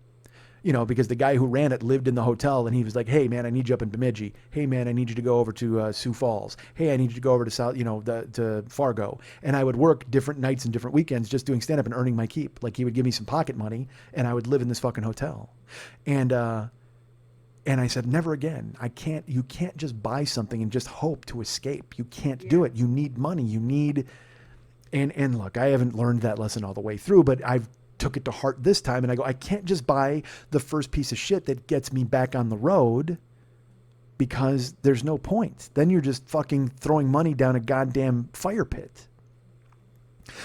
Speaker 2: You know, because the guy who ran it lived in the hotel, and he was like, "Hey man, I need you up in Bemidji. Hey man, I need you to go over to Sioux Falls. Hey, I need you to go over to South, to Fargo." And I would work different nights and different weekends just doing stand up and earning my keep. Like he would give me some pocket money, and I would live in this fucking hotel. And I said, never again. You can't just buy something and just hope to escape. You can't do it. You need money. You need, and look, I haven't learned that lesson all the way through, but I've took it to heart this time. And I go, I can't just buy the first piece of shit that gets me back on the road, because there's no point. Then you're just fucking throwing money down a goddamn fire pit.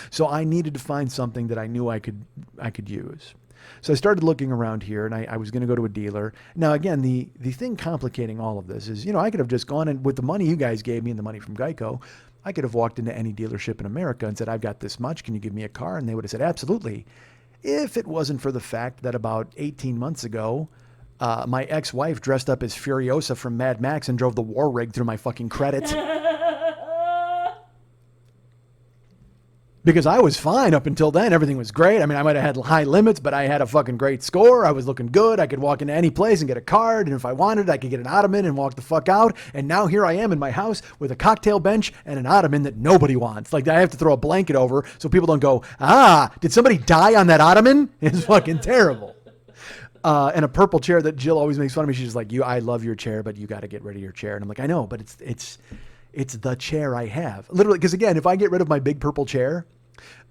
Speaker 2: So I needed to find something that I knew I could use. So I started looking around here, and I was going to go to a dealer. Now, again, the thing complicating all of this is, I could have just gone and with the money you guys gave me and the money from Geico, I could have walked into any dealership in America and said, I've got this much. Can you give me a car? And they would have said, absolutely. If it wasn't for the fact that about 18 months ago, my ex-wife dressed up as Furiosa from Mad Max and drove the war rig through my fucking credit. Because I was fine up until then. Everything was great. I mean, I might have had high limits, but I had a fucking great score. I was looking good. I could walk into any place and get a card. And if I wanted, I could get an ottoman and walk the fuck out. And now here I am in my house with a cocktail bench and an ottoman that nobody wants. Like, I have to throw a blanket over so people don't go, did somebody die on that ottoman? It's fucking terrible. And a purple chair that Jill always makes fun of me. She's just like, I love your chair, but you got to get rid of your chair. And I'm like, I know, but it's the chair I have. Literally, because again, if I get rid of my big purple chair,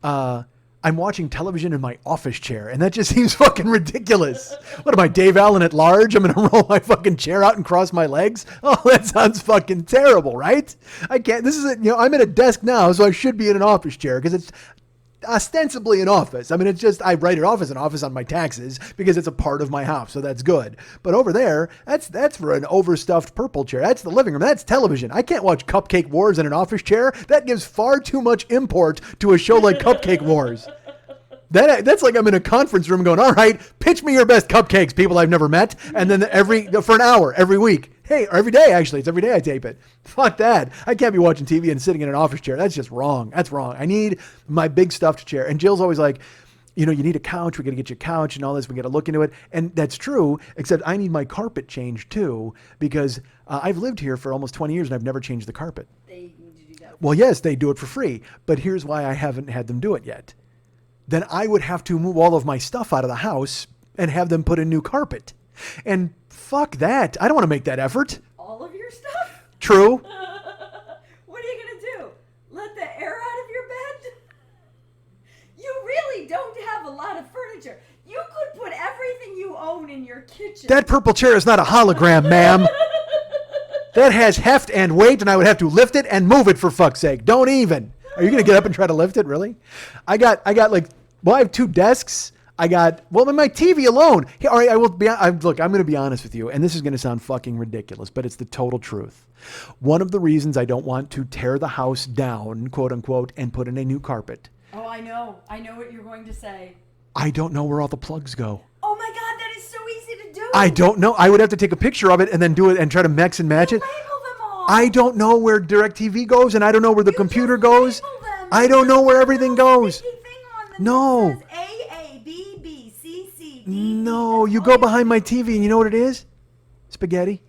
Speaker 2: I'm watching television in my office chair, and that just seems fucking ridiculous. What am I, Dave Allen at large? I'm going to roll my fucking chair out and cross my legs? Oh, that sounds fucking terrible, right? I can't. This is I'm at a desk now, so I should be in an office chair because it's ostensibly an office. I mean, it's just, I write it off as an office on my taxes because it's a part of my house. So that's good. But over there, that's for an overstuffed purple chair. That's the living room. That's television. I can't watch Cupcake Wars in an office chair. That gives far too much import to a show like Cupcake Wars. That's like I'm in a conference room going, all right, pitch me your best cupcakes, people I've never met. And then for an hour every week. Hey, or every day, actually. It's every day I tape it. Fuck that. I can't be watching TV and sitting in an office chair. That's just wrong. That's wrong. I need my big stuffed chair. And Jill's always like, you need a couch. We got to get you a couch and all this. We got to look into it. And that's true, except I need my carpet changed too, because I've lived here for almost 20 years and I've never changed the carpet.
Speaker 3: They need to do that.
Speaker 2: Well, yes, they do it for free. But here's why I haven't had them do it yet. Then I would have to move all of my stuff out of the house and have them put in new carpet. And fuck that. I don't want to make that effort.
Speaker 3: All of your stuff?
Speaker 2: True.
Speaker 3: What are you going to do? Let the air out of your bed? You really don't have a lot of furniture. You could put everything you own in your kitchen.
Speaker 2: That purple chair is not a hologram, ma'am. That has heft and weight, and I would have to lift it and move it, for fuck's sake. Don't even. Are you going to get up and try to lift it? Really? I have 2 desks. My TV alone. Hey, all right, look, I'm going to be honest with you, and this is going to sound fucking ridiculous, but it's the total truth. One of the reasons I don't want to tear the house down, quote unquote, and put in a new carpet.
Speaker 3: Oh, I know. I know what you're going to say.
Speaker 2: I don't know where all the plugs go.
Speaker 3: Oh my God, that is so easy to do.
Speaker 2: I don't know. I would have to take a picture of it and then do it and try to mix and match it.
Speaker 3: Label them all.
Speaker 2: I don't know where DirecTV goes, and I don't know where the computer goes. I don't know where everything goes. No. No, you go behind my TV and you know what it is? Spaghetti.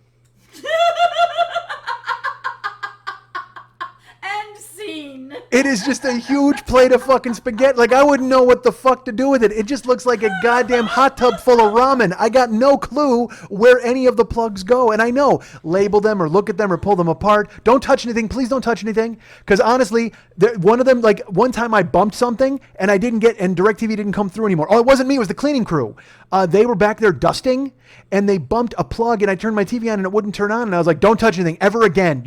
Speaker 3: End scene.
Speaker 2: It is just a huge plate of fucking spaghetti. Like, I wouldn't know what the fuck to do with it. It just looks like a goddamn hot tub full of ramen. I got no clue where any of the plugs go. And I know, label them or look at them or pull them apart. Don't touch anything. Please don't touch anything. Because honestly, one of them, like one time I bumped something and and DirecTV didn't come through anymore. Oh, it wasn't me. It was the cleaning crew. They were back there dusting and they bumped a plug and I turned my TV on and it wouldn't turn on. And I was like, don't touch anything ever again.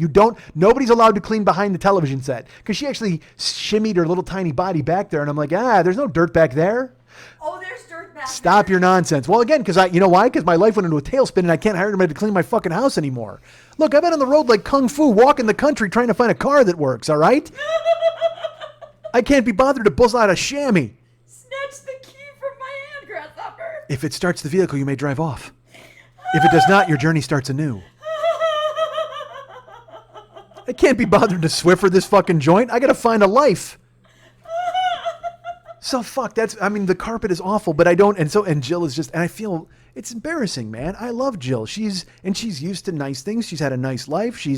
Speaker 2: Nobody's allowed to clean behind the television set. Because she actually shimmied her little tiny body back there. And I'm like, there's no dirt back there.
Speaker 3: Oh, there's dirt back there.
Speaker 2: Stop your nonsense. Well, again, because you know why? Because my life went into a tailspin and I can't hire anybody to clean my fucking house anymore. Look, I've been on the road like Kung Fu, walking the country trying to find a car that works, all right? I can't be bothered to buzz out a chamois.
Speaker 3: Snatch the key from my hand, grasshopper.
Speaker 2: If it starts the vehicle, you may drive off. If it does not, your journey starts anew. I can't be bothered to Swiffer this fucking joint. I gotta find a life. So fuck, the carpet is awful, but I don't, and Jill is just, and I feel, it's embarrassing, man. I love Jill. She's used to nice things. She's had a nice life. She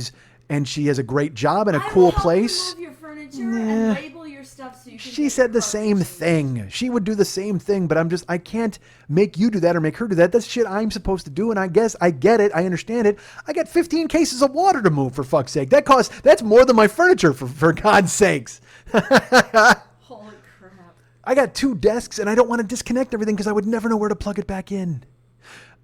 Speaker 2: has a great job and a cool place.
Speaker 3: Move your furniture and label your stuff so you can.
Speaker 2: She said the same thing. She would do the same thing, but I can't make you do that or make her do that. That's shit I'm supposed to do, and I guess I get it. I understand it. I got 15 cases of water to move, for fuck's sake. That's more than my furniture, for God's sakes.
Speaker 3: Holy crap.
Speaker 2: I got 2 desks, and I don't want to disconnect everything because I would never know where to plug it back in.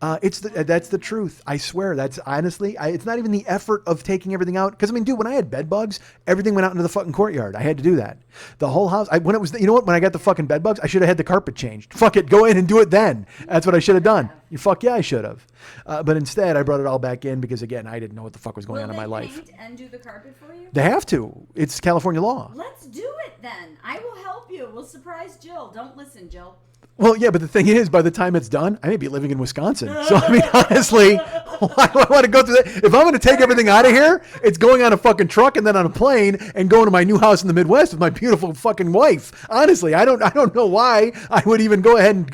Speaker 2: That's the truth. I swear. That's honestly, it's not even the effort of taking everything out. Because dude, when I had bed bugs, everything went out into the fucking courtyard. I had to do that. The whole house. When I got the fucking bed bugs, I should have had the carpet changed. Fuck it, go in and do it then. That's what I should have done. Fuck yeah, I should have. But instead, I brought it all back in because again, I didn't know what the fuck was going on in my life.
Speaker 3: Will they paint and do the carpet for you?
Speaker 2: They have to. It's California law.
Speaker 3: Let's do it then. I will help you. We'll surprise Jill. Don't listen, Jill.
Speaker 2: Well, yeah, but the thing is, by the time it's done, I may be living in Wisconsin. So, honestly, why do I want to go through that? If I'm going to take everything out of here, it's going on a fucking truck and then on a plane and going to my new house in the Midwest with my beautiful fucking wife. Honestly, I don't know why I would even go ahead and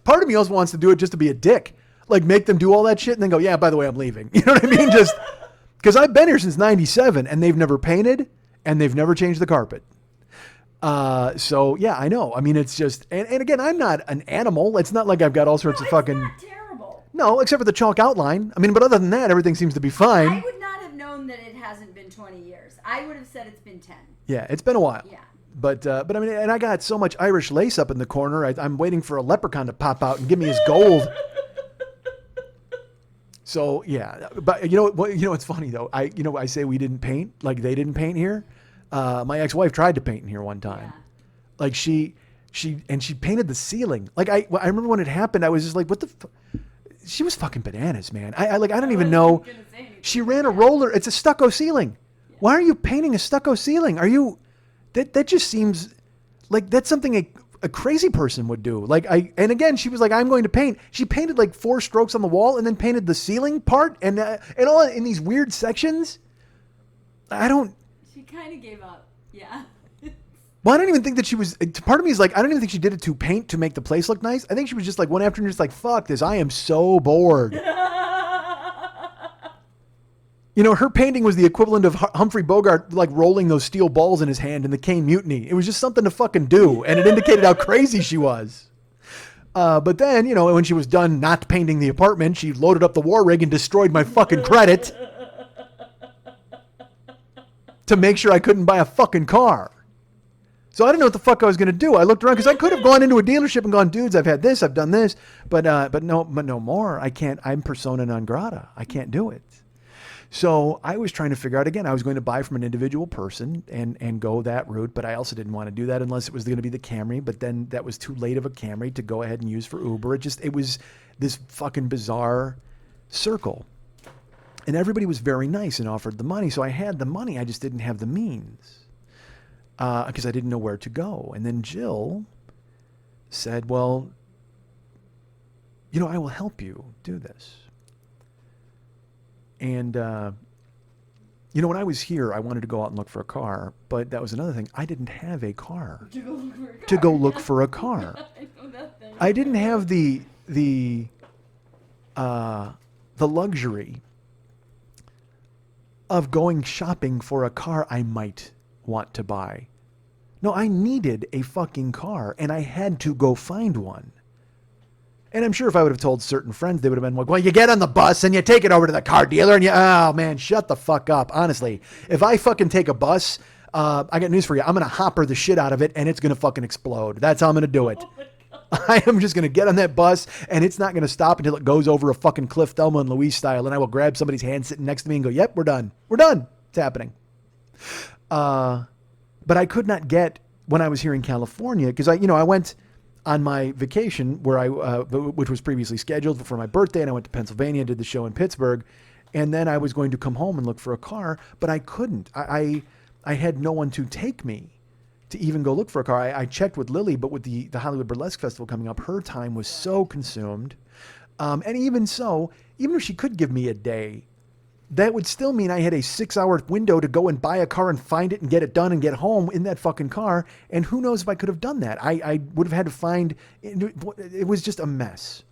Speaker 2: part of me also wants to do it just to be a dick. Like, make them do all that shit and then go, yeah, by the way, I'm leaving. You know what I mean? Just because I've been here since 97 and they've never painted and they've never changed the carpet. So yeah, I know. It's just, and again, I'm not an animal. It's not like I've got all sorts of fucking.
Speaker 3: It's not terrible.
Speaker 2: No, except for the chalk outline. But other than that, everything seems to be fine.
Speaker 3: I would not have known that it hasn't been 20 years. I would have said it's been 10.
Speaker 2: Yeah, it's been a while.
Speaker 3: Yeah.
Speaker 2: But and I got so much Irish lace up in the corner. I'm waiting for a leprechaun to pop out and give me his gold. So yeah, but it's funny though. I say we didn't paint, like they didn't paint here. My ex-wife tried to paint in here one time. Yeah. Like she painted the ceiling. Like I remember when it happened, I was just like, what the she was fucking bananas, man. I don't even know. She ran a roller. It's a stucco ceiling. Yeah. Why are you painting a stucco ceiling? That just seems like that's something a crazy person would do. And again, she was like, I'm going to paint. She painted like 4 strokes on the wall and then painted the ceiling part and all in these weird sections.
Speaker 3: She kind of gave up. Yeah.
Speaker 2: Well, I don't even think that she was. Part of me is like, I don't even think she did it to paint to make the place look nice. I think she was just like one afternoon, just like, fuck this. I am so bored. Her painting was the equivalent of Humphrey Bogart like rolling those steel balls in his hand in the Caine Mutiny. It was just something to fucking do, and it indicated how crazy she was. But then, when she was done not painting the apartment, she loaded up the war rig and destroyed my fucking credit. To make sure I couldn't buy a fucking car. So I didn't know what the fuck I was going to do. I looked around because I could have gone into a dealership and gone, dudes, I've had this, I've done this, but no more. I can't. I'm persona non grata. I can't do it. So I was trying to figure out, again, I was going to buy from an individual person and go that route, but I also didn't want to do that unless it was going to be the Camry, but then that was too late of a Camry to go ahead and use for Uber. It was this fucking bizarre circle. And everybody was very nice and offered the money. So I had the money. I just didn't have the means because I didn't know where to go. And then Jill said, well, I will help you do this. And, when I was here, I wanted to go out and look for a car. But that was another thing. I didn't have a car to go look for a car.
Speaker 3: I know that thing.
Speaker 2: I didn't have the luxury of going shopping for a car I might want to buy. No, I needed a fucking car, and I had to go find one. And I'm sure if I would have told certain friends, they would have been like, well, you get on the bus and you take it over to the car dealer and oh man, shut the fuck up. Honestly, if I fucking take a bus, I got news for you. I'm going to hopper the shit out of it and it's going to fucking explode. That's how I'm going to do it. I am just going to get on that bus and it's not going to stop until it goes over a fucking cliff, Thelma and Louise style. And I will grab somebody's hand sitting next to me and go, yep, we're done. We're done. It's happening. But I could not get when I was here in California because I went on my vacation which was previously scheduled for my birthday. And I went to Pennsylvania, did the show in Pittsburgh. And then I was going to come home and look for a car, but I couldn't. I had no one to take me to even go look for a car. I checked with Lily, but with the Hollywood Burlesque Festival coming up, her time was so consumed. And even so, even if she could give me a day, that would still mean I had a 6-hour window to go and buy a car and find it and get it done and get home in that fucking car. And who knows if I could have done that. I would have had to find, it was just a mess.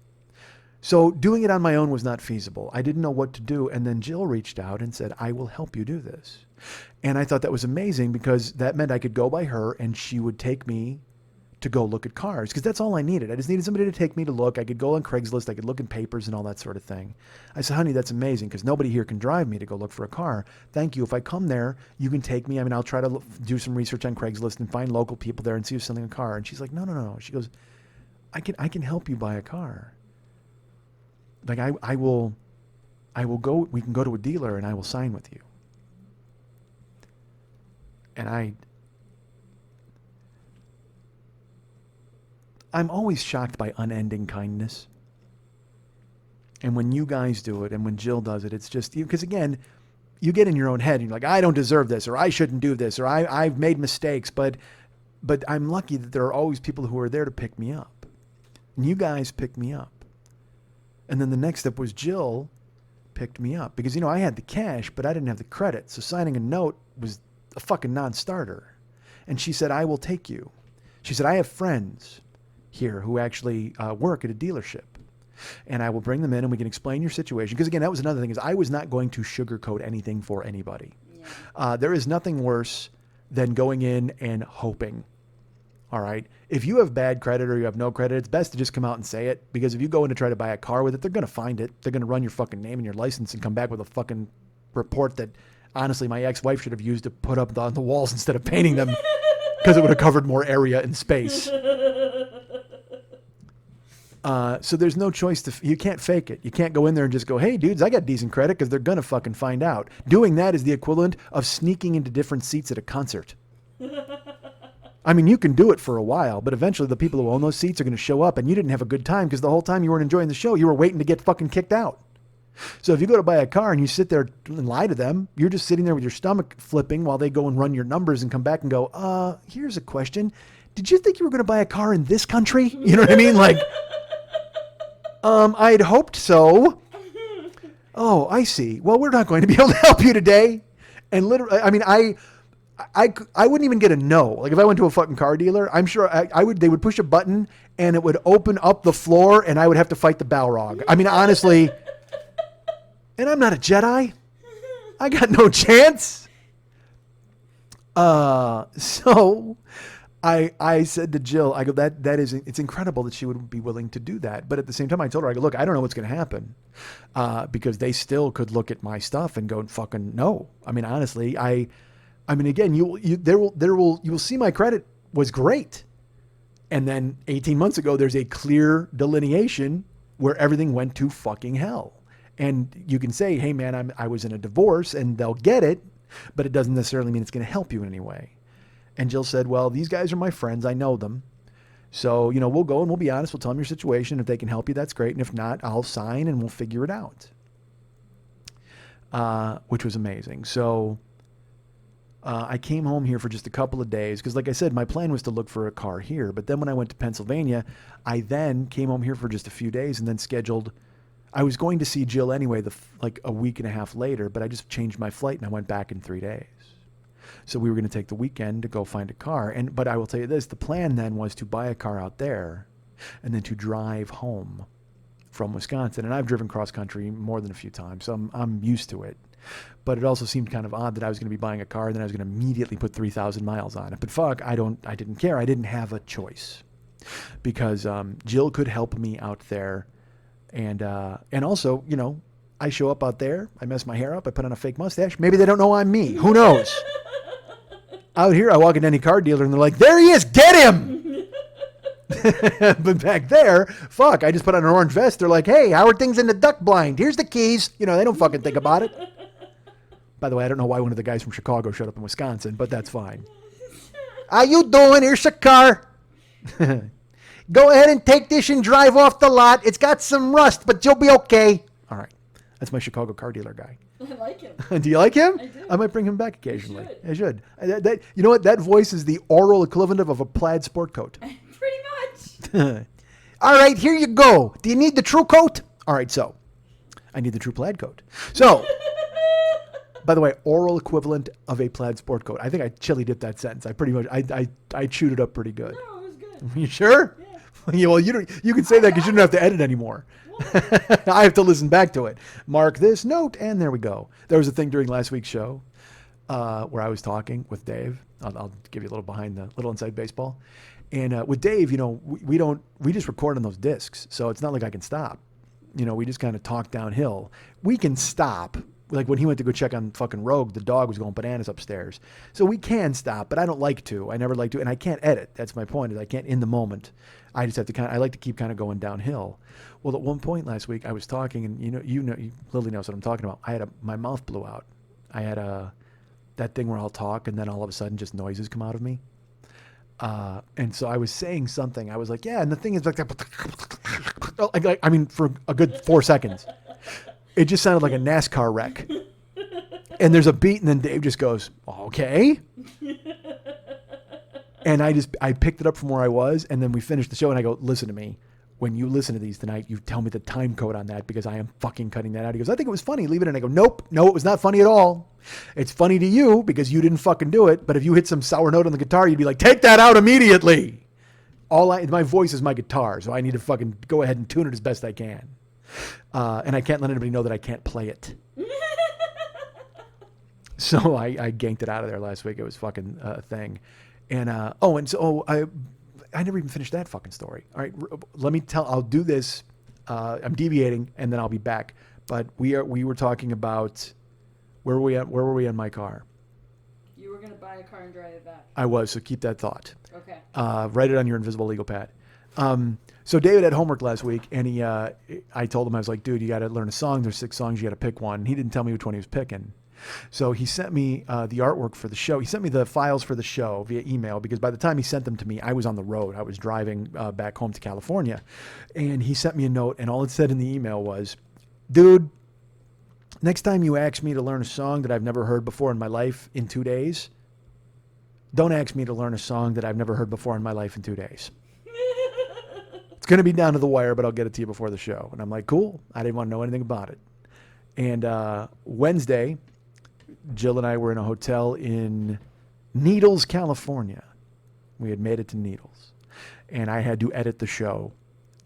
Speaker 2: So doing it on my own was not feasible. I didn't know what to do. And then Jill reached out and said, I will help you do this. And I thought that was amazing because that meant I could go by her and she would take me to go look at cars, because that's all I needed. I just needed somebody to take me to look. I could go on Craigslist. I could look in papers and all that sort of thing. I said, honey, that's amazing because nobody here can drive me to go look for a car. Thank you. If I come there, you can take me. I mean, I'll try to do some research on Craigslist and find local people there and see who's selling a car. And she's like, no. She goes, I can help you buy a car. Like I will go, we can go to a dealer and I will sign with you. And I'm always shocked by unending kindness. And when you guys do it and when Jill does it, it's just, because again, you get in your own head and you're like, I don't deserve this, or I shouldn't do this, or I've made mistakes, but I'm lucky that there are always people who are there to pick me up. And you guys pick me up. And then the next step was Jill picked me up because, I had the cash, but I didn't have the credit. So signing a note was a fucking non-starter. And she said, I will take you. She said, I have friends here who actually work at a dealership, and I will bring them in and we can explain your situation. Because again, that was another thing, is I was not going to sugarcoat anything for anybody. Yeah. There is nothing worse than going in and hoping. All right. If you have bad credit or you have no credit, it's best to just come out and say it, because if you go in to try to buy a car with it, they're going to find it. They're going to run your fucking name and your license and come back with a fucking report that honestly my ex-wife should have used to put up on the walls instead of painting them, because it would have covered more area and space. So there's no choice you can't fake it. You can't go in there and just go, hey dudes, I got decent credit, because they're going to fucking find out. Doing that is the equivalent of sneaking into different seats at a concert. I mean, you can do it for a while, but eventually the people who own those seats are going to show up and you didn't have a good time because the whole time you weren't enjoying the show, you were waiting to get fucking kicked out. So if you go to buy a car and you sit there and lie to them, you're just sitting there with your stomach flipping while they go and run your numbers and come back and go, here's a question. Did you think you were going to buy a car in this country? You know what I mean? Like, I'd hoped so. Oh, I see. Well, we're not going to be able to help you today. And literally, I mean, I wouldn't even get a no. Like if I went to a fucking car dealer, I'm sure they would push a button and it would open up the floor and I would have to fight the Balrog. I mean, honestly, and I'm not a Jedi. I got no chance. So I said to Jill, I go, it's incredible that she would be willing to do that. But at the same time, I told her, I go, look, I don't know what's going to happen, because they still could look at my stuff and go, fucking no. I mean, honestly, I mean, again, you will see my credit was great. And then 18 months ago, there's a clear delineation where everything went to fucking hell. And you can say, hey man, I was in a divorce, and they'll get it, but it doesn't necessarily mean it's going to help you in any way. And Jill said, well, these guys are my friends. I know them. So, we'll go and we'll be honest. We'll tell them your situation. If they can help you, that's great. And if not, I'll sign and we'll figure it out. Which was amazing. So I came home here for just a couple of days because, like I said, my plan was to look for a car here. But then when I went to Pennsylvania, I then came home here for just a few days and then scheduled. I was going to see Jill anyway, like a week and a half later, but I just changed my flight and I went back in 3 days. So we were going to take the weekend to go find a car. But I will tell you this, the plan then was to buy a car out there and then to drive home from Wisconsin. And I've driven cross country more than a few times, so I'm used to it. But it also seemed kind of odd that I was going to be buying a car and then I was going to immediately put 3,000 miles on it. But fuck, I didn't care. I didn't have a choice because Jill could help me out there. And also, I show up out there, I mess my hair up, I put on a fake mustache. Maybe they don't know I'm me. Who knows? Out here, I walk into any car dealer and they're like, there he is, get him! But back there, fuck, I just put on an orange vest. They're like, hey, how are things in the duck blind? Here's the keys. They don't fucking think about it. By the way, I don't know why one of the guys from Chicago showed up in Wisconsin, but that's fine. How you doing? Here's your car. Go ahead and take this and drive off the lot. It's got some rust, but you'll be okay. All right. That's my Chicago car dealer guy.
Speaker 3: I like him.
Speaker 2: Do you like him?
Speaker 3: I do.
Speaker 2: I might bring him back occasionally.
Speaker 3: You
Speaker 2: I should. You know what? That voice is the oral equivalent of a plaid sport coat.
Speaker 3: Pretty much.
Speaker 2: All right, here you go. Do you need the true coat? All right, so I need the true plaid coat. So, by the way, oral equivalent of a plaid sport coat. I think I chili dipped that sentence. I pretty much I chewed it up pretty good.
Speaker 3: No, it was good.
Speaker 2: You sure?
Speaker 3: Yeah.
Speaker 2: Yeah, well, you can say that because you don't have to edit anymore. I have to listen back to it. Mark this note, and there we go. There was a thing during last week's show where I was talking with Dave. I'll give you a little inside baseball. And with Dave, we just record on those discs, so it's not like I can stop. We just kind of talk downhill. We can stop. Like when he went to go check on fucking Rogue, the dog was going bananas upstairs. So we can stop, but I don't like to. I never like to, and I can't edit. That's my point. Is I can't in the moment. I just have to I like to keep kind of going downhill. Well, at one point last week, I was talking, and Lily knows what I'm talking about. My mouth blew out. I had that thing where I'll talk, and then all of a sudden, just noises come out of me. And so I was saying something. I was like, yeah, and the thing is like that. I mean, for a good 4 seconds. It just sounded like a NASCAR wreck. And there's a beat, and then Dave just goes, okay. And I picked it up from where I was, and then we finished the show, and I go, listen to me. When you listen to these tonight, you tell me the time code on that because I am fucking cutting that out. He goes, I think it was funny. Leave it in. I go, nope, no, it was not funny at all. It's funny to you because you didn't fucking do it. But if you hit some sour note on the guitar, you'd be like, take that out immediately. My voice is my guitar, so I need to fucking go ahead and tune it as best I can. And I can't let anybody know that I can't play it. So I ganked it out of there last week. It was fucking a thing. And I never even finished that fucking story. All right, I'll do this. I'm deviating, and then I'll be back. But we were talking about where were we on my car?
Speaker 3: You were gonna buy a car and drive it back.
Speaker 2: I was, so keep that thought.
Speaker 3: Okay.
Speaker 2: Write it on your invisible legal pad. So David had homework last week, and I told him, I was like, dude, you got to learn a song. There's 6 songs. You got to pick one. He didn't tell me which one he was picking. So he sent me the artwork for the show. He sent me the files for the show via email because by the time he sent them to me, I was on the road. I was driving back home to California. And he sent me a note, and all it said in the email was, dude, next time you ask me to learn a song that I've never heard before in my life in 2 days, don't ask me to learn a song that I've never heard before in my life in 2 days. It's going to be down to the wire, but I'll get it to you before the show. And I'm like, cool. I didn't want to know anything about it. And Wednesday, Jill and I were in a hotel in Needles, California. We had made it to Needles. And I had to edit the show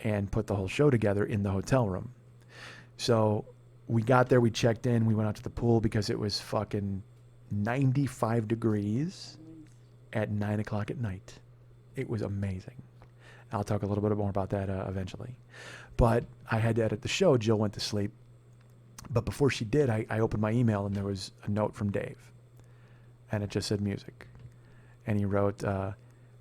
Speaker 2: and put the whole show together in the hotel room. So we got there, we checked in, we went out to the pool because it was fucking 95 degrees at 9 o'clock at night. It was amazing. I'll talk a little bit more about that eventually. But I had to edit the show. Jill went to sleep. But before she did, I opened my email, and there was a note from Dave. And it just said music. And he wrote, I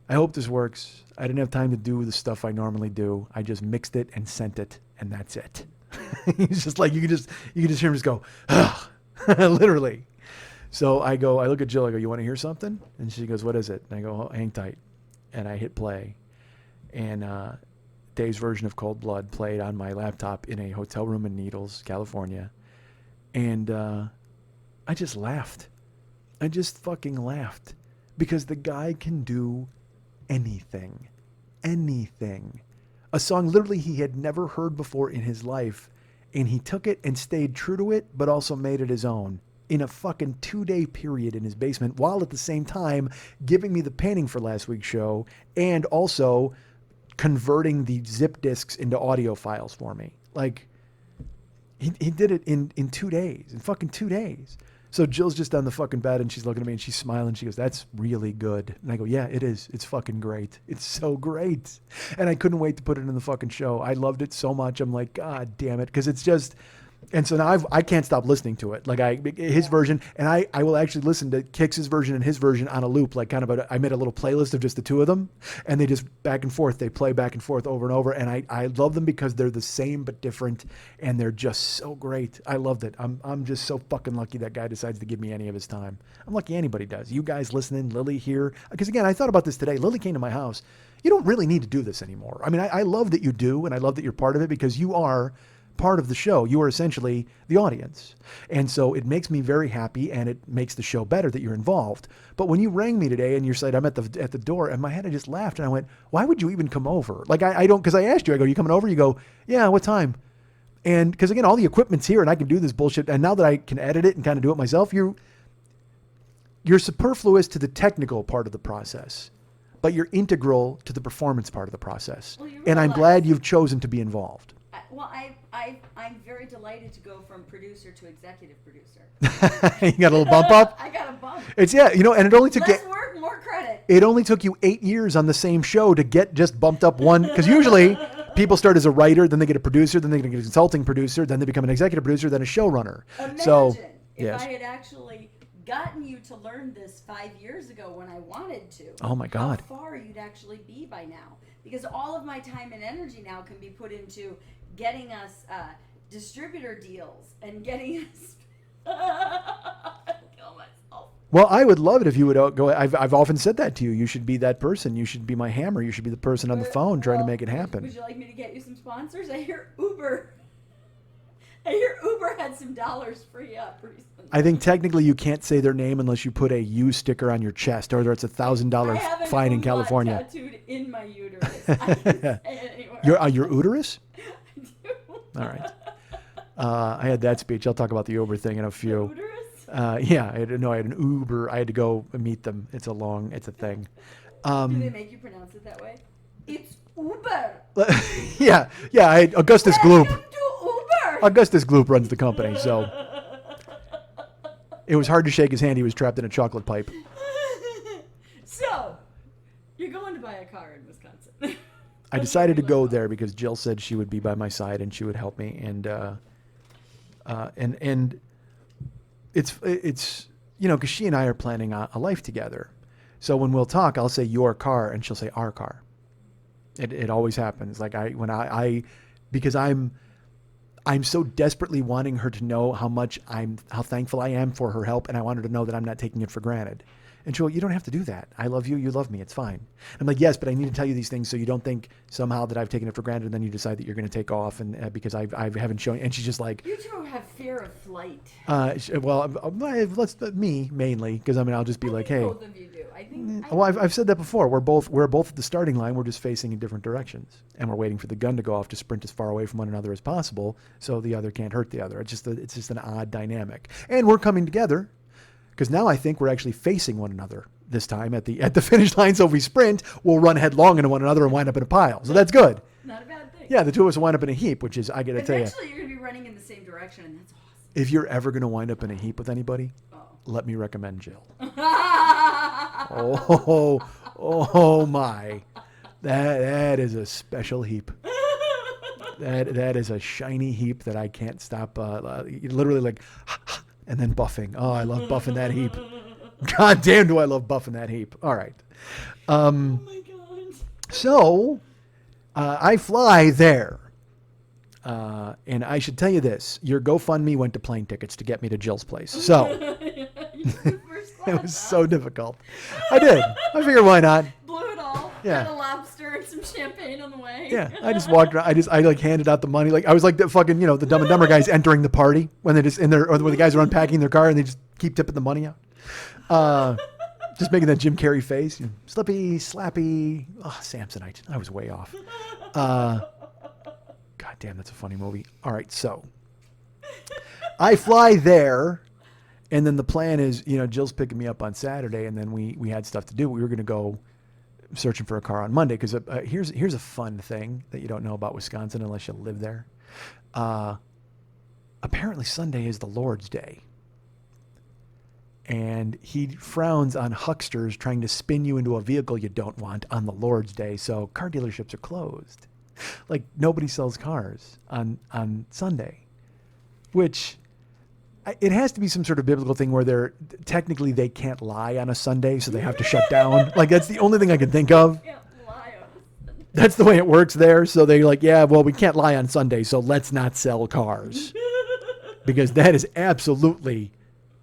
Speaker 2: hope this works. I didn't have time to do the stuff I normally do. I just mixed it and sent it, and that's it. He's just like, you can just hear him just go, ugh, literally. So I look at Jill, I go, you want to hear something? And she goes, what is it? And I go, oh, hang tight. And I hit play. And Dave's version of Cold Blood played on my laptop in a hotel room in Needles, California. And I just laughed. I just fucking laughed. Because the guy can do anything. Anything. A song literally he had never heard before in his life. And he took it and stayed true to it, but also made it his own. In a fucking 2-day period in his basement, while at the same time giving me the painting for last week's show and also converting the zip disks into audio files for me. Like, he did it in 2 days, in fucking 2 days. So Jill's just on the fucking bed and she's looking at me and she's smiling. She goes, that's really good. And I go, yeah, it is. It's fucking great. It's so great. And I couldn't wait to put it in the fucking show. I loved it so much. I'm like, God damn it. Because it's just... And so now I can't stop listening to it. Like his version, and I will actually listen to Kix's version and his version on a loop. Like I made a little playlist of just the two of them, and they just back and forth. They play back and forth over and over, and I love them because they're the same but different, and they're just so great. I loved it. I'm just so fucking lucky that guy decides to give me any of his time. I'm lucky anybody does. You guys listening, Lily here, because again, I thought about this today. Lily came to my house. You don't really need to do this anymore. I mean, I love that you do, and I love that you're part of it because you are part of the show. You are essentially the audience. And so it makes me very happy, and it makes the show better that you're involved. But when you rang me today and you said, I'm at the door, in my head I just laughed and I went, why would you even come over? Like I don't, because I asked you, I go, you coming over? You go, yeah, what time? And because again, all the equipment's here and I can do this bullshit. And now that I can edit it and kind of do it myself, you're superfluous to the technical part of the process, but you're integral to the performance part of the process.
Speaker 3: Well, you
Speaker 2: and I'm
Speaker 3: realize-
Speaker 2: glad you've chosen to be involved.
Speaker 3: I'm very delighted to go from producer to executive producer.
Speaker 2: You got a little bump up?
Speaker 3: I got a bump.
Speaker 2: It's, yeah, you know, and it only took
Speaker 3: Less work, more credit.
Speaker 2: It only took you 8 years on the same show to get just bumped up one, because usually people start as a writer, then they get a producer, then they get a consulting producer, then they become an executive producer, then a showrunner.
Speaker 3: Imagine if
Speaker 2: yes.
Speaker 3: I had actually gotten you to learn this 5 years ago when I wanted to.
Speaker 2: Oh my God.
Speaker 3: How far you'd actually be by now. Because all of my time and energy now can be put into getting us distributor deals and getting us... kill myself.
Speaker 2: Well, I would love it if you would go. I've often said that to you. You should be that person. You should be my hammer. You should be the person on the phone trying to make it happen.
Speaker 3: Would you like me to get you some sponsors? I hear Uber had some dollars free up recently.
Speaker 2: I think technically you can't say their name unless you put a U sticker on your chest, or it's
Speaker 3: I
Speaker 2: $1,000
Speaker 3: have an
Speaker 2: fine in
Speaker 3: umlaut
Speaker 2: California.
Speaker 3: tattooed in my uterus. I can say it anywhere.
Speaker 2: Your uterus?
Speaker 3: I do.
Speaker 2: All right. I had that speech. I'll talk about the Uber thing in a few.
Speaker 3: Uterus?
Speaker 2: Yeah, I had an Uber. I had to go meet them. It's a thing.
Speaker 3: Do they make you pronounce it that way? It's Uber.
Speaker 2: yeah. Augustus Gloop.
Speaker 3: Welcome to Uber.
Speaker 2: Augustus Gloop runs the company, so it was hard to shake his hand. He was trapped in a chocolate pipe.
Speaker 3: So, you're going to buy a car in Wisconsin.
Speaker 2: I decided to go there because Jill said she would be by my side and she would help me, and it's you know, because she and I are planning a life together. So when we'll talk, I'll say your car and she'll say our car. It always happens. Like because I'm so desperately wanting her to know how thankful I am for her help, and I want her to know that I'm not taking it for granted. And she'll, you don't have to do that. I love you. You love me. It's fine. I'm like, yes, but I need to tell you these things so you don't think somehow that I've taken it for granted, and then you decide that you're going to take off, and because I haven't shown. And she's just like,
Speaker 3: You two have fear of flight.
Speaker 2: let's me mainly, because I mean I'll just be like, hey.
Speaker 3: Both of you do. I think.
Speaker 2: Well, I've said that before. We're both at the starting line. We're just facing in different directions, and we're waiting for the gun to go off to sprint as far away from one another as possible, so the other can't hurt the other. It's just an odd dynamic, and we're coming together because now I think we're actually facing one another this time at the finish line. So if we sprint, we'll run headlong into one another and wind up in a pile. So that's good.
Speaker 3: Not a bad thing.
Speaker 2: Yeah, the two of us will wind up in a heap, which is, I got to tell you,
Speaker 3: Eventually, you're going to be running in the same direction, and that's awesome.
Speaker 2: if you're ever going to wind up in a heap with anybody,
Speaker 3: Oh.
Speaker 2: let me recommend Jill. Oh my. That is a special heap. That is a shiny heap that I can't stop literally like and then buffing. Oh, I love buffing that heap. God damn, do I love buffing that heap. All right.
Speaker 3: Oh my god.
Speaker 2: So I fly there. And I should tell you this. Your GoFundMe went to plane tickets to get me to Jill's place. So it was so difficult. I did. I figured why not?
Speaker 3: Blew it all.
Speaker 2: Yeah.
Speaker 3: Had a lobster and some champagne on the way.
Speaker 2: Yeah, I just walked around. I like handed out the money. Like I was like the fucking, the Dumb and Dumber guys entering the party when they just in there, or when the guys are unpacking their car and they just keep tipping the money out. Just making that Jim Carrey face, slippy, slappy. Oh, Samsonite. I was way off. God damn, that's a funny movie. All right, so I fly there, and then the plan is, Jill's picking me up on Saturday, and then we had stuff to do. We were going to go searching for a car on Monday, because here's a fun thing that you don't know about Wisconsin unless you live there. Apparently Sunday is the Lord's Day. And he frowns on hucksters trying to spin you into a vehicle you don't want on the Lord's Day. So car dealerships are closed. Like nobody sells cars on Sunday, which it has to be some sort of biblical thing where technically they can't lie on a Sunday, so they have to shut down. Like that's the only thing I can think of.
Speaker 3: Can't lie on Sunday.
Speaker 2: That's the way it works there. So they're like, yeah, well, we can't lie on Sunday, so let's not sell cars. Because that is absolutely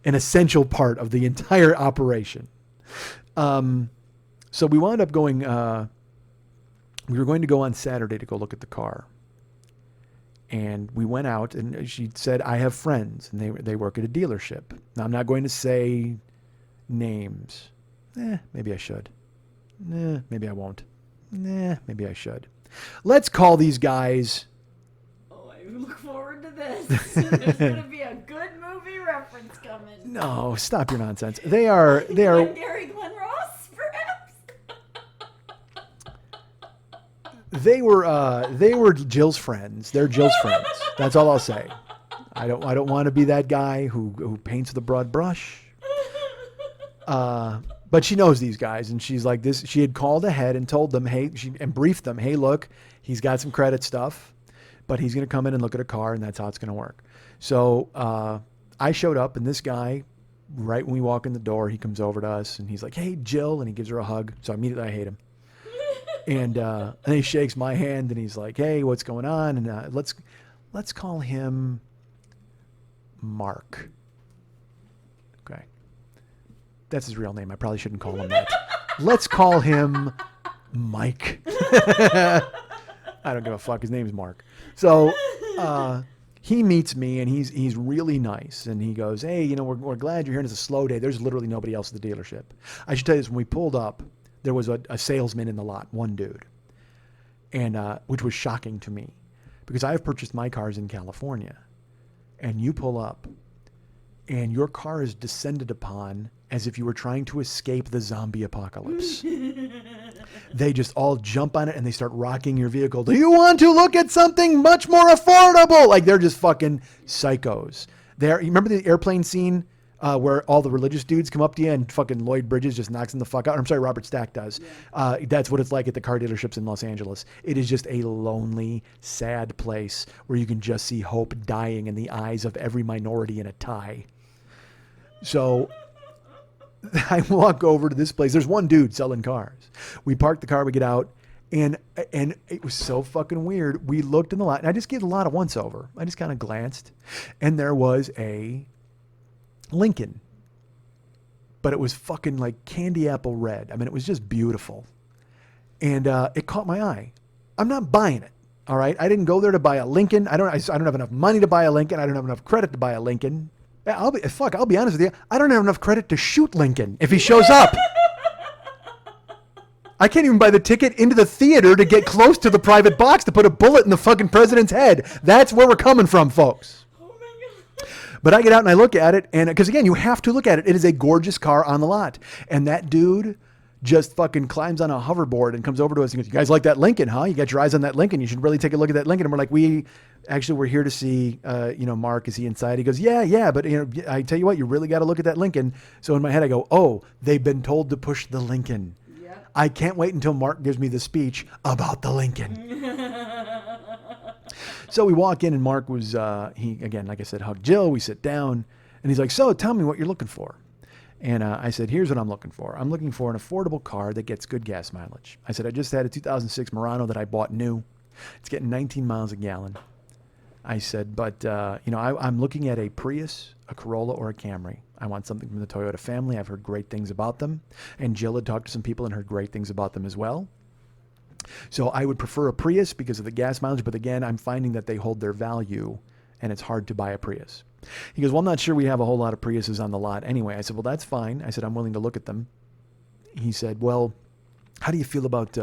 Speaker 2: an essential part of the entire operation. So we wound up going, we were going to go on Saturday to go look at the car. And we went out, and she said, I have friends, and they work at a dealership. Now, I'm not going to say names. Maybe I should. Maybe I won't. Maybe I should. Let's call these guys...
Speaker 3: Oh, I look forward to this. There's going to be a good movie reference coming.
Speaker 2: No, stop your nonsense. They are...
Speaker 3: Gary Glenn Ross, perhaps?
Speaker 2: They were Jill's friends. They're Jill's friends. That's all I'll say. I don't want to be that guy who paints with a broad brush. But she knows these guys, and she's like this. She had called ahead and told them, and briefed them, hey, look, he's got some credit stuff, but he's going to come in and look at a car, and that's how it's going to work. So I showed up, and this guy, right when we walk in the door, he comes over to us, and he's like, hey, Jill, and he gives her a hug. So immediately I hate him. And he shakes my hand, and he's like, hey, what's going on? And let's call him Mark. Okay. That's his real name. I probably shouldn't call him that. Let's call him Mike. I don't give a fuck. His name's Mark. So he meets me, and he's really nice. And he goes, hey, we're glad you're here. And it's a slow day. There's literally nobody else at the dealership. I should tell you this. When we pulled up, there was a salesman in the lot, one dude, and which was shocking to me because I have purchased my cars in California, and you pull up, and your car is descended upon as if you were trying to escape the zombie apocalypse. They just all jump on it and they start rocking your vehicle. Do you want to look at something much more affordable? Like they're just fucking psychos. You remember the airplane scene where all the religious dudes come up to you and fucking Lloyd Bridges just knocks them the fuck out? I'm sorry, Robert Stack does. Yeah. That's what it's like at the car dealerships in Los Angeles. It is just a lonely, sad place where you can just see hope dying in the eyes of every minority in a tie. So I walk over to this place. There's one dude selling cars. We park the car, we get out, and it was so fucking weird. We looked in the lot, and I just gave the lot a once over. I just kind of glanced, and there was a Lincoln, but it was fucking like candy apple red. I mean, it was just beautiful, and it caught my eye. I'm not buying it. All right, I didn't go there to buy a Lincoln. I don't have enough money to buy a Lincoln. I don't have enough credit to buy a Lincoln. I'll be honest with you. I don't have enough credit to shoot Lincoln if he shows up. I can't even buy the ticket into the theater to get close to the private box to put a bullet in the fucking president's head. That's where we're coming from, folks.
Speaker 3: Oh my God.
Speaker 2: But I get out and I look at it, and because again, you have to look at it. It is a gorgeous car on the lot, and that dude just fucking climbs on a hoverboard and comes over to us and goes, you guys like that Lincoln, huh? You got your eyes on that Lincoln. You should really take a look at that Lincoln. And we're like, we're here to see, Mark, is he inside? He goes, yeah. But, I tell you what, you really got to look at that Lincoln. So in my head, I go, oh, they've been told to push the Lincoln. Yep. I can't wait until Mark gives me the speech about the Lincoln. So we walk in, and Mark was, he, again, like I said, hugged Jill. We sit down, and he's like, so tell me what you're looking for. And I said, here's what I'm looking for. I'm looking for an affordable car that gets good gas mileage. I said, I just had a 2006 Murano that I bought new. It's getting 19 miles a gallon. I said, but, I'm looking at a Prius, a Corolla, or a Camry. I want something from the Toyota family. I've heard great things about them. And Jill had talked to some people and heard great things about them as well. So I would prefer a Prius because of the gas mileage. But again, I'm finding that they hold their value, and it's hard to buy a Prius. He goes, well, I'm not sure we have a whole lot of Priuses on the lot anyway. I said, well, that's fine. I said, I'm willing to look at them. He said, well, how do you feel about,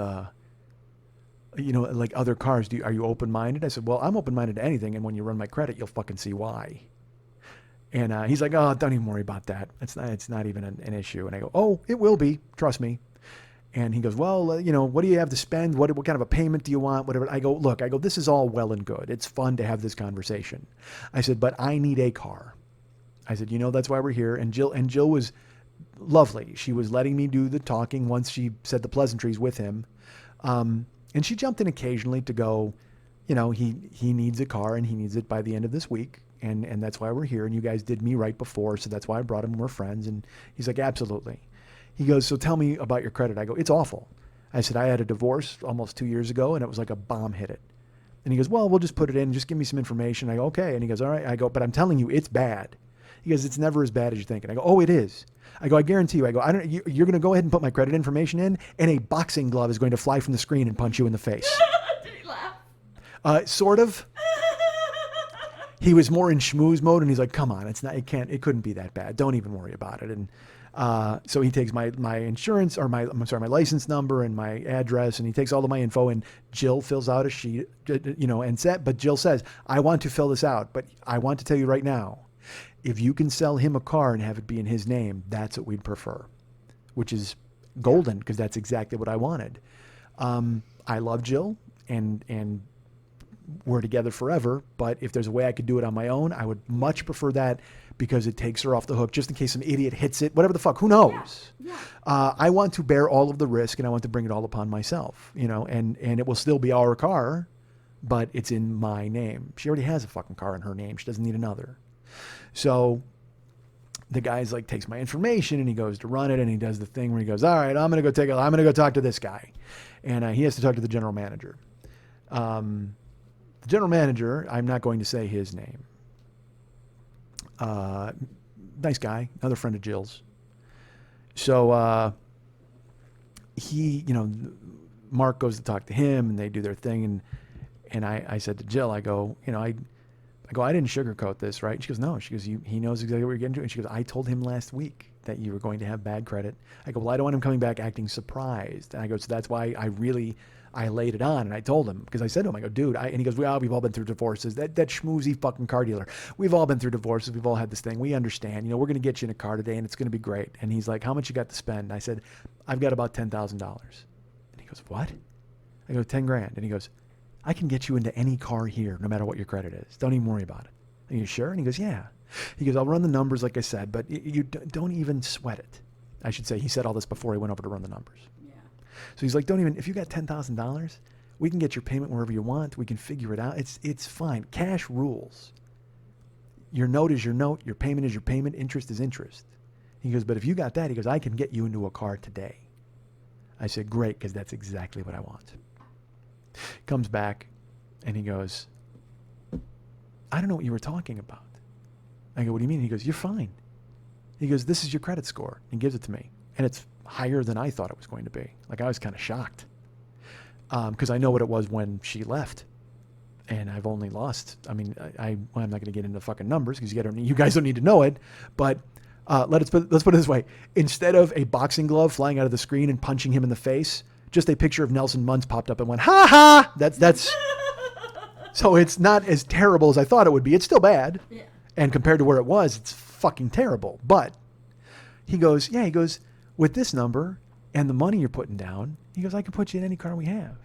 Speaker 2: like other cars? Are you open-minded? I said, well, I'm open-minded to anything. And when you run my credit, you'll fucking see why. And he's like, oh, don't even worry about that. It's not even an issue. And I go, oh, it will be. Trust me. And he goes, well, what do you have to spend? What kind of a payment do you want? Whatever. I go, this is all well and good. It's fun to have this conversation. I said, but I need a car. I said, that's why we're here. And Jill was lovely. She was letting me do the talking once she said the pleasantries with him. And she jumped in occasionally to go, he needs a car and he needs it by the end of this week. And that's why we're here. And you guys did me right before. So that's why I brought him. We're friends. And he's like, absolutely. He goes, so tell me about your credit. I go, it's awful. I said, I had a divorce almost 2 years ago, and it was like a bomb hit it. And he goes, well, we'll just put it in. Just give me some information. I go, okay. And he goes, all right. I go, but I'm telling you, it's bad. He goes, it's never as bad as you think. And I go, oh, it is. I go, I guarantee you. I go, you're going to go ahead and put my credit information in, and a boxing glove is going to fly from the screen and punch you in the face.
Speaker 3: Did he laugh?
Speaker 2: Sort of. he was more in schmooze mode, and he's like, come on, it couldn't be that bad. Don't even worry about it. And so he takes my insurance, or my license number and my address, and he takes all of my info, and Jill fills out a sheet, but Jill says, I want to fill this out, but I want to tell you right now, if you can sell him a car and have it be in his name, that's what we'd prefer, which is golden, because that's exactly what I wanted. I love Jill, and we're together forever, but if there's a way I could do it on my own, I would much prefer that, because it takes her off the hook just in case some idiot hits it, whatever the fuck, who knows?
Speaker 3: Yeah.
Speaker 2: I want to bear all of the risk, and I want to bring it all upon myself, and it will still be our car, but it's in my name. She already has a fucking car in her name. She doesn't need another. So the guy's like, takes my information, and he goes to run it, and he does the thing where he goes, all right, I'm going to go talk to this guy. And he has to talk to the general manager. The general manager, I'm not going to say his name. Nice guy, another friend of Jill's. So Mark goes to talk to him, and they do their thing, and I said to Jill, I go, I didn't sugarcoat this, right? She goes, no. She goes, he knows exactly what you're getting to. And she goes, I told him last week that you were going to have bad credit. I go, well, I don't want him coming back acting surprised. And I go, so that's why I laid it on, and I told him, because I said to him, I go, dude, and he goes, well, we've all been through divorces. That schmoozy fucking car dealer. We've all been through divorces. We've all had this thing. We understand. We're going to get you in a car today, and it's going to be great. And he's like, how much you got to spend? I said, I've got about $10,000. And he goes, what? I go, 10 grand. And he goes, I can get you into any car here, no matter what your credit is. Don't even worry about it. Are you sure? And he goes, yeah. He goes, I'll run the numbers like I said, but you don't even sweat it. I should say, he said all this before he went over to run the numbers.
Speaker 3: Yeah.
Speaker 2: So he's like, if you got $10,000, we can get your payment wherever you want. We can figure it out. It's fine. Cash rules. Your note is your note. Your payment is your payment. Interest is interest. He goes, but if you got that, he goes, I can get you into a car today. I said, great, because that's exactly what I want. Comes back, and he goes, I don't know what you were talking about. I go, what do you mean? He goes, you're fine. He goes, this is your credit score. He gives it to me. And it's higher than I thought it was going to be. Like, I was kind of shocked. Because I know what it was when she left. And I've only lost, I'm not going to get into fucking numbers, because you guys don't need to know it. But let's put it this way. Instead of a boxing glove flying out of the screen and punching him in the face, just a picture of Nelson Muntz popped up and went, ha ha! That's so it's not as terrible as I thought it would be. It's still bad.
Speaker 3: Yeah.
Speaker 2: And compared to where it was, it's fucking terrible. But he goes, with this number and the money you're putting down, he goes, I can put you in any car we have.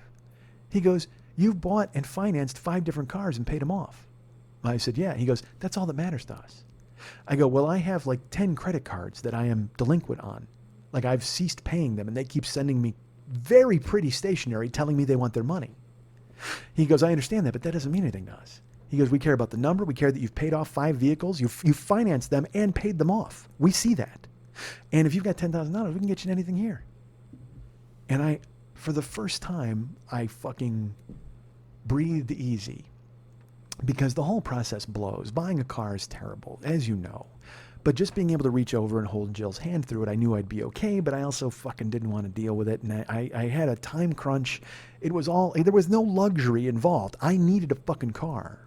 Speaker 2: He goes, you've bought and financed 5 different cars and paid them off. I said, yeah. He goes, that's all that matters to us. I go, well, I have like 10 credit cards that I am delinquent on. Like, I've ceased paying them, and they keep sending me very pretty stationery telling me they want their money. He goes, I understand that, but that doesn't mean anything to us. He goes, we care about the number. We care that you've paid off 5 vehicles. You've financed them and paid them off. We see that. And if you've got $10,000, we can get you anything here. And for the first time, I fucking breathed easy, because the whole process blows. Buying a car is terrible, as you know. But just being able to reach over and hold Jill's hand through it, I knew I'd be okay, but I also fucking didn't want to deal with it. And I had a time crunch. There was no luxury involved. I needed a fucking car.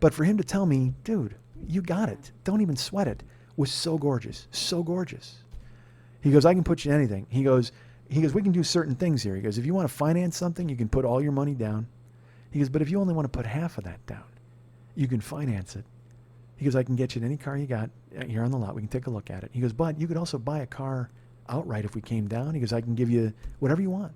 Speaker 2: But for him to tell me, dude, you got it, don't even sweat it, was so gorgeous, so gorgeous. He goes, I can put you in anything. He goes, we can do certain things here. He goes, if you want to finance something, you can put all your money down. He goes, but if you only want to put half of that down, you can finance it. He goes, I can get you in any car you got here on the lot. We can take a look at it. He goes, but you could also buy a car outright if we came down. He goes, I can give you whatever you want.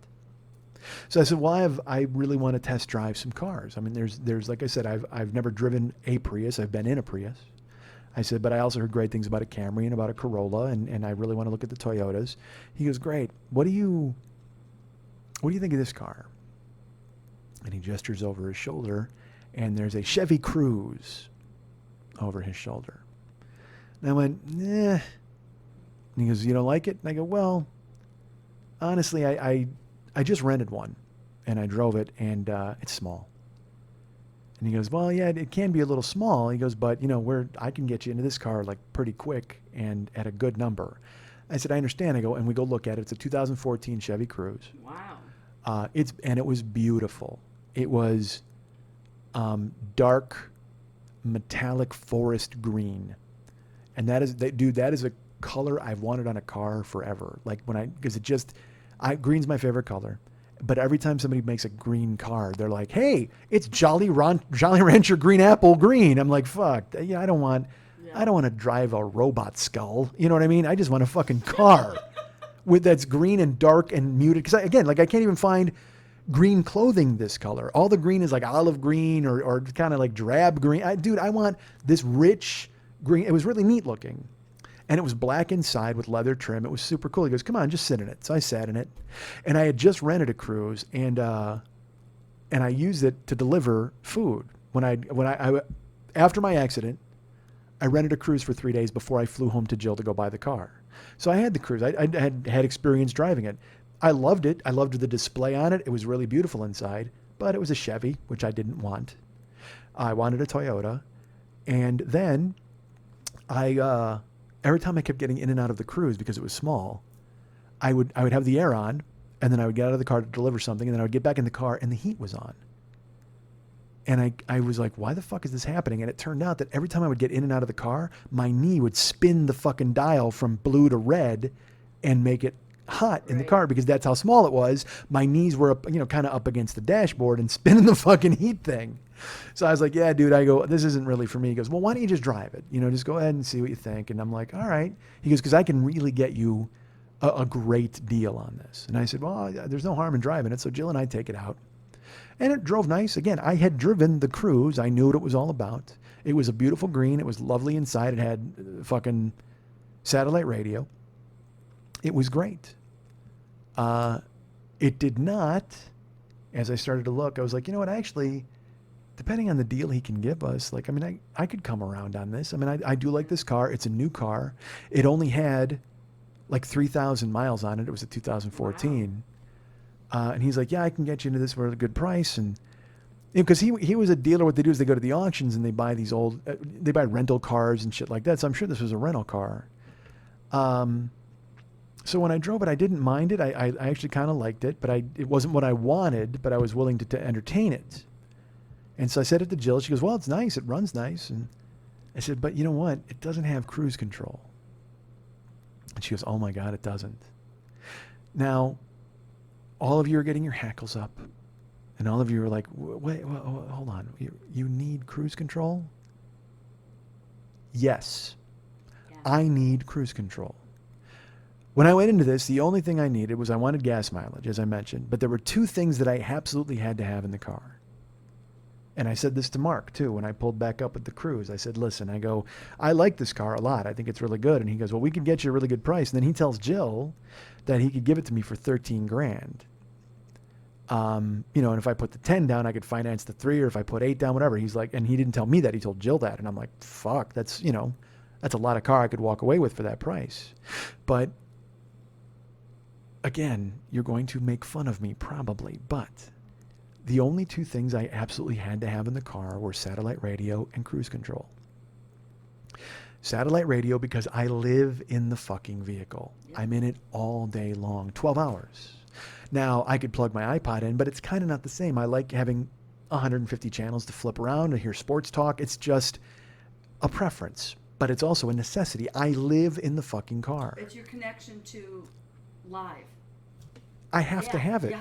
Speaker 2: So I said, well, I really want to test drive some cars. I mean, there's like I said, I've never driven a Prius. I've been in a Prius. I said, but I also heard great things about a Camry and about a Corolla, and I really want to look at the Toyotas. He goes, great. What do you think of this car? And he gestures over his shoulder, and there's a Chevy Cruze over his shoulder. And I went, eh. And he goes, you don't like it? And I go, well, honestly, I just rented one, and I drove it, and it's small. And he goes, well, yeah, it can be a little small. He goes, but, I can get you into this car, like, pretty quick and at a good number. I said, I understand. I go, and we go look at it. It's a 2014 Chevy Cruze.
Speaker 3: Wow.
Speaker 2: It was beautiful. It was dark metallic forest green. And that is a color I've wanted on a car forever. Like green's my favorite color. But every time somebody makes a green car, they're like, hey, it's Jolly Rancher Green Apple Green. I'm like, fuck, yeah, I don't want to drive a robot skull. You know what I mean? I just want a fucking car that's green and dark and muted. Because I can't even find green clothing this color. All the green is like olive green or kind of like drab green. I want this rich green. It was really neat looking. And it was black inside with leather trim. It was super cool. He goes, come on, just sit in it. So I sat in it. And I had just rented a Cruise, and I used it to deliver food. After my accident, I rented a Cruise for 3 days before I flew home to Jill to go buy the car. So I had the Cruise. I had experience driving it. I loved it. I loved the display on it. It was really beautiful inside, but it was a Chevy, which I didn't want. I wanted a Toyota. And then every time I kept getting in and out of the Cruise because it was small, I would have the air on, and then I would get out of the car to deliver something, and then I would get back in the car, and the heat was on. And I was like, why the fuck is this happening? And it turned out that every time I would get in and out of the car, my knee would spin the fucking dial from blue to red and make it hot in the car, because that's how small it was. My knees were up, kind of up against the dashboard and spinning the fucking heat thing. So I was like, yeah, dude, I go, this isn't really for me. He goes, well, why don't you just drive it? Just go ahead and see what you think. And I'm like, all right. He goes, because I can really get you a great deal on this. And I said, well, there's no harm in driving it. So Jill and I take it out. And it drove nice. Again, I had driven the Cruise. I knew what it was all about. It was a beautiful green. It was lovely inside. It had fucking satellite radio. It was great. It did not, as I started to look, I was like, you know what, actually, depending on the deal he can give us, I could come around on this. I do like this car. It's a new car. It only had like 3,000 miles on it. It was a 2014. Wow. And he's like, yeah, I can get you into this for a good price. And because he was a dealer, what they do is they go to the auctions and they buy these they buy rental cars and shit like that. So I'm sure this was a rental car. So when I drove it, I didn't mind it. I actually kind of liked it, but it wasn't what I wanted, but I was willing to entertain it. And so I said it to Jill. She goes, well, it's nice. It runs nice. And I said, but you know what? It doesn't have cruise control. And she goes, oh my God, it doesn't. Now, all of you are getting your hackles up. And all of you are like, wait, hold on. You need cruise control? Yes. Yeah. I need cruise control. When I went into this, the only thing I needed was I wanted gas mileage, as I mentioned. But there were two things that I absolutely had to have in the car. And I said this to Mark, too, when I pulled back up with the Cruise. I said, listen, I like this car a lot. I think it's really good. And he goes, well, we can get you a really good price. And then he tells Jill that he could give it to me for $13,000. And if I put the 10 down, I could finance the 3, or if I put 8 down, whatever. He's like, and he didn't tell me that. He told Jill that. And I'm like, fuck, that's a lot of car I could walk away with for that price. But again, you're going to make fun of me probably, but the only two things I absolutely had to have in the car were satellite radio and cruise control. Satellite radio because I live in the fucking vehicle. Yeah. I'm in it all day long, 12 hours. Now, I could plug my iPod in, but it's kind of not the same. I like having 150 channels to flip around and hear sports talk. It's just a preference, but it's also a necessity. I live in the fucking car.
Speaker 3: It's your connection to live.
Speaker 2: I have to have it.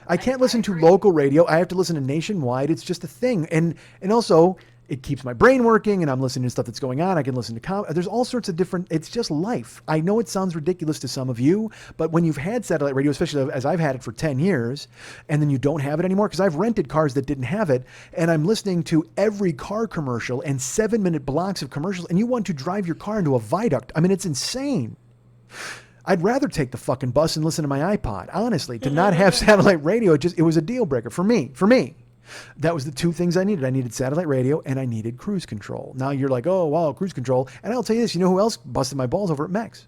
Speaker 2: I can't listen to local radio. I have to listen to nationwide. It's just a thing. And also, it keeps my brain working, and I'm listening to stuff that's going on. I can listen to there's all sorts of different, it's just life. I know it sounds ridiculous to some of you, but when you've had satellite radio, especially as I've had it for 10 years, and then you don't have it anymore, because I've rented cars that didn't have it, and I'm listening to every car commercial and 7-minute blocks of commercials, and you want to drive your car into a viaduct. It's insane. I'd rather take the fucking bus and listen to my iPod. Honestly, to not have satellite radio, it was a deal breaker for me. That was the two things I needed. I needed satellite radio and I needed cruise control. Now you're like, oh, wow, cruise control. And I'll tell you this, you know who else busted my balls over at Mex?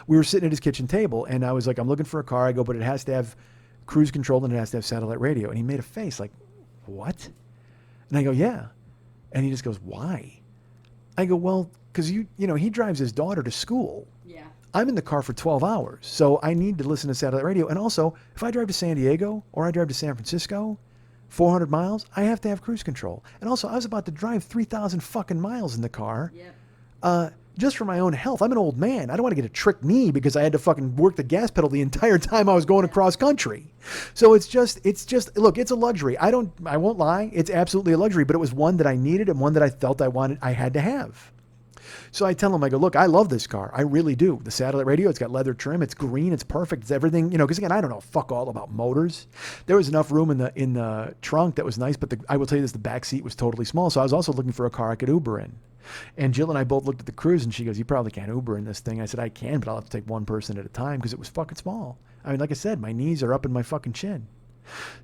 Speaker 2: We were sitting at his kitchen table and I was like, I'm looking for a car. I go, but it has to have cruise control and it has to have satellite radio. And he made a face like, what? And I go, yeah. And he just goes, why? I go, well, because he drives his daughter to school.
Speaker 3: Yeah.
Speaker 2: I'm in the car for 12 hours, so I need to listen to satellite radio. And also, if I drive to San Diego or I drive to San Francisco, 400 miles, I have to have cruise control. And also, I was about to drive 3,000 fucking miles in the car.
Speaker 3: Yep.
Speaker 2: Just for my own health. I'm an old man. I don't want to get a trick knee because I had to fucking work the gas pedal the entire time I was going across country. So it's just, look, it's a luxury. I won't lie. It's absolutely a luxury, but it was one that I needed and one that I felt I had to have. So I tell him, I go, look, I love this car. I really do. The satellite radio, it's got leather trim. It's green. It's perfect. It's everything, because again, I don't know fuck all about motors. There was enough room in the trunk that was nice, but I will tell you this, the back seat was totally small. So I was also looking for a car I could Uber in. And Jill and I both looked at the Cruise and she goes, you probably can't Uber in this thing. I said, I can, but I'll have to take one person at a time because it was fucking small. I mean, like I said, my knees are up in my fucking chin.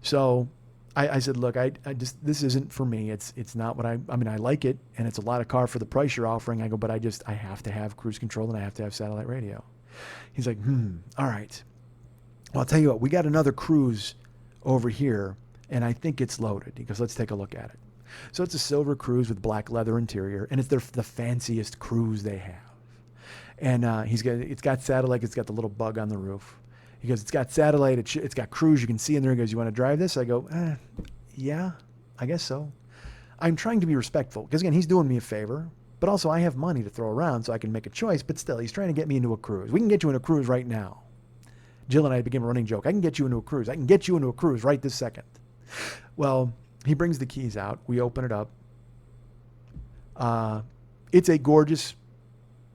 Speaker 2: So I said, look, I just, this isn't for me. It's not what I mean, I like it and it's a lot of car for the price you're offering. I go, but I have to have cruise control and I have to have satellite radio. He's like, all right. Well, I'll tell you what, we got another Cruise over here and I think it's loaded. He goes, let's take a look at it. So it's a silver Cruise with black leather interior and it's the fanciest Cruise they have. And it's got satellite, it's got the little bug on the roof. He goes, it's got satellite, it's got cruise, you can see in there. He goes, you want to drive this? I go, yeah, I guess so. I'm trying to be respectful because again, he's doing me a favor, but also I have money to throw around so I can make a choice, but still he's trying to get me into a Cruise. We can get you in a Cruise right now. Jill and I became a running joke. I can get you into a Cruise. I can get you into a Cruise right this second. Well, he brings the keys out. We open it up. It's a gorgeous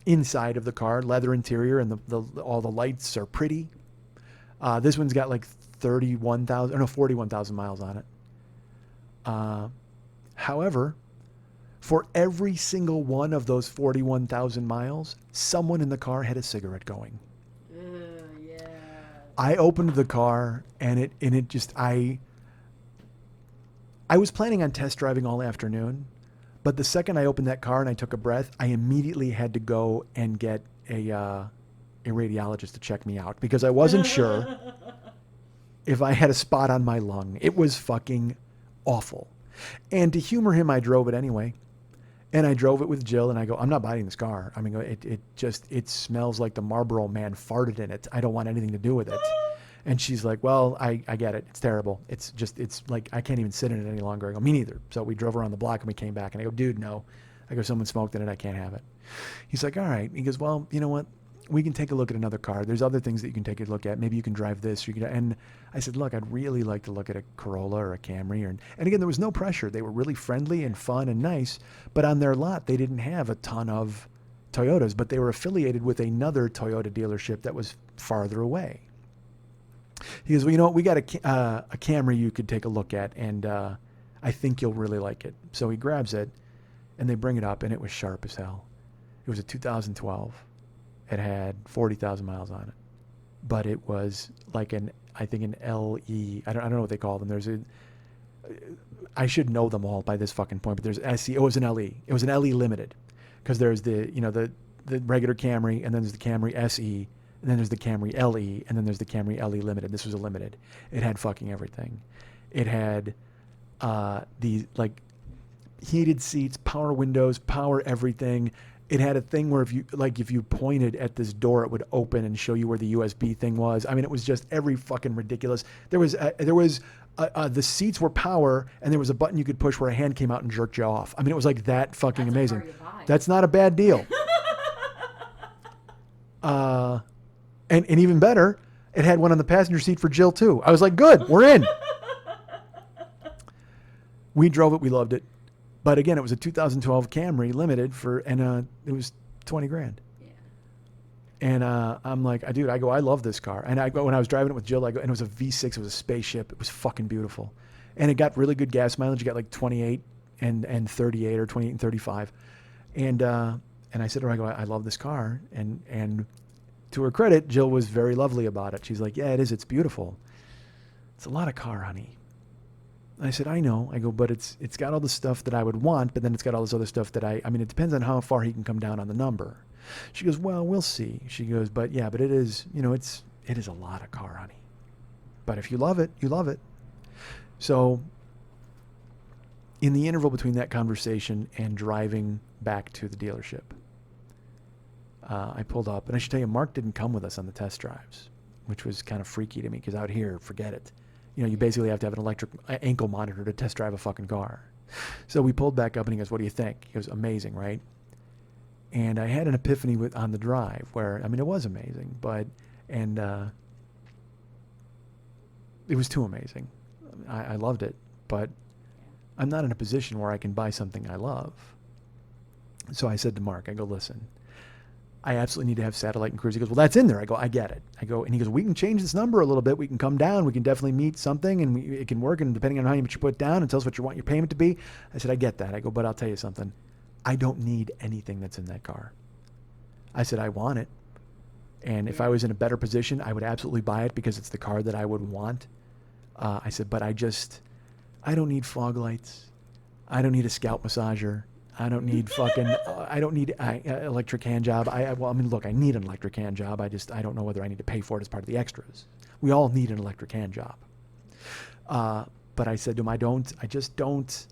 Speaker 2: inside of the car, leather interior, and all the lights are pretty. This one's got like 41,000 miles on it. However, for every single one of those 41,000 miles, someone in the car had a cigarette going.
Speaker 3: Yeah.
Speaker 2: I opened the car and it just, I was planning on test driving all afternoon, but the second I opened that car and I took a breath, I immediately had to go and get a radiologist to check me out because I wasn't sure if I had a spot on my lung. It was fucking awful. And to humor him, I drove it anyway. And I drove it with Jill and I go, I'm not buying this car. I mean, it smells like the Marlboro man farted in it. I don't want anything to do with it. And she's like, well, I get it. It's terrible. It's like, I can't even sit in it any longer. I go, me neither. So we drove around the block and we came back and I go, dude, no. I go, someone smoked in it. I can't have it. He's like, all right. He goes, well, you know what? We can take a look at another car. There's other things that you can take a look at. Maybe you can drive this. And I said, look, I'd really like to look at a Corolla or a Camry. And again, there was no pressure. They were really friendly and fun and nice. But on their lot, they didn't have a ton of Toyotas. But they were affiliated with another Toyota dealership that was farther away. He goes, well, you know what? We got a Camry you could take a look at. And I think you'll really like it. So he grabs it. And they bring it up. And it was sharp as hell. It was a 2012. It had 40,000 miles on it, but it was like I think an LE. I don't know what they call them. I should know them all by this fucking point, but there's SE. It was an LE. It was an LE limited because there's the regular Camry and then there's the Camry SE and then there's the Camry LE and then there's the Camry LE limited. This was a limited. It had fucking everything. It had the like heated seats, power windows, power everything. It had a thing where if you pointed at this door, it would open and show you where the USB thing was. I mean, it was just every fucking ridiculous. There was the seats were power, and there was a button you could push where a hand came out and jerked you off. I mean, it was like that fucking amazing. That's not a bad deal. And even better, it had one on the passenger seat for Jill too. I was like, good, we're in. We drove it, we loved it. But again, it was a 2012 Camry limited and it was $20,000.
Speaker 3: Yeah.
Speaker 2: And I'm like, dude, I love this car. And when I was driving it with Jill, and it was a V6, it was a spaceship. It was fucking beautiful. And it got really good gas mileage. You got like 28 and 38 or 28 and 35. And I said to her, I love this car. And to her credit, Jill was very lovely about it. She's like, yeah, it is. It's beautiful. It's a lot of car, honey. I said, I know. I go, but it's got all the stuff that I would want, but then it's got all this other stuff that I mean, it depends on how far he can come down on the number. She goes, well, we'll see. She goes, but it is, it is a lot of car, honey. But if you love it, you love it. So in the interval between that conversation and driving back to the dealership, I pulled up, and I should tell you, Mark didn't come with us on the test drives, which was kind of freaky to me because out here, forget it. You know, you basically have to have an electric ankle monitor to test drive a fucking car. So we pulled back up and he goes, what do you think? He goes, amazing, right? And I had an epiphany on the drive where, I mean, it was amazing, and it was too amazing. I loved it, but I'm not in a position where I can buy something I love. So I said to Mark, I go, listen, I absolutely need to have satellite and cruise. He goes, well, that's in there. I go, I get it. I go, and he goes, we can change this number a little bit. We can come down. We can definitely meet something, and it can work. And depending on how much you put down, and tell us what you want your payment to be. I said, I get that. I go, but I'll tell you something. I don't need anything that's in that car. I said, I want it. And if I was in a better position, I would absolutely buy it because it's the car that I would want. I said, but I don't need fog lights. I don't need a scalp massager. I don't need fucking, I don't need electric hand job. Well, I mean, look, I need an electric hand job. I don't know whether I need to pay for it as part of the extras. We all need an electric hand job. But I said to him, I just don't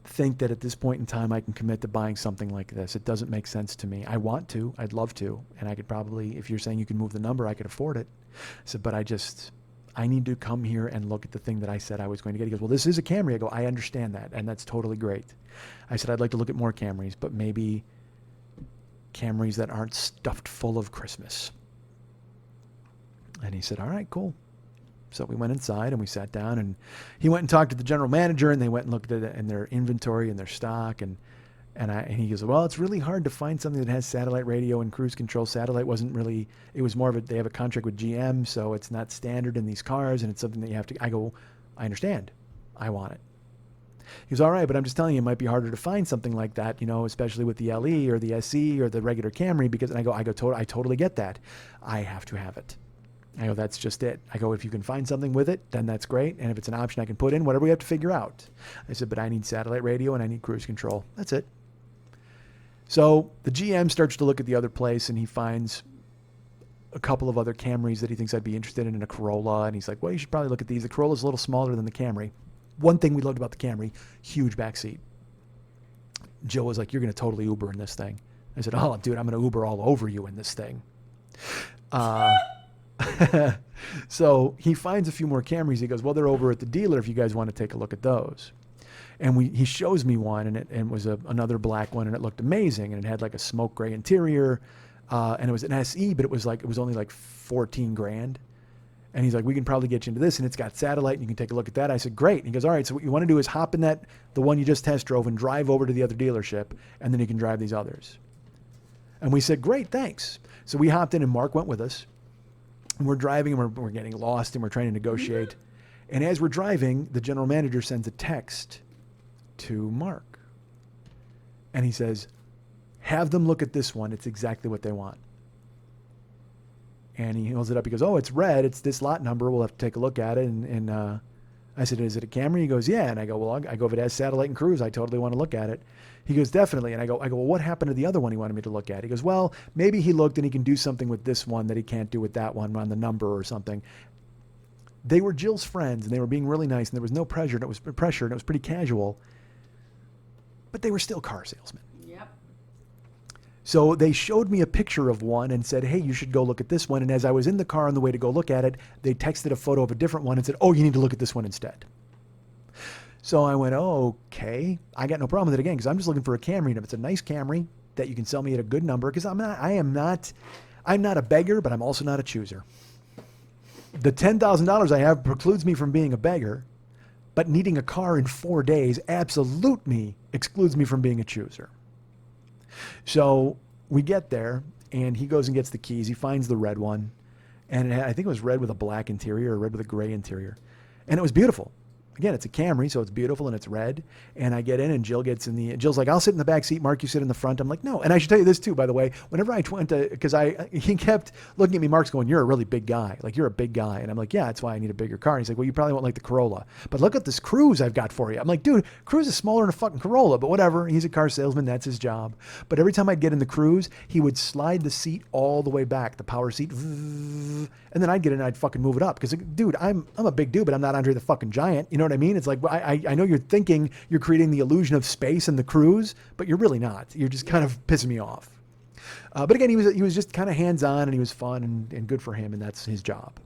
Speaker 2: think that at this point in time I can commit to buying something like this. It doesn't make sense to me. I want to, I'd love to. And I could probably, if you're saying you can move the number, I could afford it. I said, but I need to come here and look at the thing that I said I was going to get. He goes, well, this is a Camry. I go, I understand that, and that's totally great. I said, I'd like to look at more Camrys, but maybe Camrys that aren't stuffed full of Christmas. And he said, all right, cool. So we went inside and we sat down, and he went and talked to the general manager, and they went and looked at it and their inventory and their stock. And he goes, well, it's really hard to find something that has satellite radio and cruise control. Satellite wasn't really, it was more of they have a contract with GM, so it's not standard in these cars, and it's something that you have to, I go, I understand. I want it. He goes, all right, but I'm just telling you, it might be harder to find something like that, you know, especially with the LE or the SE or the regular Camry, because, and I totally get that. I have to have it. I go, that's just it. I go, if you can find something with it, then that's great. And if it's an option I can put in, whatever we have to figure out. I said, but I need satellite radio and I need cruise control. That's it. So the GM starts to look at the other place, and he finds a couple of other Camrys that he thinks I'd be interested in a Corolla. And he's like, well, you should probably look at these. The Corolla's a little smaller than the Camry. One thing we loved about the Camry, huge back seat. Jill was like, you're going to totally Uber in this thing. I said, oh, dude, I'm going to Uber all over you in this thing. So he finds a few more Camrys. He goes, well, they're over at the dealer if you guys want to take a look at those. And he shows me one, and it was another black one, and it looked amazing. And it had like a smoke gray interior, and it was an SE, but it was only like $14,000. And he's like, we can probably get you into this, and it's got satellite, and you can take a look at that. I said, great. And he goes, all right, so what you want to do is hop in the one you just test drove, and drive over to the other dealership, and then you can drive these others. And we said, great, thanks. So we hopped in, and Mark went with us. And we're driving, and we're getting lost, and we're trying to negotiate. And as we're driving, the general manager sends a text to Mark. And he says, have them look at this one. It's exactly what they want. And he holds it up. He goes, oh, it's red. It's this lot number. We'll have to take a look at it. And I said, is it a Camry? He goes, yeah. And I go, well, if it has satellite and cruise, I totally want to look at it. He goes, definitely. And I go, well, what happened to the other one he wanted me to look at? He goes, well, maybe he looked and he can do something with this one that he can't do with that one on the number or something. They were Jill's friends, and they were being really nice, and there was no pressure, and it was pretty casual. But they were still car salesmen.
Speaker 3: Yep.
Speaker 2: So they showed me a picture of one and said, hey, you should go look at this one. And as I was in the car on the way to go look at it, they texted a photo of a different one and said, oh, you need to look at this one instead. So I went, oh, okay. I got no problem with it again, because I'm just looking for a Camry. And if it's a nice Camry that you can sell me at a good number, because I'm not a beggar, but I'm also not a chooser. The $10,000 I have precludes me from being a beggar, but needing a car in 4 days absolutely excludes me from being a chooser. So we get there, and he goes and gets the keys. He finds the red one, and I think it was red with a black interior or red with a gray interior, and it was beautiful. Again, it's a Camry, so it's beautiful and it's red. And I get in, and Jill gets in Jill's like, I'll sit in the back seat, Mark, you sit in the front. I'm like, no. And I should tell you this too, by the way, whenever I went to, because he kept looking at me, Mark's going, you're a really big guy. Like, you're a big guy. And I'm like, yeah, that's why I need a bigger car. And he's like, well, you probably won't like the Corolla, but look at this Cruise I've got for you. I'm like, dude, Cruise is smaller than a fucking Corolla, but whatever. He's a car salesman. That's his job. But every time I'd get in the Cruise, he would slide the seat all the way back, the power seat. And then I'd get in and I'd fucking move it up. Because, dude, I'm a big dude, but I'm not Andre the fucking Giant. You know what I mean? It's like, I know you're thinking you're creating the illusion of space in the Cruise, but you're really not. You're just kind of pissing me off. But again, he was just kind of hands-on, and he was fun and good for him, and that's his job.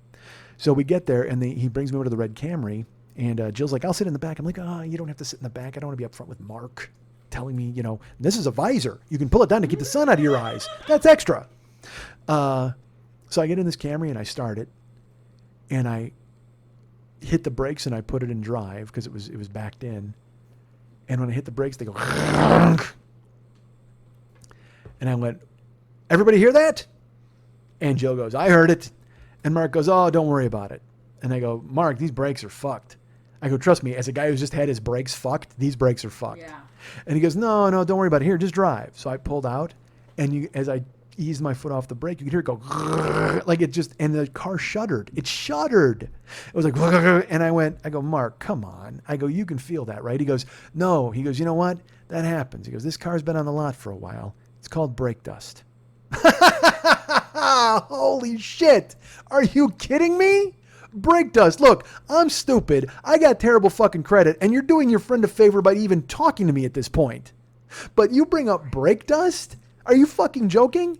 Speaker 2: So we get there, and he brings me over to the red Camry, and Jill's like, I'll sit in the back. I'm like, oh, you don't have to sit in the back. I don't want to be up front with Mark telling me, this is a visor. You can pull it down to keep the sun out of your eyes. That's extra. So I get in this Camry, and I start it, and I hit the brakes, and I put it in drive because it was backed in. And when I hit the brakes, they go, and I went, everybody hear that? And Jill goes, I heard it. And Mark goes, oh, don't worry about it. And I go, Mark, these brakes are fucked. I go, trust me, as a guy who's just had his brakes fucked, these brakes are fucked.
Speaker 3: Yeah.
Speaker 2: And he goes, no, don't worry about it. Here, just drive. So I pulled out, and as I eased my foot off the brake, you could hear it go, like it just, and the car shuddered. It shuddered. It was like, and I go, Mark, come on. I go, you can feel that, right? He goes, no. He goes, you know what? That happens. He goes, this car's been on the lot for a while. It's called brake dust. Holy shit. Are you kidding me? Brake dust. Look, I'm stupid. I got terrible fucking credit, and you're doing your friend a favor by even talking to me at this point. But you bring up brake dust? Are you fucking joking?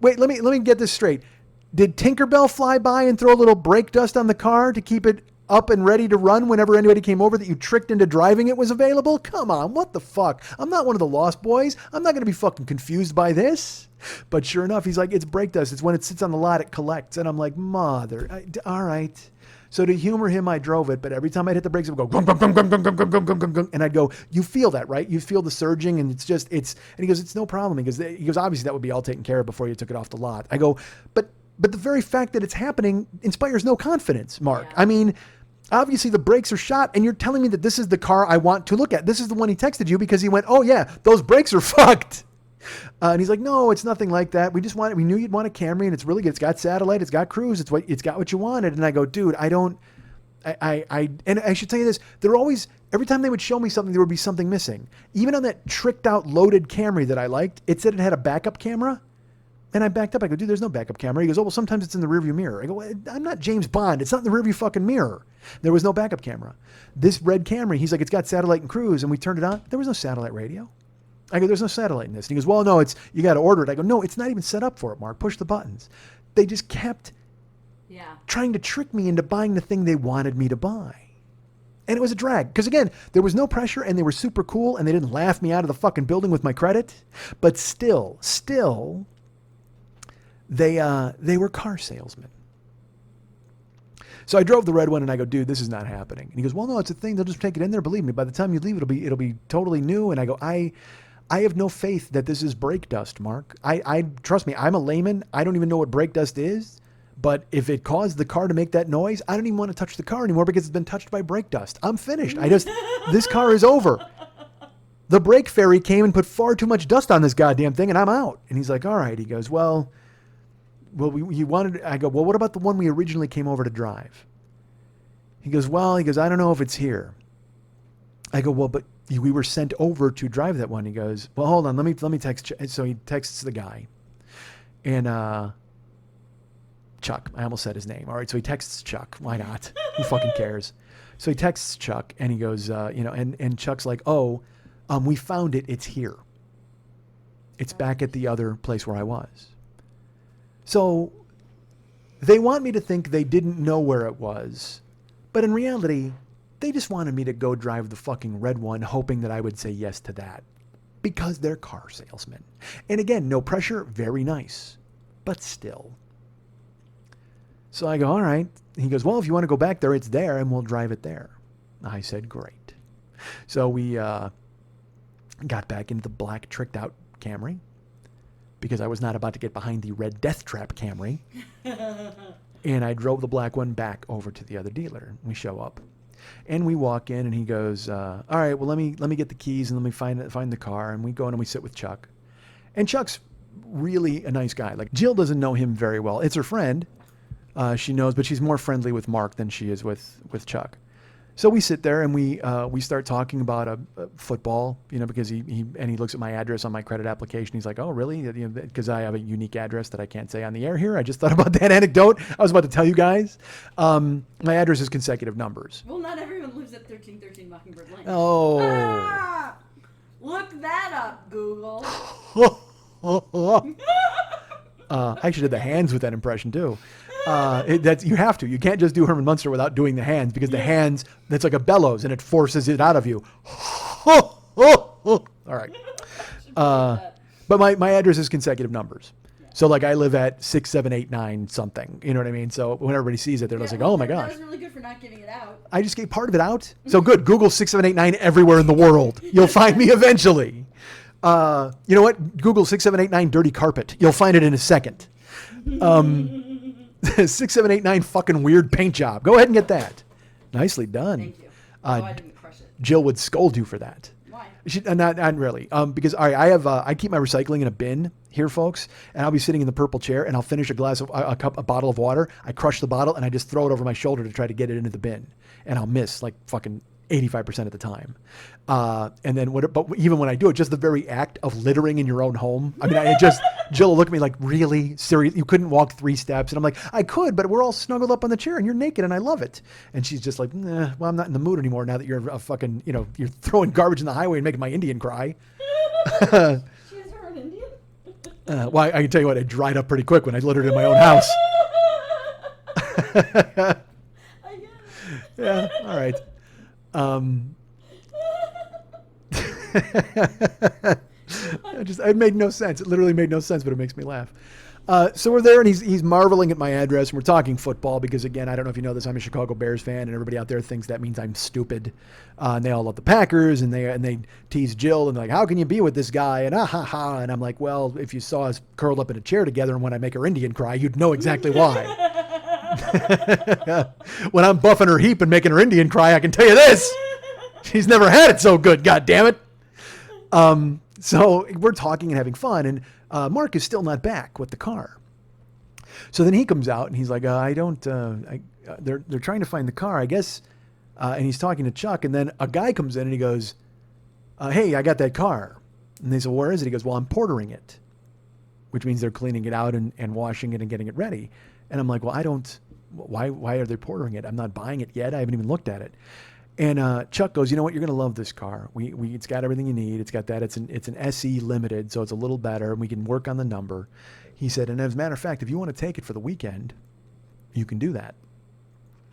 Speaker 2: Wait, let me get this straight. Did Tinkerbell fly by and throw a little brake dust on the car to keep it up and ready to run whenever anybody came over that you tricked into driving it was available? Come on, what the fuck? I'm not one of the Lost Boys. I'm not going to be fucking confused by this. But sure enough, he's like, it's brake dust. It's when it sits on the lot, it collects. And I'm like, all right. So to humor him, I drove it, but every time I'd hit the brakes, it would go, gung, gung, gung, gung, gung, gung, gung, gung, gung, gung. And I'd go, you feel that, right? You feel the surging, and and he goes, it's no problem. He goes, obviously that would be all taken care of before you took it off the lot. I go, but the very fact that it's happening inspires no confidence, Mark. Yeah. I mean, obviously the brakes are shot, and you're telling me that this is the car I want to look at. This is the one he texted you because he went, oh yeah, those brakes are fucked. And he's like, no, it's nothing like that. We knew you'd want a Camry, and it's really good. It's got satellite. It's got cruise. It's got what you wanted. And I go, dude, and I should tell you this. Every time they would show me something, there would be something missing. Even on that tricked out loaded Camry that I liked, it said it had a backup camera. And I backed up. I go, dude, there's no backup camera. He goes, oh, well, sometimes it's in the rearview mirror. I go, well, I'm not James Bond. It's not in the rearview fucking mirror. There was no backup camera. This red Camry, he's like, it's got satellite and cruise. And we turned it on. There was no satellite radio. I go, there's no satellite in this. And he goes, well, no, you got to order it. I go, no, it's not even set up for it, Mark. Push the buttons. They just kept trying to trick me into buying the thing they wanted me to buy. And it was a drag. Because again, there was no pressure, and they were super cool, and they didn't laugh me out of the fucking building with my credit. But still, they were car salesmen. So I drove the red one, and I go, dude, this is not happening. And he goes, well, no, it's a thing. They'll just take it in there. Believe me, by the time you leave, it'll be totally new. And I go, I have no faith that this is brake dust, Mark. I trust me, I'm a layman. I don't even know what brake dust is. But if it caused the car to make that noise, I don't even want to touch the car anymore because it's been touched by brake dust. I'm finished. This car is over. The brake fairy came and put far too much dust on this goddamn thing, and I'm out. And he's like, all right. He goes, well, I go, well, what about the one we originally came over to drive? He goes, I don't know if it's here. I go, well, but we were sent over to drive that one. He goes, well, hold on, let me text. So he texts the guy, and Chuck. I almost said his name. All right, so he texts Chuck. Why not? Who fucking cares? So he texts Chuck, and he goes, and Chuck's like, we found it. It's here. It's back at the other place where I was. So they want me to think they didn't know where it was, but in reality, they just wanted me to go drive the fucking red one, hoping that I would say yes to that because they're car salesmen. And again, no pressure, very nice, but still. So I go, all right. He goes, well, if you want to go back there, it's there, and we'll drive it there. I said, great. So we got back into the black tricked out Camry, because I was not about to get behind the red Death Trap Camry. And I drove the black one back over to the other dealer. We show up. And we walk in, and he goes, all right, well, let me get the keys, and let me find the car. And we go in, and we sit with Chuck. And Chuck's really a nice guy. Like, Jill doesn't know him very well. It's her friend. She knows, but she's more friendly with Mark than she is with Chuck. So we sit there, and we start talking about football, because he looks at my address on my credit application. He's like, oh, really? Because I have a unique address that I can't say on the air here. I just thought about that anecdote. I was about to tell you guys. My address is consecutive numbers.
Speaker 3: Well, not everyone lives at 1313 Mockingbird Lane.
Speaker 2: Oh.
Speaker 3: Look that up, Google.
Speaker 2: I actually did the hands with that impression, too. You have to. You can't just do Herman Munster without doing the hands because the hands, that's like a bellows and it forces it out of you. All right. But my address is consecutive numbers. So like I live at 6789 something. You know what I mean? So when everybody sees it, they're just like, oh my gosh.
Speaker 3: That was really good for not giving it out.
Speaker 2: I just gave part of it out. So good. Google 6789 everywhere in the world. You'll find me eventually. You know what? Google 6789 dirty carpet. You'll find it in a second. 6789 fucking weird paint job. Go ahead and get that. Nicely done.
Speaker 3: Thank you. I didn't crush it.
Speaker 2: Jill would scold you for that.
Speaker 3: Why?
Speaker 2: Not really. Because all right, I keep my recycling in a bin here, folks, and I'll be sitting in the purple chair, and I'll finish a bottle of water. I crush the bottle, and I just throw it over my shoulder to try to get it into the bin, and I'll miss like fucking 85% of the time. And then but even when I do it, just the very act of littering in your own home. I mean, Jill will look at me like, really? Serious? You couldn't walk 3 steps? And I'm like, I could, but we're all snuggled up on the chair and you're naked and I love it. And she's just like, well, I'm not in the mood anymore now that you're a fucking, you're throwing garbage in the highway and making my Indian cry.
Speaker 3: She has her own Indian?
Speaker 2: Well, I can tell you what, it dried up pretty quick when I littered in my own house.
Speaker 3: I get it.
Speaker 2: Yeah, all right. It made no sense. It literally made no sense, but it makes me laugh. So we're there and he's marveling at my address and we're talking football because again, I don't know if you know this, I'm a Chicago Bears fan and everybody out there thinks that means I'm stupid. And they all love the Packers and they tease Jill and they're like, how can you be with this guy? And and I'm like, well, if you saw us curled up in a chair together and when I make her Indian cry, you'd know exactly why. When I'm buffing her heap and making her Indian cry, I can tell you this. She's never had it so good, God damn it. So we're talking and having fun, and Mark is still not back with the car. So then he comes out and he's like, they're trying to find the car, I guess. And he's talking to Chuck, and then a guy comes in and he goes, hey, I got that car. And they said, where is it? He goes, well, I'm portering it, which means they're cleaning it out and washing it and getting it ready. And I'm like, well, why are they portering it? I'm not buying it yet. I haven't even looked at it. And Chuck goes, you know what? You're going to love this car. It's got everything you need. It's got that. It's an SE limited, so it's a little better, and we can work on the number. He said, and as a matter of fact, if you want to take it for the weekend, you can do that.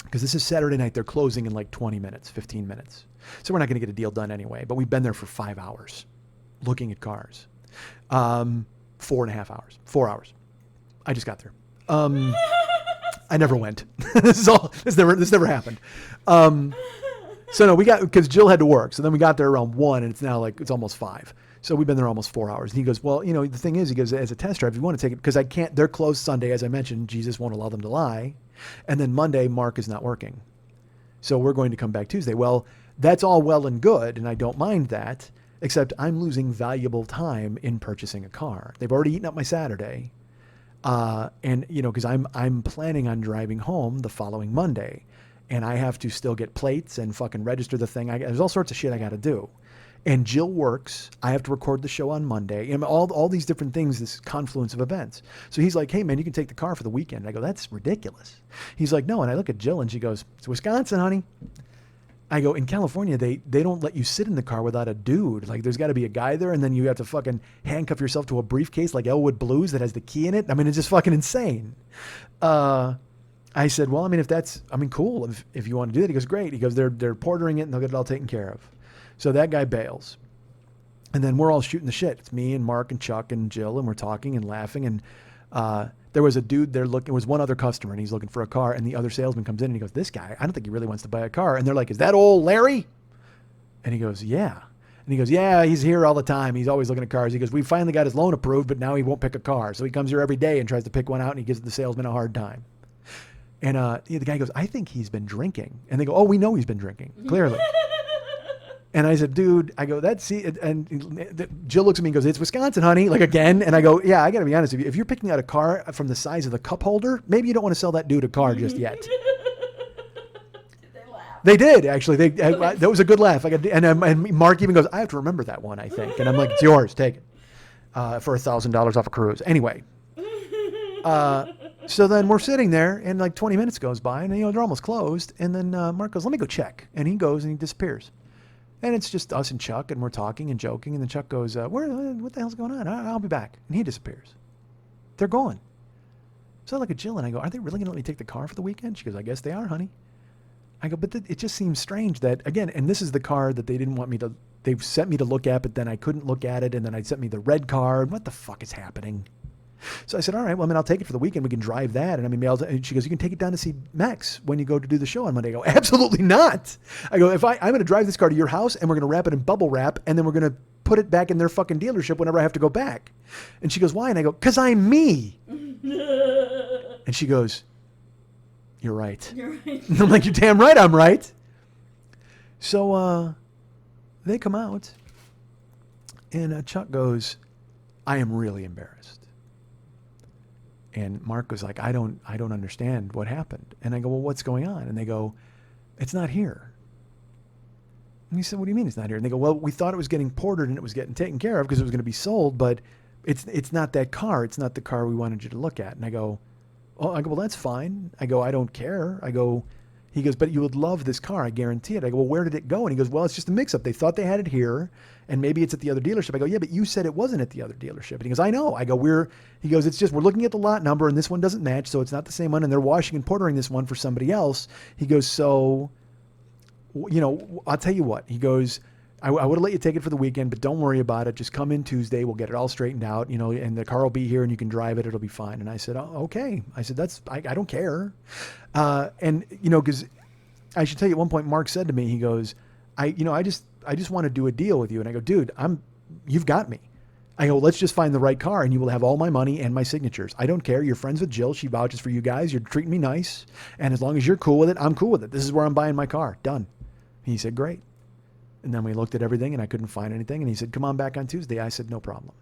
Speaker 2: Because this is Saturday night. They're closing in like 20 minutes, 15 minutes. So we're not going to get a deal done anyway. But we've been there for 5 hours looking at cars. 4.5 hours. 4 hours. I just got there. I never went. This never happened. So no, because Jill had to work. So then we got there around 1 and it's now like, it's almost 5. So we've been there almost 4 hours. And he goes, well, the thing is, he goes, as a test drive, if you want to take it, because I can't, they're closed Sunday, as I mentioned, Jesus won't allow them to lie. And then Monday, Mark is not working. So we're going to come back Tuesday. Well, that's all well and good. And I don't mind that, except I'm losing valuable time in purchasing a car. They've already eaten up my Saturday. And because I'm planning on driving home the following Monday. And I have to still get plates and fucking register the thing. There's all sorts of shit I got to do. And Jill works. I have to record the show on Monday. And all these different things, this confluence of events. So he's like, hey, man, you can take the car for the weekend. I go, that's ridiculous. He's like, no. And I look at Jill and she goes, it's Wisconsin, honey. I go, in California, they don't let you sit in the car without a dude. Like, there's got to be a guy there, and then you have to fucking handcuff yourself to a briefcase like Elwood Blues that has the key in it. I mean, it's just fucking insane. I said, well, I mean, cool. If you want to do that, he goes, great. He goes, they're portering it and they'll get it all taken care of. So that guy bails. And then we're all shooting the shit. It's me and Mark and Chuck and Jill, and we're talking and laughing. And there was a dude there it was one other customer, and he's looking for a car. And the other salesman comes in and he goes, this guy, I don't think he really wants to buy a car. And they're like, is that old Larry? And he goes, yeah. And he goes, yeah, he's here all the time. He's always looking at cars. He goes, we finally got his loan approved, but now he won't pick a car. So he comes here every day and tries to pick one out, and he gives the salesman a hard time. And the guy goes, I think he's been drinking. And they go, oh, we know he's been drinking, clearly. And I said, dude, I go, and Jill looks at me and goes, it's Wisconsin, honey, like again. And I go, yeah, I got to be honest with you. If you're picking out a car from the size of the cup holder, maybe you don't want to sell that dude a car just yet.
Speaker 3: They laughed.
Speaker 2: They did, actually. That was a good laugh. And Mark even goes, I have to remember that one, I think. And I'm like, it's yours, take it. For $1,000 off a cruise. Anyway. So then we're sitting there, and like 20 minutes goes by, and they're almost closed. And then Mark goes, let me go check. And he goes and he disappears. And it's just us and Chuck, and we're talking and joking. And then Chuck goes, what the hell's going on? I'll be back. And he disappears. They're gone. So I look at Jill and I go, are they really going to let me take the car for the weekend? She goes, I guess they are, honey. I go, but it just seems strange that, again, and this is the car that they didn't want me to, they've sent me to look at, but then I couldn't look at it, and then I sent me the red car. What the fuck is happening? So I said, all right, well, I mean, I'll take it for the weekend. We can drive that. And I mean, and she goes, you can take it down to see Max when you go to do the show on Monday. I go, absolutely not. I go, I'm going to drive this car to your house, and we're going to wrap it in bubble wrap, and then we're going to put it back in their fucking dealership whenever I have to go back. And she goes, why? And I go, because I'm me. And she goes, you're right.
Speaker 3: You're right.
Speaker 2: And I'm like, you're damn right I'm right. So they come out, and Chuck goes, I am really embarrassed. And Mark was like, I don't understand what happened. And I go, well, what's going on? And they go, it's not here. And he said, what do you mean it's not here? And they go, well, we thought it was getting portered and it was getting taken care of because it was going to be sold, but it's not that car. It's not the car we wanted you to look at. And I go, well, that's fine. I go, I don't care. I go, he goes, but you would love this car. I guarantee it. I go, well, where did it go? And he goes, well, it's just a mix up. They thought they had it here and maybe it's at the other dealership. I go, yeah, but you said it wasn't at the other dealership. And he goes, I know. I go, he goes, it's just, we're looking at the lot number and this one doesn't match. So it's not the same one. And they're washing and portering this one for somebody else. He goes, so, I'll tell you what, he goes, I would have let you take it for the weekend, but don't worry about it. Just come in Tuesday. We'll get it all straightened out, and the car will be here and you can drive it. It'll be fine. And I said, oh, okay. I said, I don't care. Because I should tell you at one point, Mark said to me, he goes, I just want to do a deal with you. And I go, dude, you've got me. I go, let's just find the right car and you will have all my money and my signatures. I don't care. You're friends with Jill. She vouches for you guys. You're treating me nice. And as long as you're cool with it, I'm cool with it. This is where I'm buying my car. Done. He said, great. And then we looked at everything and I couldn't find anything. And he said, come on back on Tuesday. I said, no problem.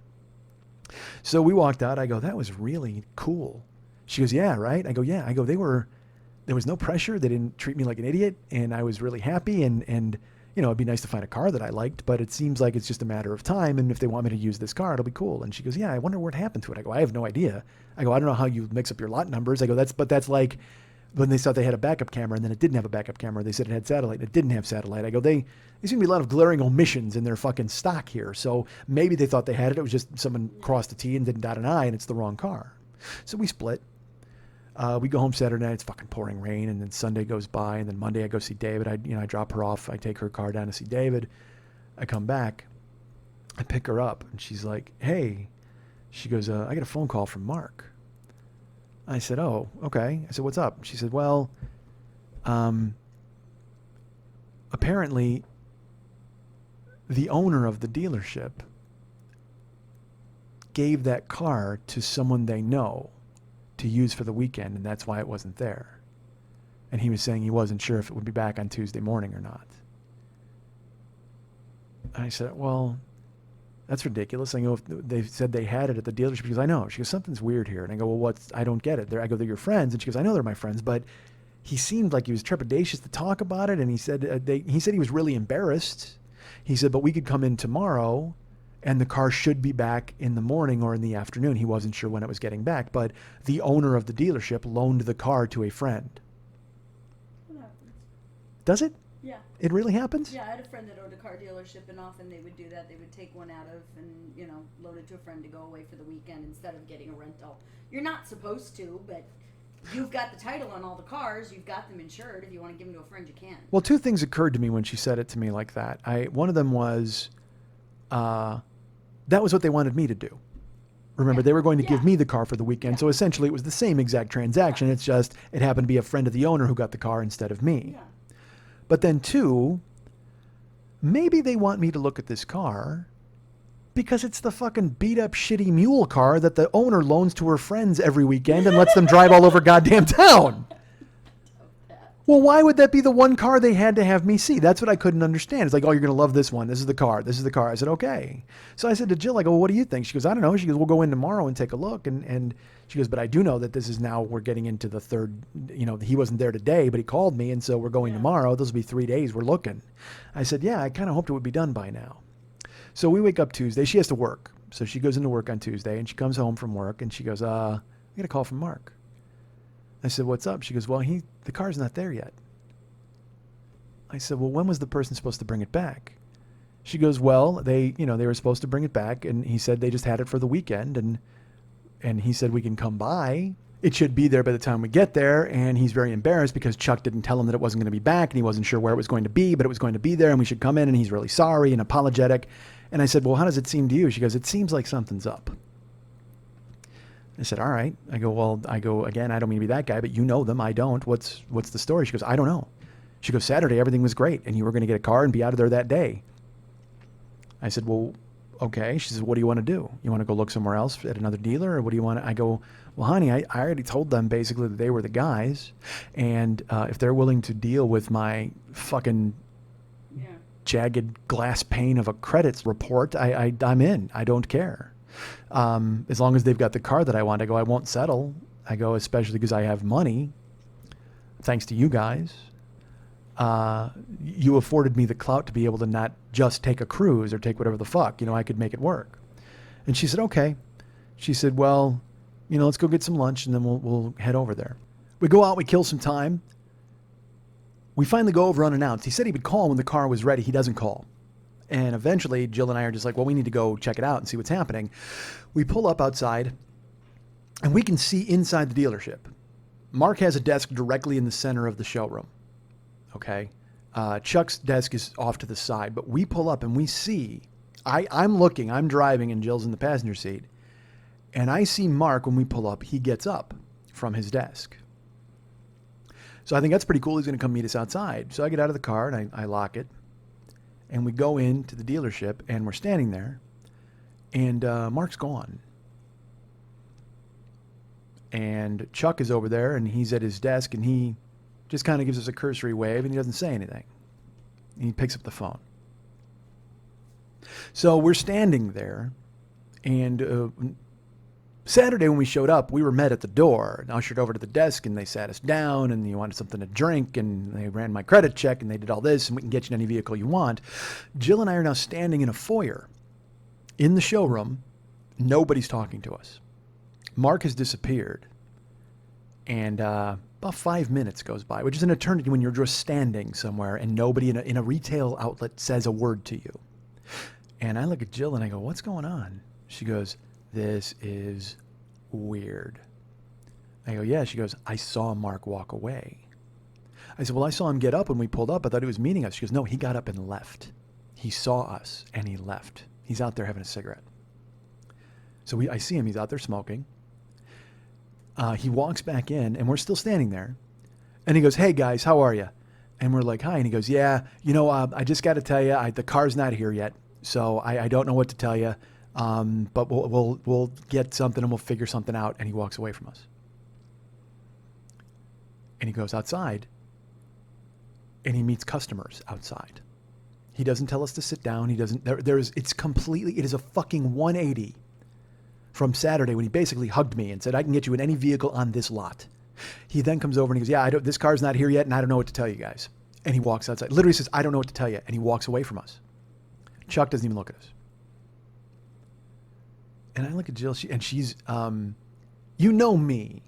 Speaker 2: So we walked out. I go, that was really cool. She goes, yeah, right? I go, yeah. I go, there was no pressure. They didn't treat me like an idiot. And I was really happy. And it'd be nice to find a car that I liked, but it seems like it's just a matter of time. And if they want me to use this car, it'll be cool. And she goes, yeah, I wonder what happened to it. I go, I have no idea. I go, I don't know how you mix up your lot numbers. I go, that's like when they thought they had a backup camera and then it didn't have a backup camera. They said it had satellite. It didn't have satellite. I go, there's going to be a lot of glaring omissions in their fucking stock here. So maybe they thought they had it. It was just someone crossed a T and didn't dot an I and it's the wrong car. So we split. We go home Saturday night. It's fucking pouring rain, and then Sunday goes by, and then Monday I go see David. I drop her off. I take her car down to see David. I come back. I pick her up, and she's like, "Hey," she goes, "I got a phone call from Mark." I said, "Oh, okay." I said, "What's up?" She said, "Well, apparently, the owner of the dealership gave that car to someone they know to use for the weekend, and that's why it wasn't there." And he was saying he wasn't sure if it would be back on Tuesday morning or not. I said, well, that's ridiculous. I go, if they said they had it at the dealership, because I know. She goes, something's weird here. And I go, well, I don't get it. I go, they're your friends. And she goes, I know they're my friends, but he seemed like he was trepidatious to talk about it. And he said he was really embarrassed. He said, but we could come in tomorrow and the car should be back in the morning or in the afternoon. He wasn't sure when it was getting back, but the owner of the dealership loaned the car to a friend.
Speaker 3: What happens?
Speaker 2: Does it?
Speaker 3: Yeah.
Speaker 2: It really happens?
Speaker 3: Yeah, I had a friend that owned a car dealership, and often they would do that. They would take one out of and, loan it to a friend to go away for the weekend instead of getting a rental. You're not supposed to, but you've got the title on all the cars. You've got them insured. If you want to give them to a friend, you can.
Speaker 2: Well, two things occurred to me when she said it to me like that. One of them was, that was what they wanted me to do. Remember, they were going to give me the car for the weekend. So essentially it was the same exact transaction. It's just, it happened to be a friend of the owner who got the car instead of me.
Speaker 3: Yeah.
Speaker 2: But then two, maybe they want me to look at this car because it's the fucking beat up shitty mule car that the owner loans to her friends every weekend and lets them drive all over goddamn town. Well, why would that be the one car they had to have me see? That's what I couldn't understand. It's like, oh, you're going to love this one. This is the car. This is the car. I said, okay. So I said to Jill, I go, well, what do you think? She goes, I don't know. She goes, we'll go in tomorrow and take a look. And she goes, but I do know that this is now, we're getting into the third, he wasn't there today, but he called me. And so we're going tomorrow. Those will be 3 days. We're looking. I said, yeah, I kind of hoped it would be done by now. So we wake up Tuesday. She has to work. So she goes into work on Tuesday and she comes home from work and she goes, I got a call from Mark. I said, what's up? She goes, well, the car's not there yet. I said, well, when was the person supposed to bring it back? She goes, well, they were supposed to bring it back. And he said they just had it for the weekend. And he said, we can come by it should be there by the time we get there. And he's very embarrassed because Chuck didn't tell him that it wasn't going to be back and he wasn't sure where it was going to be, but it was going to be there and we should come in, and he's really sorry and apologetic. And I said, well, how does it seem to you? She goes, it seems like something's up. I said, all right. I go, again, I don't mean to be that guy, but you know them. I don't. What's the story? She goes, I don't know. She goes, Saturday, everything was great and you were going to get a car and be out of there that day. I said, well, okay. She says, what do you want to do? You want to go look somewhere else at another dealer, or what do you want to? I go, well, honey, I already told them basically that they were the guys. And if they're willing to deal with my fucking jagged glass pane of a credits report, I'm in. I don't care. As long as they've got the car that I want. I go, I won't settle. I go, especially because I have money, thanks to you guys. You afforded me the clout to be able to not just take a cruise or take whatever the fuck, I could make it work. And she said, okay. She said, well, let's go get some lunch and then we'll head over there. We go out, we kill some time. We finally go over unannounced. He said he would call when the car was ready. He doesn't call. And eventually Jill and I are just like, well, we need to go check it out and see what's happening. We pull up outside and we can see inside the dealership. Mark has a desk directly in the center of the showroom. Okay. Chuck's desk is off to the side, but we pull up and we see, I'm driving and Jill's in the passenger seat. And I see Mark when we pull up, he gets up from his desk. So I think that's pretty cool. He's going to come meet us outside. So I get out of the car and I lock it. And we go into the dealership and we're standing there. And Mark's gone. And Chuck is over there and he's at his desk and he just kind of gives us a cursory wave and he doesn't say anything. He picks up the phone. So we're standing there, and Saturday when we showed up, we were met at the door and ushered over to the desk, and they sat us down and you wanted something to drink, and they ran my credit check and they did all this, and we can get you in any vehicle you want. Jill and I are now standing in a foyer in the showroom. Nobody's talking to us. Mark has disappeared. And about 5 minutes goes by, which is an eternity when you're just standing somewhere and nobody in a retail outlet says a word to you. And I look at Jill and I go, what's going on? She goes, this is weird. I go, yeah. She goes, I saw Mark walk away. I said, well, I saw him get up when we pulled up. I thought he was meeting us. She goes, no, he got up and left. He saw us and he left. He's out there having a cigarette. So I see him. He's out there smoking. He walks back in and we're still standing there. And he goes, hey guys, how are you? And we're like, hi. And he goes, yeah, I just got to tell you, the car's not here yet. So I don't know what to tell you. But we'll get something and we'll figure something out. And he walks away from us. And he goes outside and he meets customers outside. He doesn't tell us to sit down. He doesn't, it is a fucking 180 from Saturday when he basically hugged me and said, I can get you in any vehicle on this lot. He then comes over and he goes, yeah, this car's not here yet and I don't know what to tell you guys. And he walks outside. Literally says, I don't know what to tell you. And he walks away from us. Chuck doesn't even look at us. And I look at Jill and she's, you know me.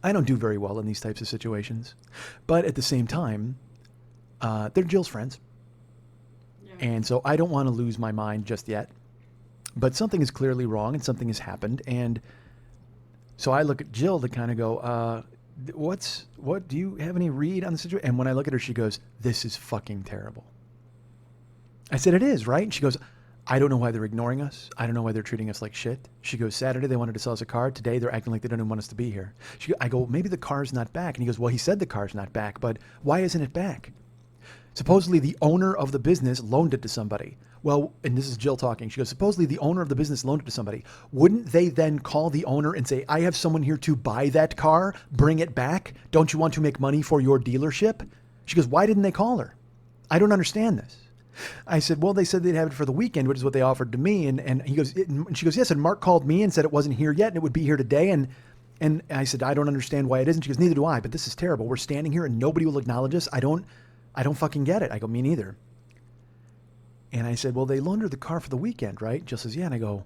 Speaker 2: I don't do very well in these types of situations. But at the same time, they're Jill's friends. Yeah. And so I don't want to lose my mind just yet. But something is clearly wrong and something has happened. And so I look at Jill to kind of go, what do you have any read on the situation? And when I look at her, she goes, this is fucking terrible. I said, it is, right? And she goes, I don't know why they're ignoring us. I don't know why they're treating us like shit. She goes, Saturday they wanted to sell us a car. Today they're acting like they don't even want us to be here. I go, maybe the car's not back. And he goes, well, he said the car's not back, but why isn't it back? Supposedly the owner of the business loaned it to somebody. Well, and this is Jill talking. She goes, supposedly the owner of the business loaned it to somebody. Wouldn't they then call the owner and say, I have someone here to buy that car. Bring it back. Don't you want to make money for your dealership? She goes, why didn't they call her? I don't understand this. I said, well, they said they'd have it for the weekend, which is what they offered to me. And he goes, and she goes, yes. And Mark called me and said it wasn't here yet and it would be here today. And I said, I don't understand why it isn't. She goes, neither do I, but this is terrible. We're standing here and nobody will acknowledge us. I don't fucking get it. I go, me neither. And I said, well, they loaned her the car for the weekend, right? Jill says, yeah. And I go,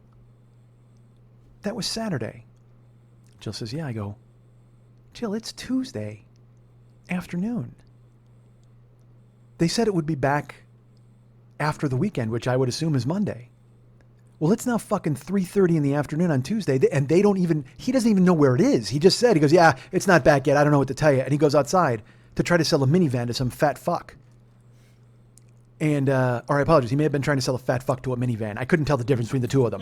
Speaker 2: that was Saturday. Jill says, yeah. I go, Jill, it's Tuesday afternoon. They said it would be back after the weekend, which I would assume is Monday. Well, it's now fucking 3:30 in the afternoon on Tuesday, and he doesn't even know where it is. He just said, he goes, yeah, it's not back yet. I don't know what to tell you. And he goes outside to try to sell a minivan to some fat fuck. And, or I apologize, he may have been trying to sell a fat fuck to a minivan. I couldn't tell the difference between the two of them.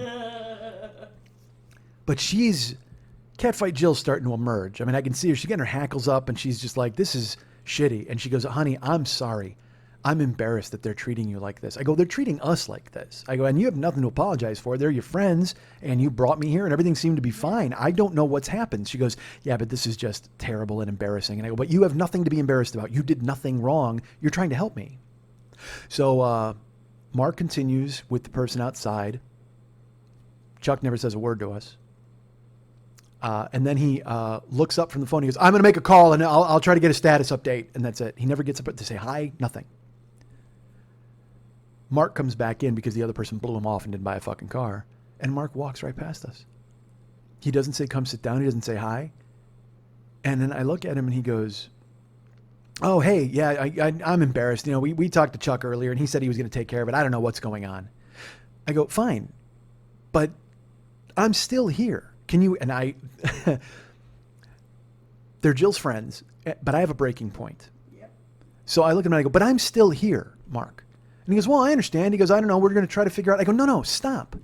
Speaker 2: But Catfight Jill's starting to emerge. I mean, I can see her. She's getting her hackles up, and she's just like, this is shitty. And she goes, honey, I'm sorry. I'm embarrassed that they're treating you like this. I go, they're treating us like this. I go, and you have nothing to apologize for. They're your friends, and you brought me here, and everything seemed to be fine. I don't know what's happened. She goes, yeah, but this is just terrible and embarrassing. And I go, but you have nothing to be embarrassed about. You did nothing wrong. You're trying to help me. So Mark continues with the person outside. Chuck never says a word to us. And then he looks up from the phone. He goes, I'm going to make a call, and I'll try to get a status update. And that's it. He never gets up to say hi, nothing. Mark comes back in because the other person blew him off and didn't buy a fucking car. And Mark walks right past us. He doesn't say, come sit down. He doesn't say hi. And then I look at him and he goes, oh, hey, yeah, I'm embarrassed. You know, we talked to Chuck earlier and he said he was going to take care of it. I don't know what's going on. I go, fine, but I'm still here. Can you, and they're Jill's friends, but I have a breaking point. Yep. So I look at him and I go, but I'm still here, Mark. And he goes, well, I understand. He goes, I don't know. We're going to try to figure out. I go, no, stop.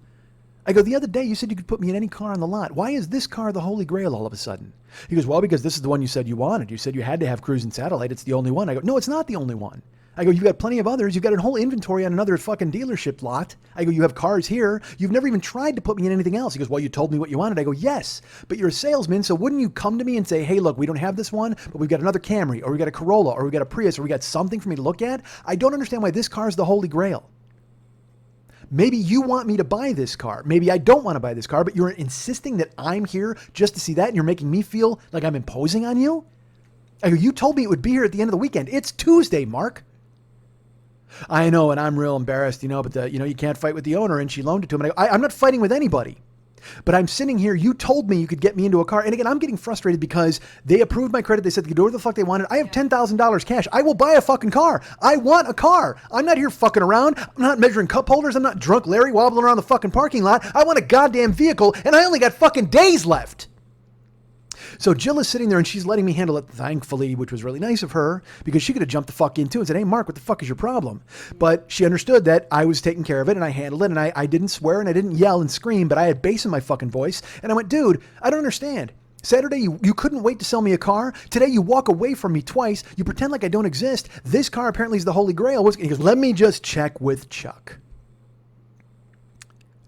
Speaker 2: I go, the other day you said you could put me in any car on the lot. Why is this car the Holy Grail all of a sudden? He goes, well, because this is the one you said you wanted. You said you had to have cruise and satellite. It's the only one. I go, no, it's not the only one. I go, you've got plenty of others. You've got a whole inventory on another fucking dealership lot. I go, you have cars here. You've never even tried to put me in anything else. He goes, well, you told me what you wanted. I go, yes, but you're a salesman. So wouldn't you come to me and say, hey, look, we don't have this one, but we've got another Camry, or we got a Corolla, or we got a Prius, or we got something for me to look at? I don't understand why this car is the Holy Grail. Maybe you want me to buy this car. Maybe I don't want to buy this car, but you're insisting that I'm here just to see that, and you're making me feel like I'm imposing on you? I go, you told me it would be here at the end of the weekend. It's Tuesday, Mark. I know, and I'm real embarrassed, but you can't fight with the owner, and she loaned it to him. And I go, I'm not fighting with anybody. But I'm sitting here. You told me you could get me into a car. And again, I'm getting frustrated because they approved my credit. They said they could do whatever the fuck they wanted. I have $10,000 cash. I will buy a fucking car. I want a car. I'm not here fucking around. I'm not measuring cup holders. I'm not drunk Larry wobbling around the fucking parking lot. I want a goddamn vehicle, and I only got fucking days left. So Jill is sitting there and she's letting me handle it, thankfully, which was really nice of her, because she could have jumped the fuck in too and said, hey, Mark, what the fuck is your problem? But she understood that I was taking care of it and I handled it, and I didn't swear and I didn't yell and scream, but I had bass in my fucking voice. And I went, dude, I don't understand. Saturday, you couldn't wait to sell me a car. Today, you walk away from me twice. You pretend like I don't exist. This car apparently is the Holy Grail. He goes, let me just check with Chuck.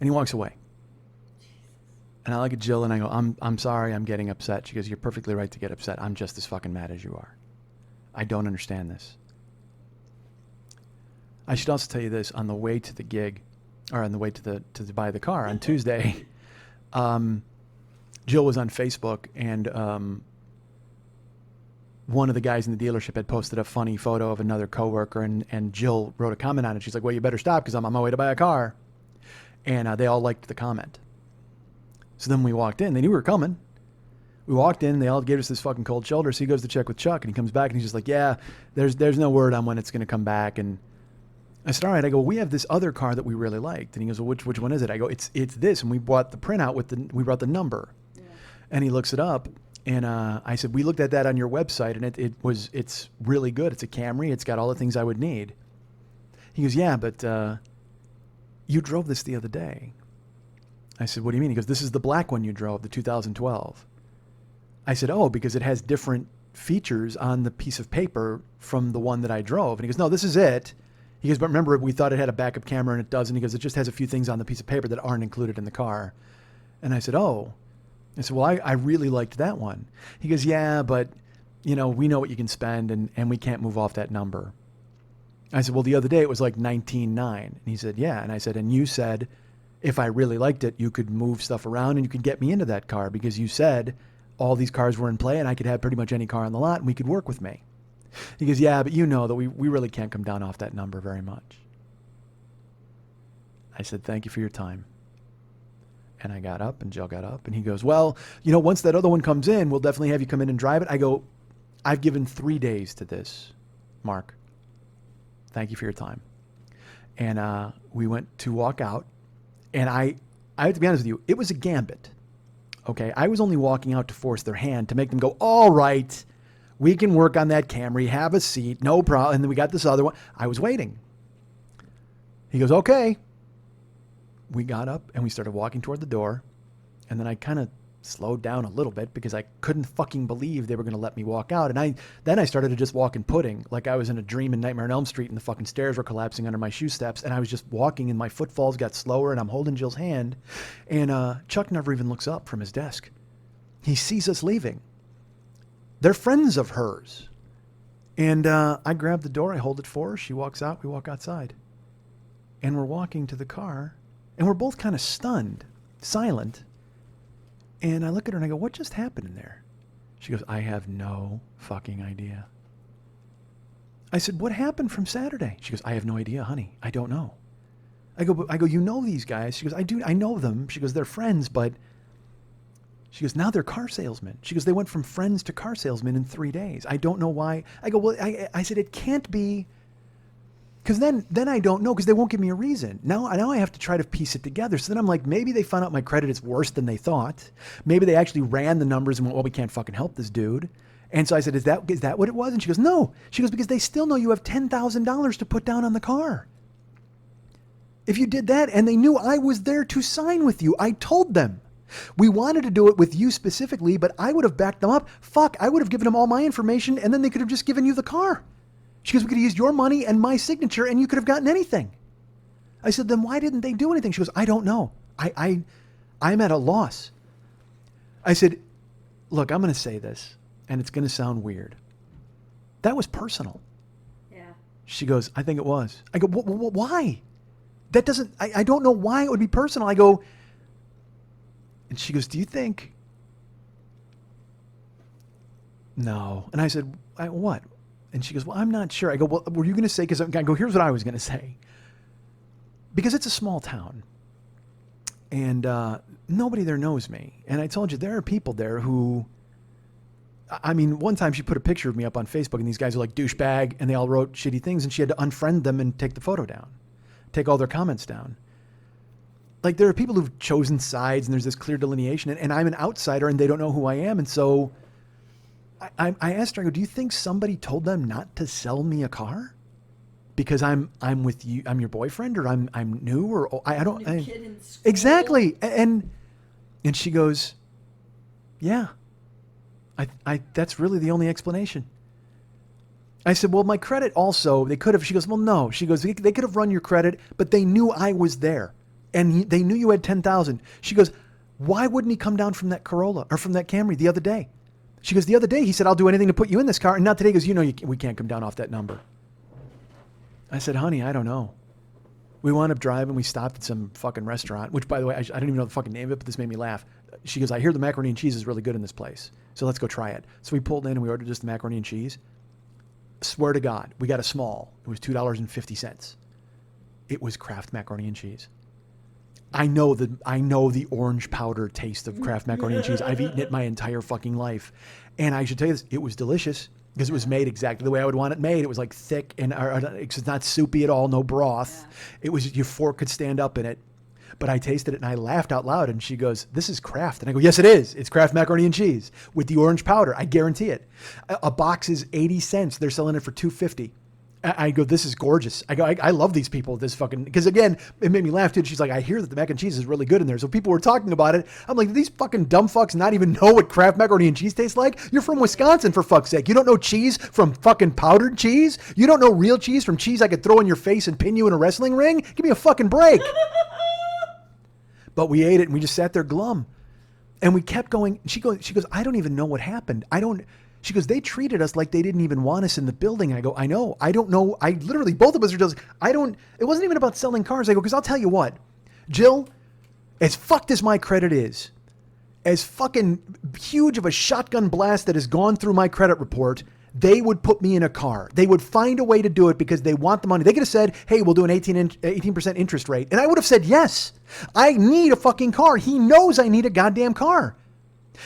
Speaker 2: And he walks away. And I look at Jill and I go, I'm sorry, I'm getting upset. She goes, you're perfectly right to get upset. I'm just as fucking mad as you are. I don't understand this. I should also tell you this, on the way to the gig, or on the way to buy the car on Tuesday, Jill was on Facebook, and one of the guys in the dealership had posted a funny photo of another coworker, and Jill wrote a comment on it. She's like, well, you better stop because I'm on my way to buy a car. And they all liked the comment. So then we walked in. They knew we were coming. We walked in. They all gave us this fucking cold shoulder. So he goes to check with Chuck, and he comes back, and he's just like, yeah, there's no word on when it's going to come back. And I said, all right. I go, we have this other car that we really liked. And he goes, well, which one is it? I go, it's this. And we bought the printout we brought the number. Yeah. And he looks it up. And I said, we looked at that on your website, and it's really good. It's a Camry. It's got all the things I would need. He goes, yeah, but you drove this the other day. I said, what do you mean? He goes, this is the black one you drove, the 2012. I said, oh, because it has different features on the piece of paper from the one that I drove. And he goes, no, this is it. He goes, but remember, we thought it had a backup camera, and it doesn't. He goes, it just has a few things on the piece of paper that aren't included in the car. And I said, oh. I said, well, I really liked that one. He goes, yeah, but, we know what you can spend, and we can't move off that number. I said, well, the other day it was like 19.9. And he said, yeah. And I said, and you said, if I really liked it, you could move stuff around and you could get me into that car, because you said all these cars were in play and I could have pretty much any car on the lot and we could work with me. He goes, yeah, but you know that we really can't come down off that number very much. I said, thank you for your time. And I got up and Jill got up and he goes, well, once that other one comes in, we'll definitely have you come in and drive it. I go, I've given 3 days to this, Mark. Thank you for your time. And we went to walk out. And I have to be honest with you, it was a gambit. Okay, I was only walking out to force their hand to make them go, all right, we can work on that Camry, have a seat, no problem. And then we got this other one. I was waiting. He goes, okay. We got up and we started walking toward the door. And then I kind of slowed down a little bit because I couldn't fucking believe they were going to let me walk out. And then I started to just walk in pudding, like I was in a dream in Nightmare on Elm Street and the fucking stairs were collapsing under my shoe steps. And I was just walking and my footfalls got slower and I'm holding Jill's hand. And Chuck never even looks up from his desk. He sees us leaving. They're friends of hers. And I grab the door, I hold it for her. She walks out, we walk outside. And we're walking to the car and we're both kind of stunned, silent. And I look at her and I go, what just happened in there? She goes, I have no fucking idea. I said, what happened from Saturday? She goes, I have no idea, honey. I don't know. I go, you know these guys? She goes, I know them. She goes, they're friends, but she goes, now they're car salesmen. She goes, they went from friends to car salesmen in 3 days. I don't know why. I go, well, I said, it can't be. Because then I don't know because they won't give me a reason. Now I have to try to piece it together. So then I'm like, maybe they found out my credit is worse than they thought. Maybe they actually ran the numbers and went, well, we can't fucking help this dude. And so I said, is that what it was? And she goes, no. She goes, because they still know you have $10,000 to put down on the car. If you did that and they knew I was there to sign with you, I told them. We wanted to do it with you specifically, but I would have backed them up. Fuck, I would have given them all my information and then they could have just given you the car. She goes, we could have used your money and my signature and you could have gotten anything. I said, then why didn't they do anything? She goes, I don't know. I'm at a loss. I said, look, I'm going to say this and it's going to sound weird. That was personal.
Speaker 3: Yeah.
Speaker 2: She goes, I think it was. I go, why? That doesn't, I don't know why it would be personal. I go, and she goes, do you think? No. And I said, what? And she goes, well, I'm not sure. I go, well, were you going to say, because I go, here's what I was going to say. Because it's a small town. And nobody there knows me. And I told you, there are people there who, I mean, one time she put a picture of me up on Facebook and these guys are like douchebag and they all wrote shitty things and she had to unfriend them and take the photo down. Take all their comments down. Like there are people who've chosen sides and there's this clear delineation and I'm an outsider and they don't know who I am. And so I asked her, I go, do you think somebody told them not to sell me a car? Because I'm with you, I'm your boyfriend or I'm new or I don't.
Speaker 3: New kid in school.
Speaker 2: Exactly. And she goes, yeah, I that's really the only explanation. I said, well, my credit also, they could have, she goes, well, no. She goes, they could have run your credit, but they knew I was there and they knew you had 10,000. She goes, why wouldn't he come down from that Corolla or from that Camry the other day? She goes, the other day he said, I'll do anything to put you in this car. And now today he goes, we can't come down off that number. I said, honey, I don't know. We wound up driving. We stopped at some fucking restaurant, which by the way, I don't even know the fucking name of it, but this made me laugh. She goes, I hear the macaroni and cheese is really good in this place. So let's go try it. So we pulled in and we ordered just the macaroni and cheese. Swear to God, we got a small. It was $2.50. It was Kraft macaroni and cheese. I know the orange powder taste of Kraft macaroni and cheese. I've eaten it my entire fucking life. And I should tell you this, it was delicious because it was made exactly the way I would want it made. It was like thick and it's not soupy at all, no broth. Yeah. It was, your fork could stand up in it. But I tasted it and I laughed out loud and she goes, this is Kraft. And I go, yes, it is. It's Kraft macaroni and cheese with the orange powder. I guarantee it. A box is 80 cents. They're selling it for $2.50. I go, this is gorgeous. I go, I love these people. This fucking, because again, it made me laugh too. She's like, I hear that the mac and cheese is really good in there. So people were talking about it. I'm like, do these fucking dumb fucks not even know what Kraft macaroni and cheese tastes like? You're from Wisconsin, for fuck's sake. You don't know cheese from fucking powdered cheese? You don't know real cheese from cheese I could throw in your face and pin you in a wrestling ring? Give me a fucking break. But we ate it and we just sat there glum. And we kept going. She goes, I don't even know what happened. She goes, they treated us like they didn't even want us in the building. And I go, I know. I don't know. I literally, both of us are just, it wasn't even about selling cars. I go, because I'll tell you what, Jill, as fucked as my credit is, as fucking huge of a shotgun blast that has gone through my credit report, they would put me in a car. They would find a way to do it because they want the money. They could have said, hey, we'll do an 18% interest rate. And I would have said, yes, I need a fucking car. He knows I need a goddamn car.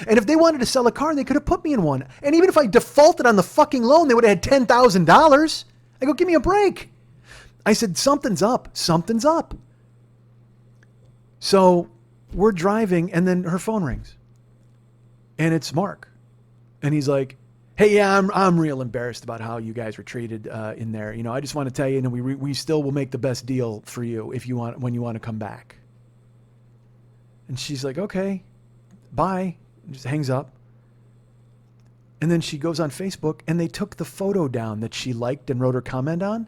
Speaker 2: And if they wanted to sell a car, they could have put me in one. And even if I defaulted on the fucking loan, they would have had $10,000. I go, give me a break. I said, something's up. Something's up. So we're driving, and then her phone rings, and it's Mark, and he's like, "Hey, yeah, I'm real embarrassed about how you guys were treated in there. You know, I just want to tell you, we still will make the best deal for you if you want when you want to come back." And she's like, "Okay, bye," and just hangs up. And then she goes on Facebook, and they took the photo down that she liked and wrote her comment on.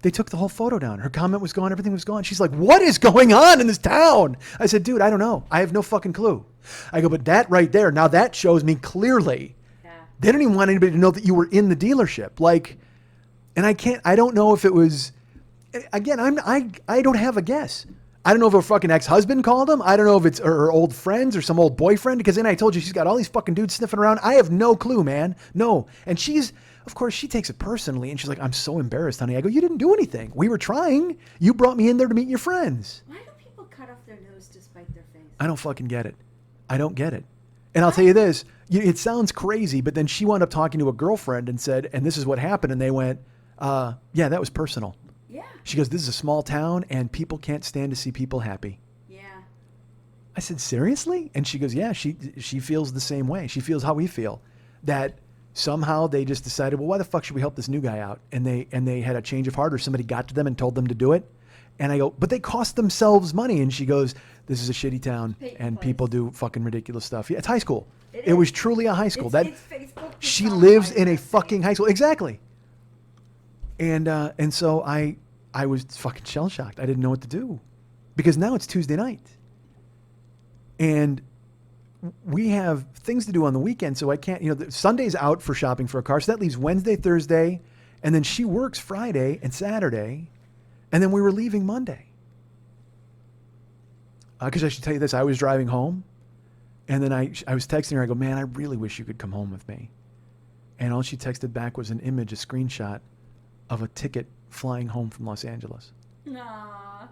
Speaker 2: They took the whole photo down. Her comment was gone. Everything was gone. She's like, "What is going on in this town?" I said, "Dude, I don't know. I have no fucking clue." I go, "But that right there, now that shows me clearly they don't even want anybody to know that you were in the dealership." Like, and I don't know if it was, again, I don't have a guess. I don't know if her fucking ex-husband called him. I don't know if it's her old friends or some old boyfriend, because then I told you she's got all these fucking dudes sniffing around. I have no clue, man. No. And of course, she takes it personally, and she's like, "I'm so embarrassed, honey." I go, "You didn't do anything. We were trying. You brought me in there to meet your friends."
Speaker 3: Why do people cut off their nose to spite their face?
Speaker 2: I don't fucking get it. I don't get it. And I'll tell you this, it sounds crazy, but then she wound up talking to a girlfriend and said, and this is what happened. And they went, "Yeah, that was personal."
Speaker 3: Yeah.
Speaker 2: She goes, "This is a small town and people can't stand to see people happy."
Speaker 3: Yeah.
Speaker 2: I said, "Seriously?" And she goes, "Yeah, she feels the same way. She feels how we feel, that somehow they just decided, well, why the fuck should we help this new guy out?" And they had a change of heart, or somebody got to them and told them to do it. And I go, "But they cost themselves money." And she goes, "This is a shitty town and people do fucking ridiculous stuff." Yeah, it's high school. It was truly a high school.
Speaker 3: It's Facebook
Speaker 2: she lives in a fucking high school. Exactly. And so I was fucking shell shocked. I didn't know what to do, because now it's Tuesday night, and we have things to do on the weekend. So I can't, Sunday's out for shopping for a car. So that leaves Wednesday, Thursday, and then she works Friday and Saturday. And then we were leaving Monday. Because I should tell you this, I was driving home, and then I was texting her. I go, "Man, I really wish you could come home with me." And all she texted back was an image, a screenshot of a ticket flying home from Los Angeles.
Speaker 3: Nah.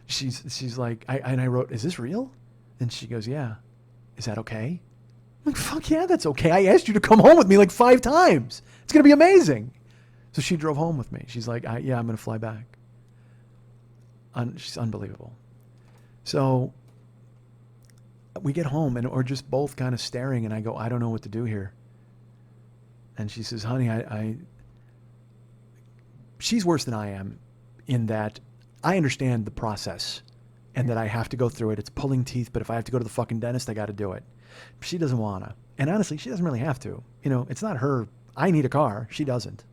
Speaker 2: She's like, I wrote, "Is this real?" And she goes, "Yeah." "Is that okay?" I'm like, "Fuck yeah, that's okay. I asked you to come home with me like 5 times. It's going to be amazing." So she drove home with me. She's like, "Yeah, I'm going to fly back." She's unbelievable. So we get home, and we're just both kind of staring, and I go, "I don't know what to do here." And she says, "Honey, she's worse than I am, in that I understand the process and that I have to go through it. It's pulling teeth, but if I have to go to the fucking dentist, I got to do it." She doesn't want to. And honestly, she doesn't really have to. It's not her. I need a car. She doesn't.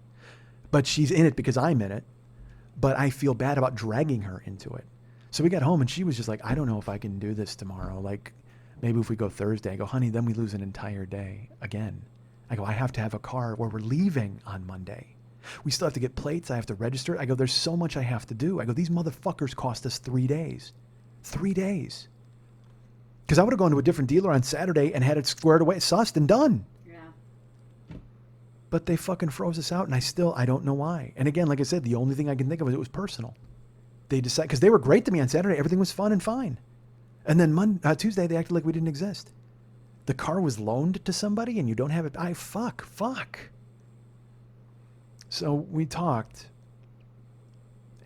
Speaker 2: But she's in it because I'm in it. But I feel bad about dragging her into it. So we got home, and she was just like, "I don't know if I can do this tomorrow. Like, maybe if we go Thursday." I go, "Honey, then we lose an entire day again." I go, "I have to have a car where we're leaving on Monday. We still have to get plates. I have to register." I go, "There's so much I have to do." I go, "These motherfuckers cost us 3 days. 3 days." Because I would have gone to a different dealer on Saturday and had it squared away, sussed, and done. But they fucking froze us out, and I don't know why. And again, like I said, the only thing I can think of is it was personal. They decided, because they were great to me on Saturday. Everything was fun and fine. And then Tuesday, they acted like we didn't exist. The car was loaned to somebody, and you don't have it. Fuck. So we talked,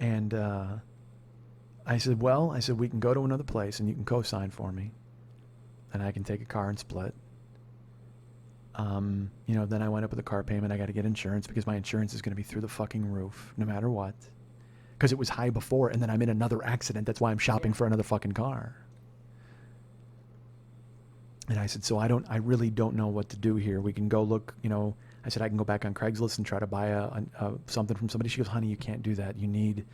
Speaker 2: and I said, "We can go to another place, and you can co-sign for me, and I can take a car and split." Then I went up with a car payment. I got to get insurance, because my insurance is going to be through the fucking roof no matter what, because it was high before, and then I'm in another accident. That's why I'm shopping for another fucking car. And I said, "So I really don't know what to do here. We can go look, I said, I can go back on Craigslist and try to buy something from somebody." She goes, "Honey, you can't do that. You need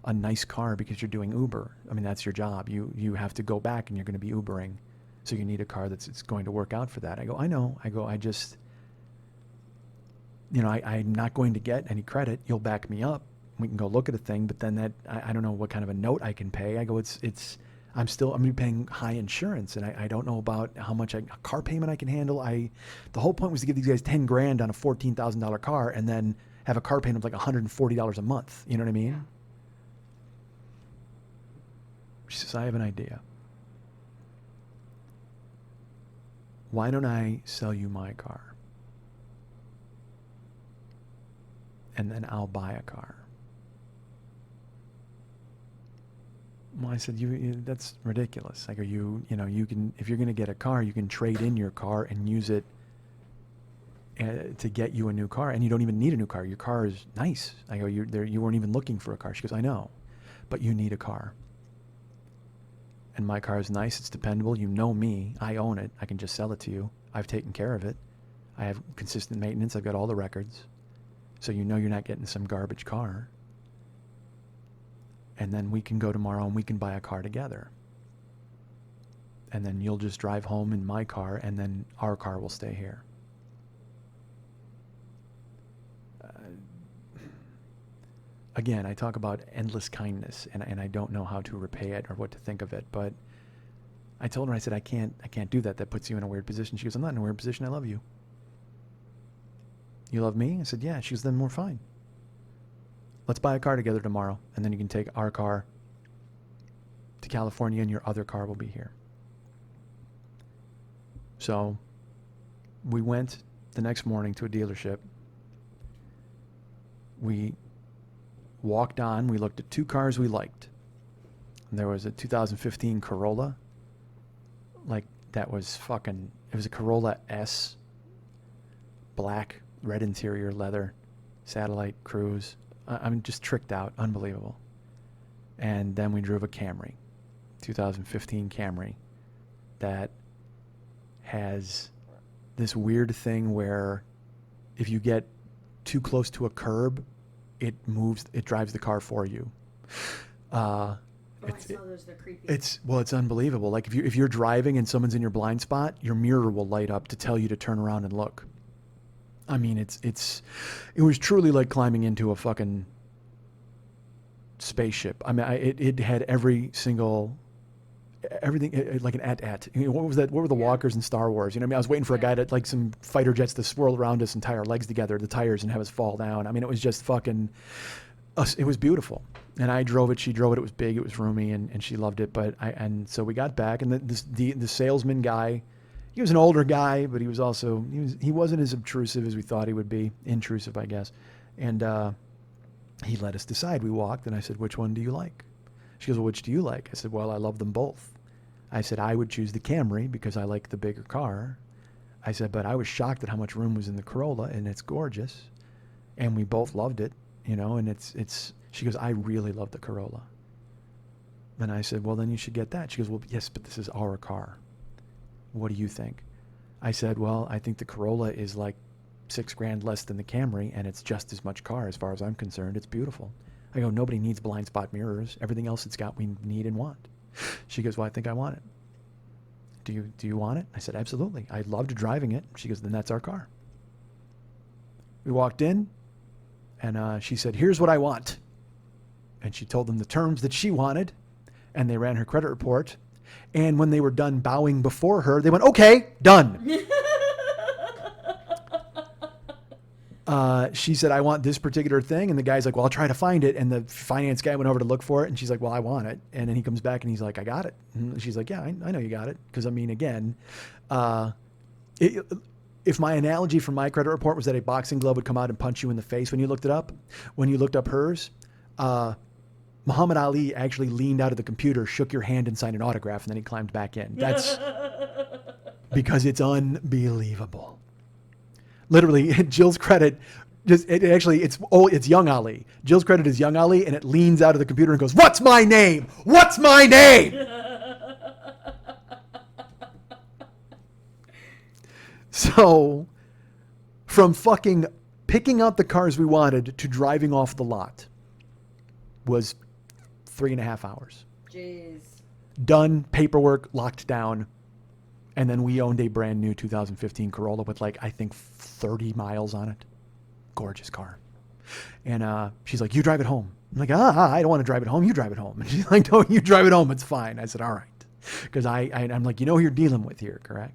Speaker 2: a nice car because you're doing Uber. I mean, that's your job. You have to go back, and you're going to be Ubering. So you need a car it's going to work out for that." I go, "I know." I go, "I'm not going to get any credit. You'll back me up. We can go look at a thing, but then I don't know what kind of a note I can pay." I go, I'm going to be paying high insurance, and I don't know about how much a car payment I can handle. The whole point was to give these guys $10,000 on a $14,000 car, and then have a car payment of like $140 a month. You know what I mean?
Speaker 3: Yeah.
Speaker 2: She says, "I have an idea. Why don't I sell you my car? And then I'll buy a car." Well, I said, that's ridiculous. Like, you know, you can, if you're going to get a car, you can trade in your car and use it to get you a new car. And you don't even need a new car. Your car is nice. I go, you weren't even looking for a car. She goes, I know, but you need a car. And my car is nice. It's dependable. You know me. I own it. I can just sell it to you. I've taken care of it. I have consistent maintenance. I've got all the records. So you know you're not getting some garbage car. And then we can go tomorrow and we can buy a car together. And then you'll just drive home in my car and then our car will stay here. Again, I talk about endless kindness and I don't know how to repay it or what to think of it, but I told her, I said, I can't do that. That puts you in a weird position. She goes, I'm not in a weird position. I love you. You love me? I said, yeah. She goes, then we're fine. Let's buy a car together tomorrow, and then you can take our car to California, and your other car will be here. So we went the next morning to a dealership. We walked on. We looked at two cars we liked. And there was a 2015 Corolla. Like, that was fucking... It was a Corolla S. Black, red interior, leather, satellite cruise. I'm just tricked out. Unbelievable. And then we drove a Camry, 2015 Camry, that has this weird thing where if you get too close to a curb, it drives the car for you.
Speaker 3: I saw those. They're creepy.
Speaker 2: It's unbelievable. Like if you're driving and someone's in your blind spot, your mirror will light up to tell you to turn around and look. I mean, it was truly like climbing into a fucking spaceship. I mean, it had everything, like an AT-AT. You know, what was that? What were the walkers in Star Wars? You know what I mean? I was waiting for a guy to, like, some fighter jets to swirl around us and tie our legs together, the tires, and have us fall down. I mean, it was just fucking, it was beautiful. And I drove it, she drove it, it was big, it was roomy, and she loved it. And so we got back, and the salesman guy, he was an older guy, but he wasn't as obtrusive as we thought he would be. Intrusive, I guess. And he let us decide. We walked, and I said, which one do you like? She goes, well, which do you like? I said, well, I love them both. I said, I would choose the Camry because I like the bigger car. I said, but I was shocked at how much room was in the Corolla, and it's gorgeous. And we both loved it, you know, and she goes, I really love the Corolla. And I said, well, then you should get that. She goes, well, yes, but this is our car. What do you think? I said, well, I think the Corolla is like $6,000 less than the Camry, and it's just as much car as far as I'm concerned. It's beautiful. I go, nobody needs blind spot mirrors. Everything else it's got we need and want. She goes, well, I think I want it. Do you want it? I said, absolutely. I loved driving it. She goes, then that's our car. We walked in, and she said, here's what I want. And she told them the terms that she wanted, and they ran her credit report. And when they were done bowing before her, they went, okay, done. She said, I want this particular thing. And the guy's like, well, I'll try to find it. And the finance guy went over to look for it. And she's like, well, I want it. And then he comes back and he's like, I got it. And she's like, yeah, I know you got it. Because, I mean, again, if my analogy from my credit report was that a boxing glove would come out and punch you in the face when you looked it up, when you looked up hers, Muhammad Ali actually leaned out of the computer, shook your hand and signed an autograph, and then he climbed back in. That's because it's unbelievable. Literally, Jill's credit, it's young Ali. Jill's credit is young Ali, and it leans out of the computer and goes, what's my name? What's my name? So, from fucking picking out the cars we wanted to driving off the lot was 3.5 hours.
Speaker 3: Jeez.
Speaker 2: Done, paperwork locked down, and then we owned a brand new 2015 Corolla with, like, I think 30 miles on it. Gorgeous car. And she's like, you drive it home. I'm like, I don't want to drive it home. You drive it home. And she's like, no, you drive it home. It's fine. I said, all right. Because I'm like, you know who you're dealing with here, correct?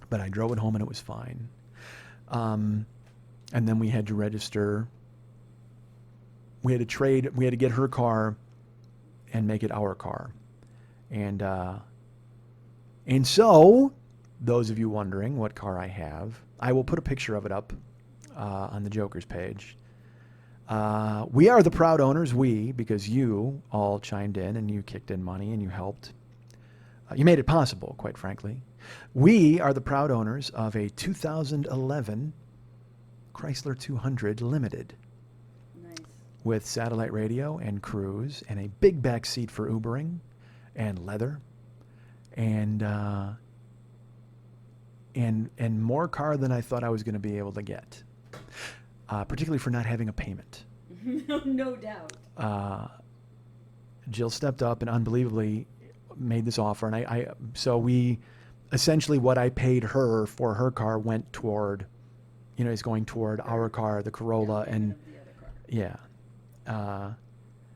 Speaker 2: But I drove it home and it was fine. And then we had to register. We had to trade. We had to get her car and make it our car. And so, those of you wondering what car I have, I will put a picture of it up on the Joker's page. We are the proud owners, because you all chimed in and you kicked in money and you helped. You made it possible, quite frankly. We are the proud owners of a 2011 Chrysler 200 Limited.
Speaker 3: Nice.
Speaker 2: With satellite radio and cruise and a big back seat for Ubering and leather and more car than I thought I was going to be able to get, particularly for not having a payment.
Speaker 3: No doubt.
Speaker 2: Jill stepped up and unbelievably made this offer, and so we essentially, what I paid her for her car went toward, is going toward our car, the Corolla, and
Speaker 3: The other car.
Speaker 2: yeah.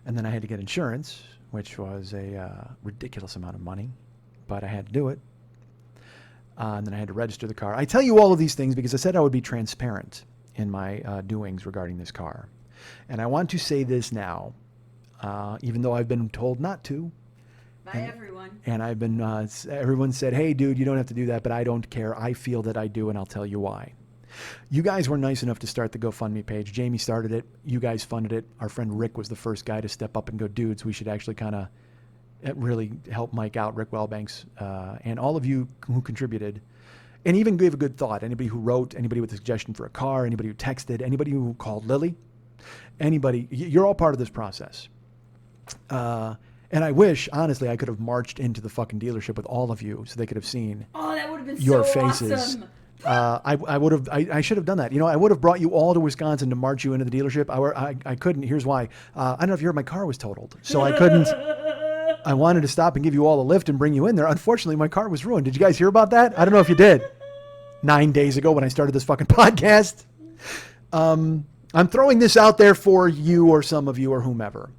Speaker 2: And then I had to get insurance, which was a ridiculous amount of money, but I had to do it. And then I had to register the car. I tell you all of these things because I said I would be transparent in my doings regarding this car. And I want to say this now, even though I've been told not to.
Speaker 3: By everyone.
Speaker 2: And I've been, everyone said, hey, dude, you don't have to do that, but I don't care. I feel that I do, and I'll tell you why. You guys were nice enough to start the GoFundMe page. Jamie started it. You guys funded it. Our friend Rick was the first guy to step up and go, dudes, we should actually kind of really help Mike out, Rick Wellbanks, and all of you who contributed, and even gave a good thought. Anybody who wrote, anybody with a suggestion for a car, anybody who texted, anybody who called Lily, anybody, you're all part of this process. And I wish, honestly, I could have marched into the fucking dealership with all of you so they could have seen
Speaker 3: Oh, that would have been
Speaker 2: your
Speaker 3: so
Speaker 2: faces.
Speaker 3: awesome.
Speaker 2: I should have done that. I would have brought you all to Wisconsin to march you into the dealership. I couldn't. Here's why. I don't know if you heard, my car was totaled, so I couldn't. I wanted to stop and give you all a lift and bring you in there. Unfortunately, my car was ruined. Did you guys hear about that? I don't know if you did. 9 days ago when I started this fucking podcast. I'm throwing this out there for you or some of you or whomever.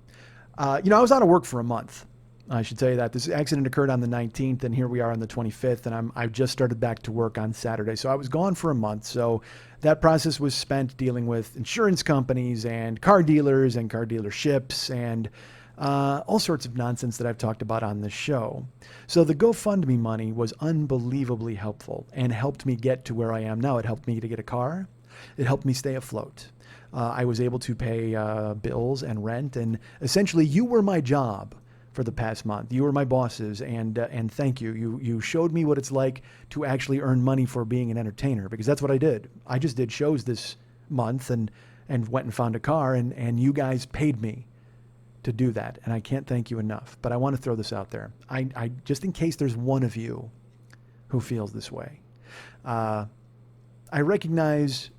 Speaker 2: I was out of work for a month. I should tell you that. This accident occurred on the 19th, and here we are on the 25th, and I just started back to work on Saturday. So I was gone for a month. So that process was spent dealing with insurance companies and car dealers and car dealerships and all sorts of nonsense that I've talked about on this show. So the GoFundMe money was unbelievably helpful and helped me get to where I am now. It helped me to get a car. It helped me stay afloat. I was able to pay bills and rent, and essentially you were my job for the past month. You were my bosses, and thank you. You showed me what it's like to actually earn money for being an entertainer, because that's what I did. I just did shows this month and went and found a car, and you guys paid me to do that, and I can't thank you enough. But I want to throw this out there. I just in case there's one of you who feels this way. I recognize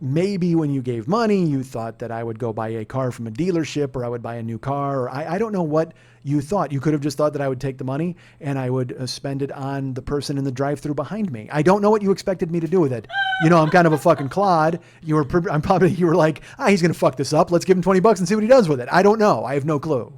Speaker 2: maybe when you gave money, you thought that I would go buy a car from a dealership, or I would buy a new car, or I don't know what you thought. You could have just thought that I would take the money and I would spend it on the person in the drive-thru behind me. I don't know what you expected me to do with it. I'm kind of a fucking clod. You were like, he's going to fuck this up. Let's give him $20 and see what he does with it. I don't know. I have no clue.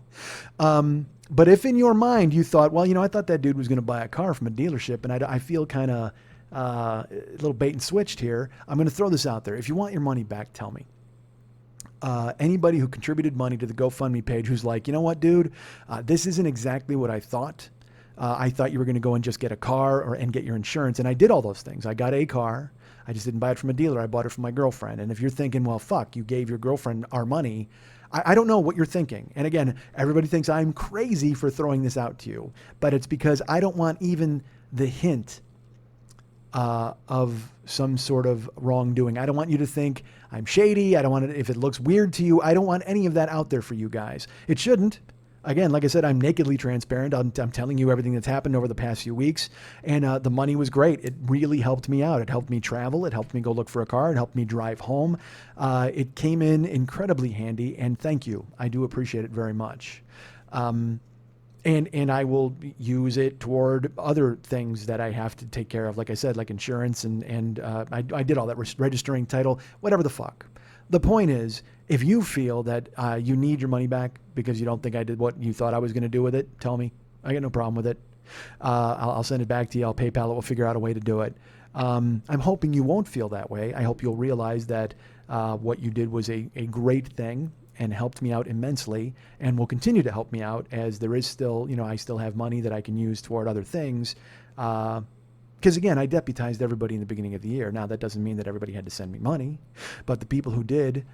Speaker 2: But if in your mind you thought, well, I thought that dude was going to buy a car from a dealership, and I feel kind of a little bait and switched here, I'm going to throw this out there. If you want your money back, tell me. Anybody who contributed money to the GoFundMe page who's like, you know what, dude, this isn't exactly what I thought. I thought you were going to go and just get a car and get your insurance. And I did all those things. I got a car. I just didn't buy it from a dealer. I bought it from my girlfriend. And if you're thinking, well, fuck, you gave your girlfriend our money, I don't know what you're thinking. And again, everybody thinks I'm crazy for throwing this out to you. But it's because I don't want even the hint of some sort of wrongdoing. I don't want you to think I'm shady. I don't want it, if it looks weird to you, I don't want any of that out there for you guys. It shouldn't. Again, like I said, I'm nakedly transparent. I'm telling you everything that's happened over the past few weeks. And the money was great. It really helped me out. It helped me travel. It helped me go look for a car. It helped me drive home. It came in incredibly handy. And thank you. I do appreciate it very much. And I will use it toward other things that I have to take care of. Like I said, like insurance and I did all that, registering title, whatever the fuck. The point is, if you feel that you need your money back because you don't think I did what you thought I was going to do with it, tell me. I got no problem with it. I'll send it back to you. I'll PayPal it. We'll figure out a way to do it. I'm hoping you won't feel that way. I hope you'll realize that what you did was a great thing and helped me out immensely and will continue to help me out, as there is still, I still have money that I can use toward other things. Because again, I deputized everybody in the beginning of the year. Now, that doesn't mean that everybody had to send me money, but the people who did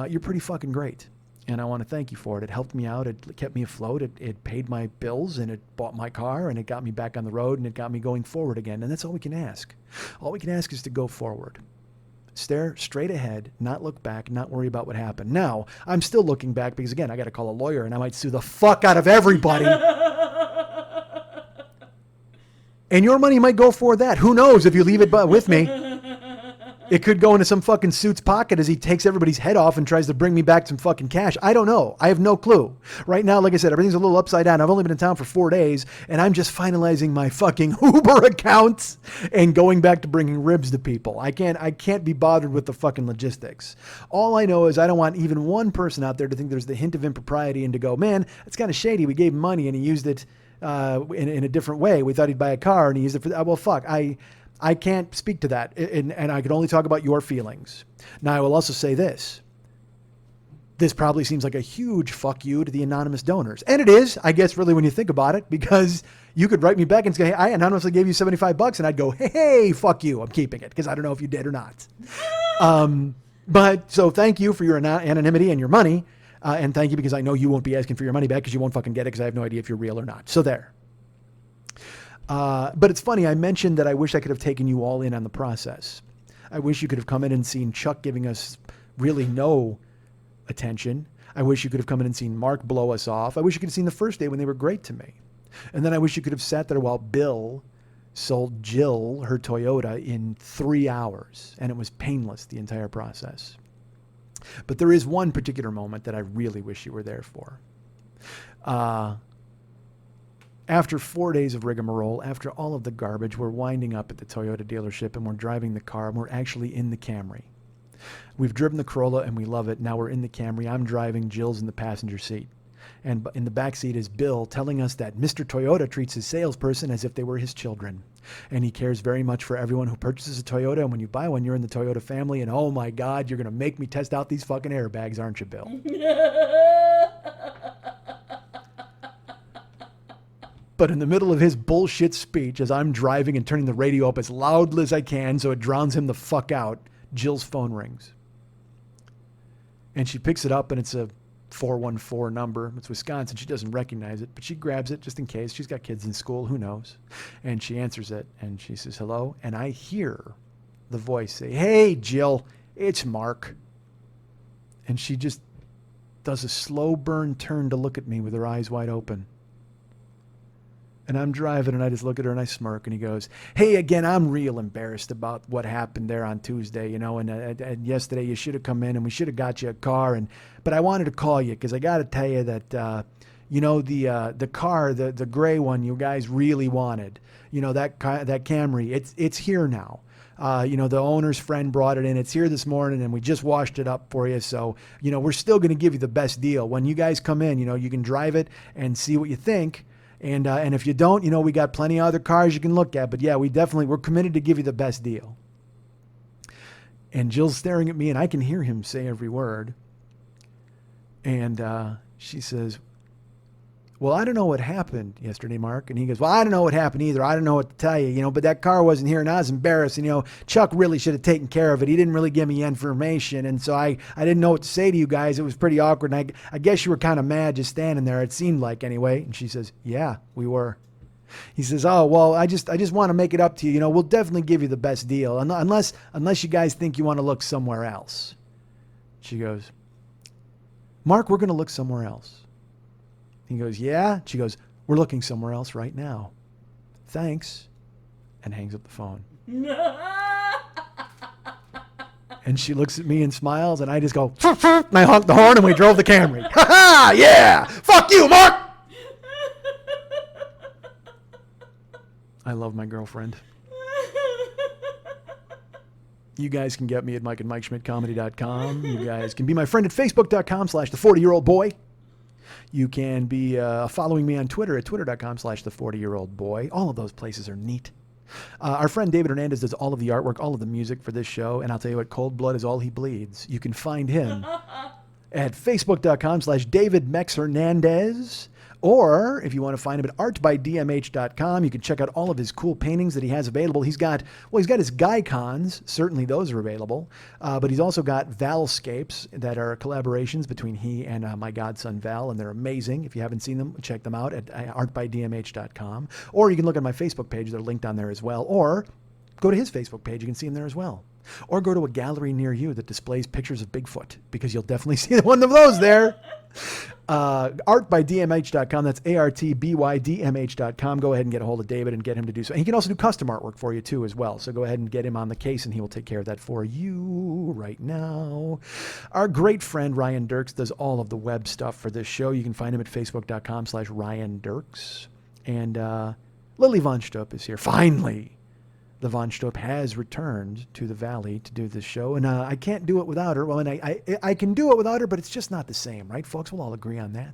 Speaker 2: you're pretty fucking great. And I want to thank you for it. It helped me out. It kept me afloat. It paid my bills, and it bought my car, and it got me back on the road, and it got me going forward again. And that's all we can ask. All we can ask is to go forward. Stare straight ahead, not look back, not worry about what happened. Now, I'm still looking back because, again, I got to call a lawyer, and I might sue the fuck out of everybody. And your money might go for that. Who knows if you leave it with me? It could go into some fucking suit's pocket as he takes everybody's head off and tries to bring me back some fucking cash. I don't know. I have no clue. Right now, like I said, everything's a little upside down. I've only been in town for 4 days, and I'm just finalizing my fucking Uber accounts and going back to bringing ribs to people. I can't be bothered with the fucking logistics. All I know is I don't want even one person out there to think there's the hint of impropriety and to go, man, it's kind of shady. We gave him money and he used it in a different way. We thought he'd buy a car and he used it for that. Well, fuck. I can't speak to that, and I can only talk about your feelings. Now, I will also say this. This probably seems like a huge fuck you to the anonymous donors. And it is, I guess, really, when you think about it, because you could write me back and say, hey, I anonymously gave you $75, and I'd go, hey, fuck you, I'm keeping it, because I don't know if you did or not. But so thank you for your anonymity and your money, and thank you because I know you won't be asking for your money back because you won't fucking get it because I have no idea if you're real or not. So there. But it's funny, I mentioned that I wish I could have taken you all in on the process. I wish you could have come in and seen Chuck giving us really no attention. I wish you could have come in and seen Mark blow us off. I wish you could have seen the first day when they were great to me. And then I wish you could have sat there while Bill sold Jill her Toyota in 3 hours. And it was painless, the entire process. But there is one particular moment that I really wish you were there for. After 4 days of rigmarole, after all of the garbage, we're winding up at the Toyota dealership and we're driving the car and we're actually in the Camry. We've driven the Corolla and we love it. Now we're in the Camry. I'm driving. Jill's in the passenger seat. And in the back seat is Bill telling us that Mr. Toyota treats his salesperson as if they were his children. And he cares very much for everyone who purchases a Toyota. And when you buy one, you're in the Toyota family. And oh my God, you're going to make me test out these fucking airbags, aren't you, Bill? But in the middle of his bullshit speech, as I'm driving and turning the radio up as loud as I can so it drowns him the fuck out, Jill's phone rings. And she picks it up, and it's a 414 number. It's Wisconsin. She doesn't recognize it, but she grabs it just in case. She's got kids in school. Who knows? And she answers it, and she says, hello. And I hear the voice say, hey, Jill, it's Mark. And she just does a slow burn turn to look at me with her eyes wide open. And I'm driving, and I just look at her, and I smirk, and he goes, hey, again, I'm real embarrassed about what happened there on Tuesday, you know, and yesterday you should have come in, and we should have got you a car, but I wanted to call you because I got to tell you that, you know, the car, the gray one you guys really wanted, you know, that Camry, it's here now. You know, the owner's friend brought it in. It's here this morning, and we just washed it up for you. So, you know, we're still going to give you the best deal. When you guys come in, you know, you can drive it and see what you think. And if you don't, you know, we got plenty of other cars you can look at. But yeah, we're committed to give you the best deal. And Jill's staring at me, and I can hear him say every word. And she says, well, I don't know what happened yesterday, Mark. And he goes, well, I don't know what happened either. I don't know what to tell you, you know, but that car wasn't here, and I was embarrassed. And, you know, Chuck really should have taken care of it. He didn't really give me information. And so I didn't know what to say to you guys. It was pretty awkward. And I guess you were kind of mad just standing there. It seemed like anyway. And she says, yeah, we were. He says, oh, well, I just want to make it up to you. You know, we'll definitely give you the best deal. Unless you guys think you want to look somewhere else. She goes, Mark, we're going to look somewhere else. He goes, yeah? She goes, we're looking somewhere else right now. Thanks. And hangs up the phone. And she looks at me and smiles, and I just go, and I honk the horn, and we drove the Camry. Ha ha! Yeah! Fuck you, Mark! I love my girlfriend. You guys can get me at MikeandMikeSchmidtComedy.com. You guys can be my friend at Facebook.com/the40yearoldboy. You can be following me on Twitter at twitter.com/the40yearoldboy. All of those places are neat. Our friend David Hernandez does all of the artwork, all of the music for this show. And I'll tell you what, Cold Blood is all he bleeds. You can find him at facebook.com/DavidMexHernandez Or if you want to find him at artbydmh.com, you can check out all of his cool paintings that he has available. He's got his Gaikons. Certainly those are available. But he's also got Valscapes that are collaborations between he and my godson Val, and they're amazing. If you haven't seen them, check them out at artbydmh.com. Or you can look at my Facebook page. They're linked on there as well. Or go to his Facebook page. You can see him there as well. Or go to a gallery near you that displays pictures of Bigfoot, because you'll definitely see one of those there. Artbydmh.com. That's ARTBYDMH.com. Go ahead and get a hold of David and get him to do so. And he can also do custom artwork for you too as well. So go ahead and get him on the case and he will take care of that for you right now. Our great friend Ryan Dirks does all of the web stuff for this show. You can find him at facebook.com/Ryan Dirks. And Lily Von Stupp is here. Finally, the Von Stupp has returned to the Valley to do this show, and I can't do it without her. Well, and I can do it without her, but it's just not the same, right, folks? We'll all agree on that.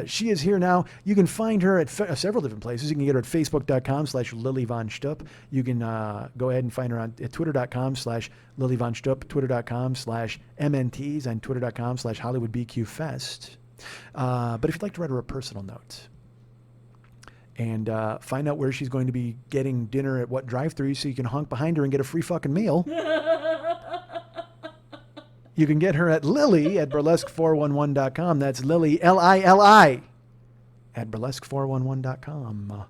Speaker 2: She is here now. You can find her at several different places. You can get her at facebook.com/Lily Von Stupp. You can go ahead and find her at twitter.com/Lily Von Stupp, twitter.com/MNTs, and twitter.com/HollywoodBQFest. But if you'd like to write her a personal note, and find out where she's going to be getting dinner at what drive-thru so you can honk behind her and get a free fucking meal. You can get her at Lily at burlesque411.com. That's Lily, Lili, at burlesque411.com.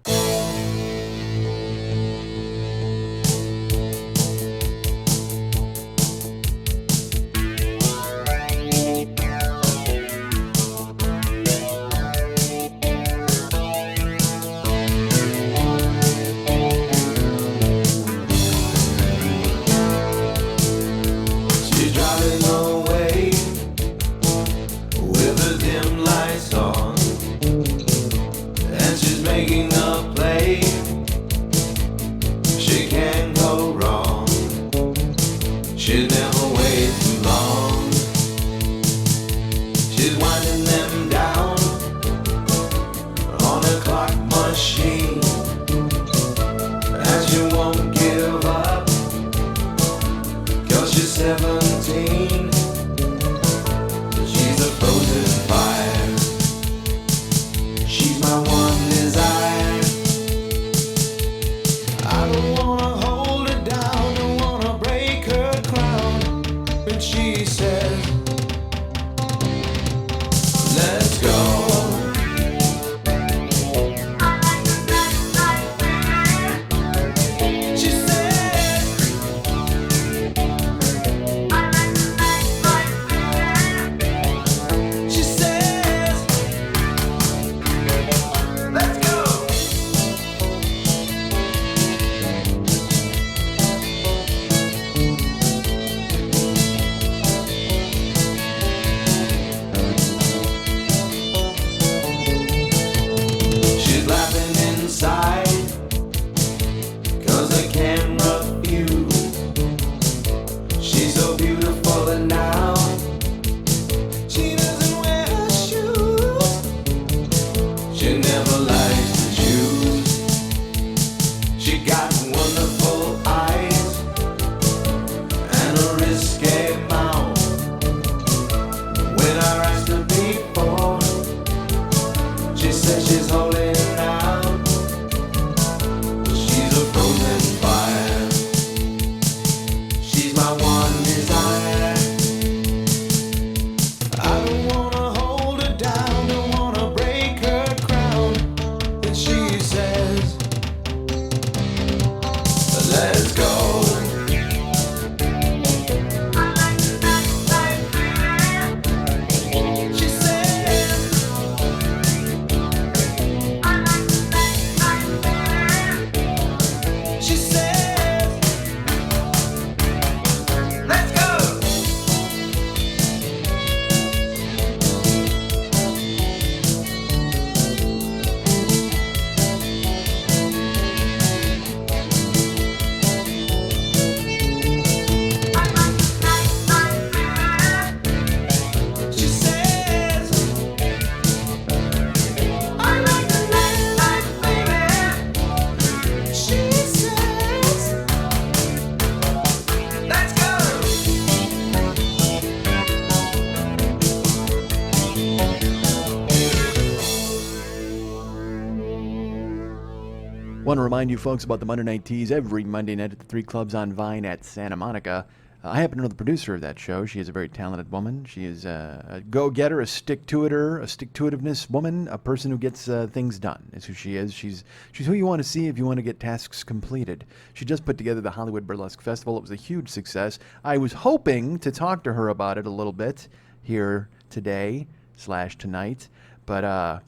Speaker 2: Want to remind you folks about the Monday Night Teas every Monday night at the 3 Clubs on Vine at Santa Monica. I happen to know the producer of that show. She is a very talented woman. She is a go-getter, a stick-to-iter, a stick-to-itiveness woman, a person who gets things done. Is who she is. She's who you want to see if you want to get tasks completed. She just put together the Hollywood Burlesque Festival. It was a huge success. I was hoping to talk to her about it a little bit here today/tonight, but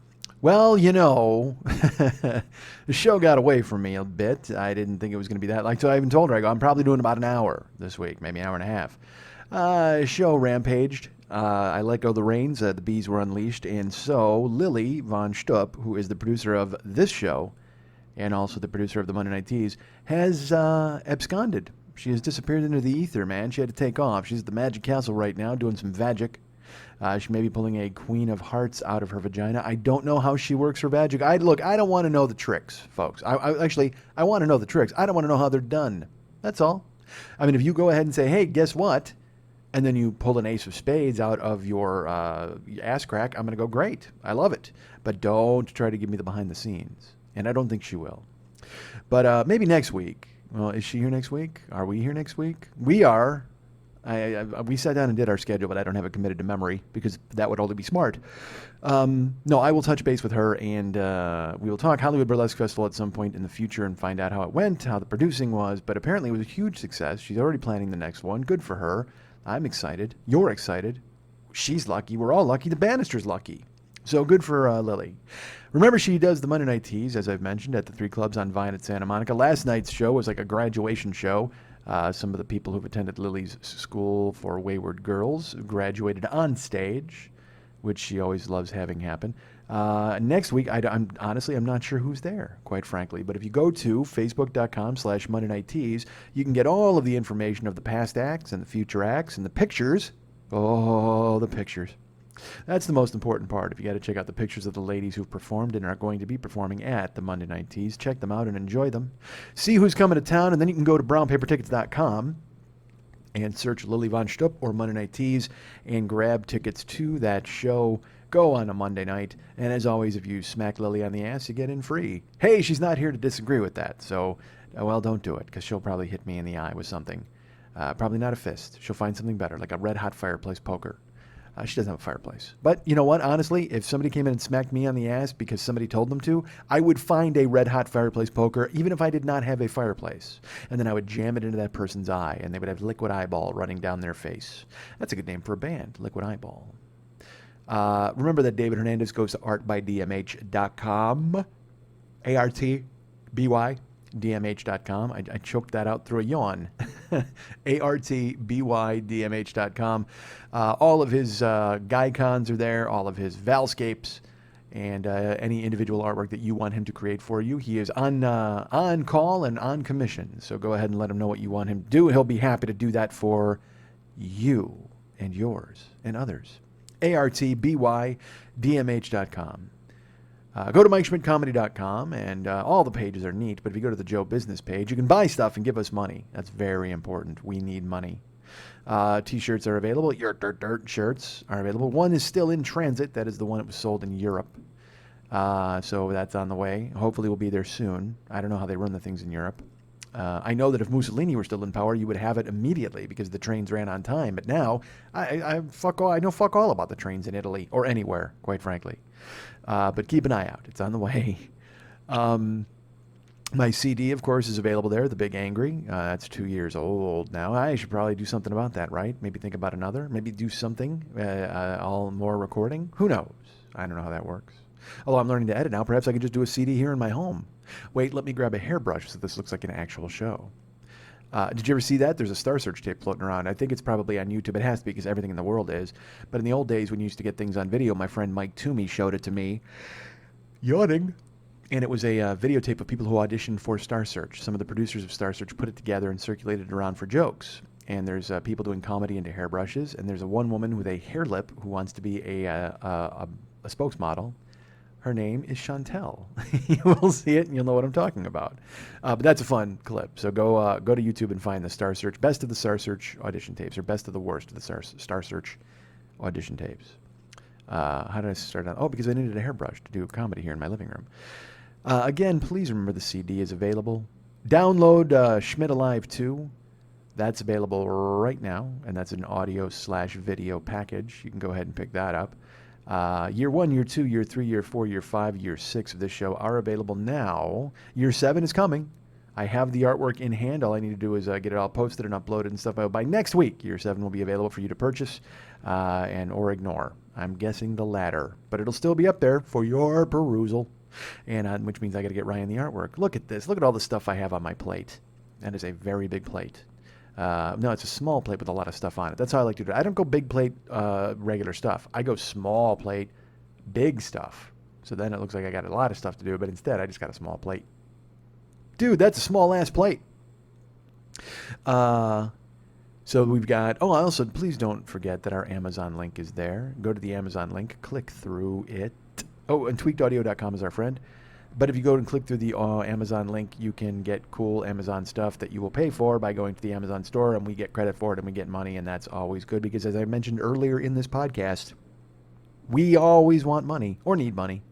Speaker 2: well, you know, the show got away from me a bit. I didn't think it was going to be that. So I even told her, I go, I'm probably doing about an hour this week, maybe an hour and a half. Show rampaged. I let go the reins. The bees were unleashed. And so Lily Von Stupp, who is the producer of this show and also the producer of the Monday Night Teas, has absconded. She has disappeared into the ether, man. She had to take off. She's at the Magic Castle right now doing some Vagic. She may be pulling a Queen of Hearts out of her vagina. I don't know how she works her magic. I don't want to know the tricks, folks. I want to know the tricks. I don't want to know how they're done. That's all. I mean, if you go ahead and say, hey, guess what? And then you pull an ace of spades out of your ass crack, I'm going to go, great. I love it. But don't try to give me the behind the scenes. And I don't think she will. But maybe next week. Well, is she here next week? Are we here next week? We are. We sat down and did our schedule, but I don't have it committed to memory because that would only be smart. No, I will touch base with her, and we will talk Hollywood Burlesque Festival at some point in the future and find out how it went, how the producing was. But apparently it was a huge success. She's already planning the next one. Good for her. I'm excited. You're excited. She's lucky. We're all lucky. The Bannister's lucky. So good for Lily. Remember, she does the Monday Night Teas, as I've mentioned, at the 3 Clubs on Vine at Santa Monica. Last night's show was like a graduation show. Some of the people who've attended Lily's School for Wayward Girls graduated on stage, which she always loves having happen. Next week, I'm not sure who's there, quite frankly. But if you go to facebook.com/Monday Night Teas, you can get all of the information of the past acts and the future acts and the pictures. Oh, the pictures. That's the most important part. If you got to check out the pictures of the ladies who've performed and are going to be performing at the Monday Night Teas, check them out and enjoy them. See who's coming to town, and then you can go to brownpapertickets.com and search Lily Von Stupp or Monday Night Teas and grab tickets to that show. Go on a Monday night, and as always, if you smack Lily on the ass, you get in free. Hey, she's not here to disagree with that, so, well, don't do it, because she'll probably hit me in the eye with something. Probably not a fist. She'll find something better, like a red-hot fireplace poker. She doesn't have a fireplace. But you know what? Honestly, if somebody came in and smacked me on the ass because somebody told them to, I would find a red-hot fireplace poker, even if I did not have a fireplace. And then I would jam it into that person's eye, and they would have Liquid Eyeball running down their face. That's a good name for a band, Liquid Eyeball. Remember that David Hernandez goes to artbydmh.com. ARTBY. DMH.com. I choked that out through a yawn. ARTBYDMH.com. All of his Gycons are there, all of his Valscapes, and any individual artwork that you want him to create for you. He is on call and on commission. So go ahead and let him know what you want him to do. He'll be happy to do that for you and yours and others. ARTBYDMH.com. Go to MikeSchmidtComedy.com, and all the pages are neat, but if you go to the Joe Business page, you can buy stuff and give us money. That's very important. We need money. T-shirts are available. Your dirt shirts are available. One is still in transit. That is the one that was sold in Europe. So that's on the way. Hopefully we'll be there soon. I don't know how they run the things in Europe. I know that if Mussolini were still in power, you would have it immediately because the trains ran on time. But now, I know fuck all about the trains in Italy or anywhere, quite frankly. But keep an eye out. It's on the way. My CD, of course, is available there, The Big Angry. That's 2 years old now. I should probably do something about that, right? Maybe think about another. Maybe do something, all more recording. Who knows? I don't know how that works. Although I'm learning to edit now, perhaps I can just do a CD here in my home. Wait, let me grab a hairbrush so this looks like an actual show. Did you ever see that? There's a Star Search tape floating around. I think it's probably on YouTube. It has to be because everything in the world is. But in the old days when you used to get things on video, my friend Mike Toomey showed it to me. Yawning. And it was a videotape of people who auditioned for Star Search. Some of the producers of Star Search put it together and circulated it around for jokes. And there's people doing comedy into hairbrushes. And there's a one woman with a hair lip who wants to be a spokesmodel. Her name is Chantel. You will see it and you'll know what I'm talking about. But that's a fun clip. So go to YouTube and find the Star Search, best of the Star Search audition tapes, or best of the worst of the Star Search audition tapes. How did I start on? Oh, because I needed a hairbrush to do comedy here in my living room. Again, please remember the CD is available. Download Schmidt Alive 2. That's available right now, and that's an audio/video package. You can go ahead and pick that up. Year 1, Year 2, Year 3, Year 4, Year 5, Year 6 of this show are available now. Year 7 is coming. I have the artwork in hand. All I need to do is get it all posted and uploaded and stuff. By next week, Year 7 will be available for you to purchase and or ignore. I'm guessing the latter, but it'll still be up there for your perusal, and which means I got to get Ryan the artwork. Look at this. Look at all the stuff I have on my plate. That is a very big plate. No, it's a small plate with a lot of stuff on it. That's how I like to do it. I don't go big plate, regular stuff. I go small plate, big stuff. So then it looks like I got a lot of stuff to do, but instead I just got a small plate. Dude, that's a small ass plate. So we've got, also, please don't forget that our Amazon link is there. Go to the Amazon link, click through it. Oh, and tweakedaudio.com is our friend. But if you go and click through the Amazon link, you can get cool Amazon stuff that you will pay for by going to the Amazon store, and we get credit for it, and we get money, and that's always good because, as I mentioned earlier in this podcast, we always want money or need money.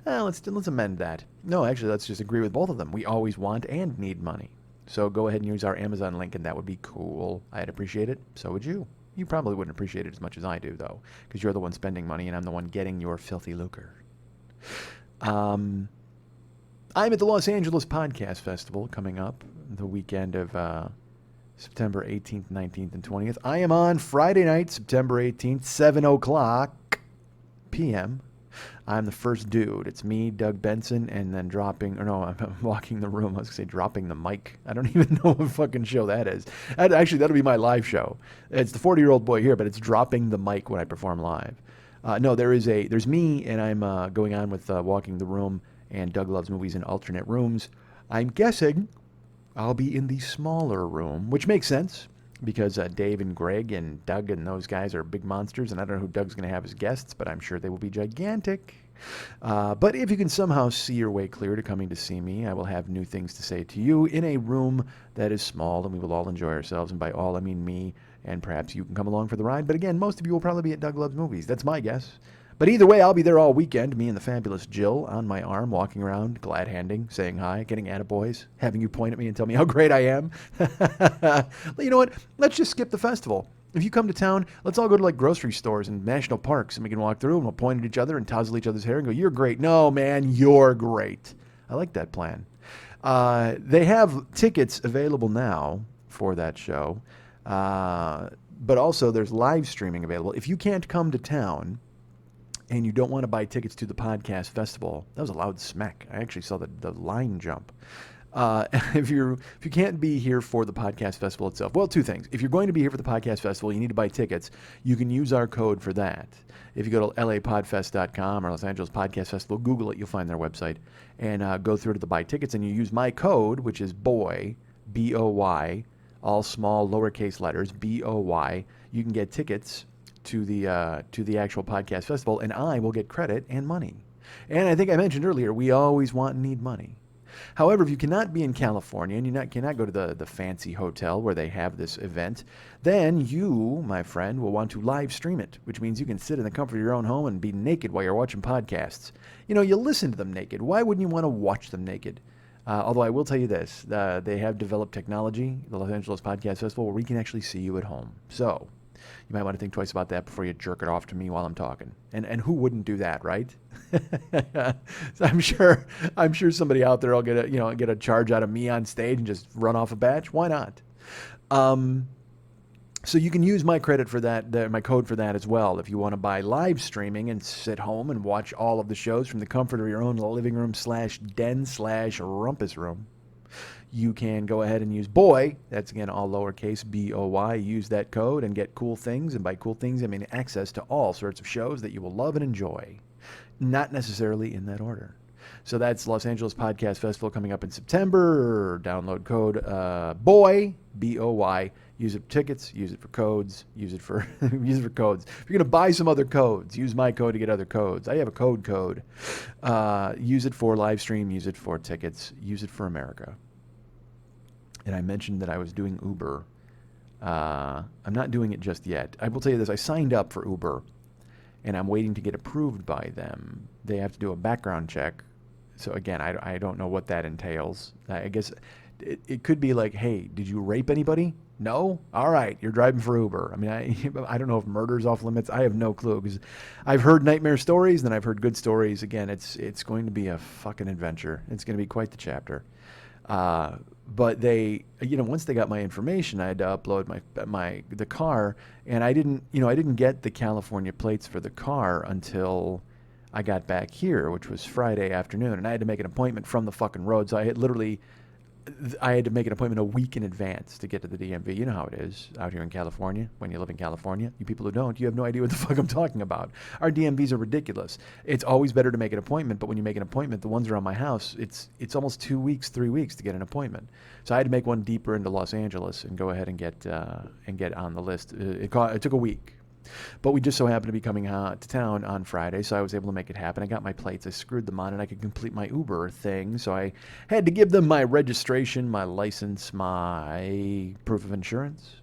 Speaker 2: Let's amend that. No, actually, let's just agree with both of them. We always want and need money. So go ahead and use our Amazon link, and that would be cool. I'd appreciate it. So would you. You probably wouldn't appreciate it as much as I do, though, because you're the one spending money, and I'm the one getting your filthy lucre. I'm at the Los Angeles Podcast Festival coming up the weekend of September 18th, 19th, and 20th. I am on Friday night, September 18th, 7 o'clock p.m. I'm the first dude. It's me, Doug Benson, and then I'm walking the room. I was going to say dropping the mic. I don't even know what fucking show that is. Actually, that'll be my live show. It's the 40-year-old boy here, but it's dropping the mic when I perform live. No, there's me, and I'm going on with Walking the Room and Doug Loves Movies in alternate rooms. I'm guessing I'll be in the smaller room, which makes sense because Dave and Greg and Doug and those guys are big monsters, and I don't know who Doug's going to have as guests, but I'm sure they will be gigantic. But if you can somehow see your way clear to coming to see me, I will have new things to say to you in a room that is small, and we will all enjoy ourselves, and by all I mean me, and perhaps you can come along for the ride. But again, most of you will probably be at Doug Loves Movies. That's my guess. But either way, I'll be there all weekend, me and the fabulous Jill on my arm, walking around, glad-handing, saying hi, getting attaboys, having you point at me and tell me how great I am. You know what? Let's just skip the festival. If you come to town, let's all go to like grocery stores and national parks, and we can walk through and we'll point at each other and touzle each other's hair and go, "You're great." "No, man, you're great." I like that plan. They have tickets available now for that show, but also there's live streaming available. If you can't come to town and you don't want to buy tickets to the podcast festival, that was a loud smack. I actually saw the line jump. If you can't be here for the podcast festival itself, well, two things. If you're going to be here for the podcast festival, you need to buy tickets. You can use our code for that. If you go to lapodfest.com or Los Angeles Podcast Festival, Google it, you'll find their website, and go through to the buy tickets, and you use my code, which is BOY, B-O-Y, all small lowercase letters, B-O-Y. You can get tickets to the actual podcast festival, and I will get credit and money. And I think I mentioned earlier, we always want and need money. However, if you cannot be in California and you cannot go to the fancy hotel where they have this event, then you, my friend, will want to live stream it, which means you can sit in the comfort of your own home and be naked while you're watching podcasts. You know, you listen to them naked. Why wouldn't you want to watch them naked? Although I will tell you this, they have developed technology, the Los Angeles Podcast Festival, where we can actually see you at home. So you might want to think twice about that before you jerk it off to me while I'm talking. And who wouldn't do that, right? So I'm sure somebody out there will get a charge out of me on stage and just run off a batch. Why not? So you can use my credit for that, my code for that as well. If you want to buy live streaming and sit home and watch all of the shows from the comfort of your own living room /den/rumpus room, you can go ahead and use BOY, that's again all lowercase, B-O-Y, use that code and get cool things. And by cool things, I mean access to all sorts of shows that you will love and enjoy. Not necessarily in that order. So that's Los Angeles Podcast Festival coming up in September. Download code BOY, B-O-Y. Use it for tickets, use it for codes, use it for codes. If you're going to buy some other codes, use my code to get other codes. I have a code. Use it for live stream, use it for tickets, use it for America. And I mentioned that I was doing Uber. I'm not doing it just yet. I will tell you this. I signed up for Uber, and I'm waiting to get approved by them. They have to do a background check, So again, I don't know what that entails. I guess it could be like, hey, did you rape anybody? No? All right, you're driving for Uber. I mean, I don't know if murder's off limits. I have no clue because I've heard nightmare stories, then I've heard good stories. Again, it's going to be a fucking adventure. It's going to be quite the chapter. But they, once they got my information, I had to upload the car, and I didn't get the California plates for the car until I got back here, which was Friday afternoon, and I had to make an appointment from the fucking road. So I had to make an appointment a week in advance to get to the DMV. You know how it is out here in California when you live in California. You people who don't, you have no idea what the fuck I'm talking about. Our DMVs are ridiculous. It's always better to make an appointment, but when you make an appointment, the ones around my house, it's almost 2 weeks, 3 weeks to get an appointment. So I had to make one deeper into Los Angeles and go ahead and get on the list. It took a week. But we just so happened to be coming to town on Friday, so I was able to make it happen. I got my plates, I screwed them on, and I could complete my Uber thing. So I had to give them my registration, my license, my proof of insurance.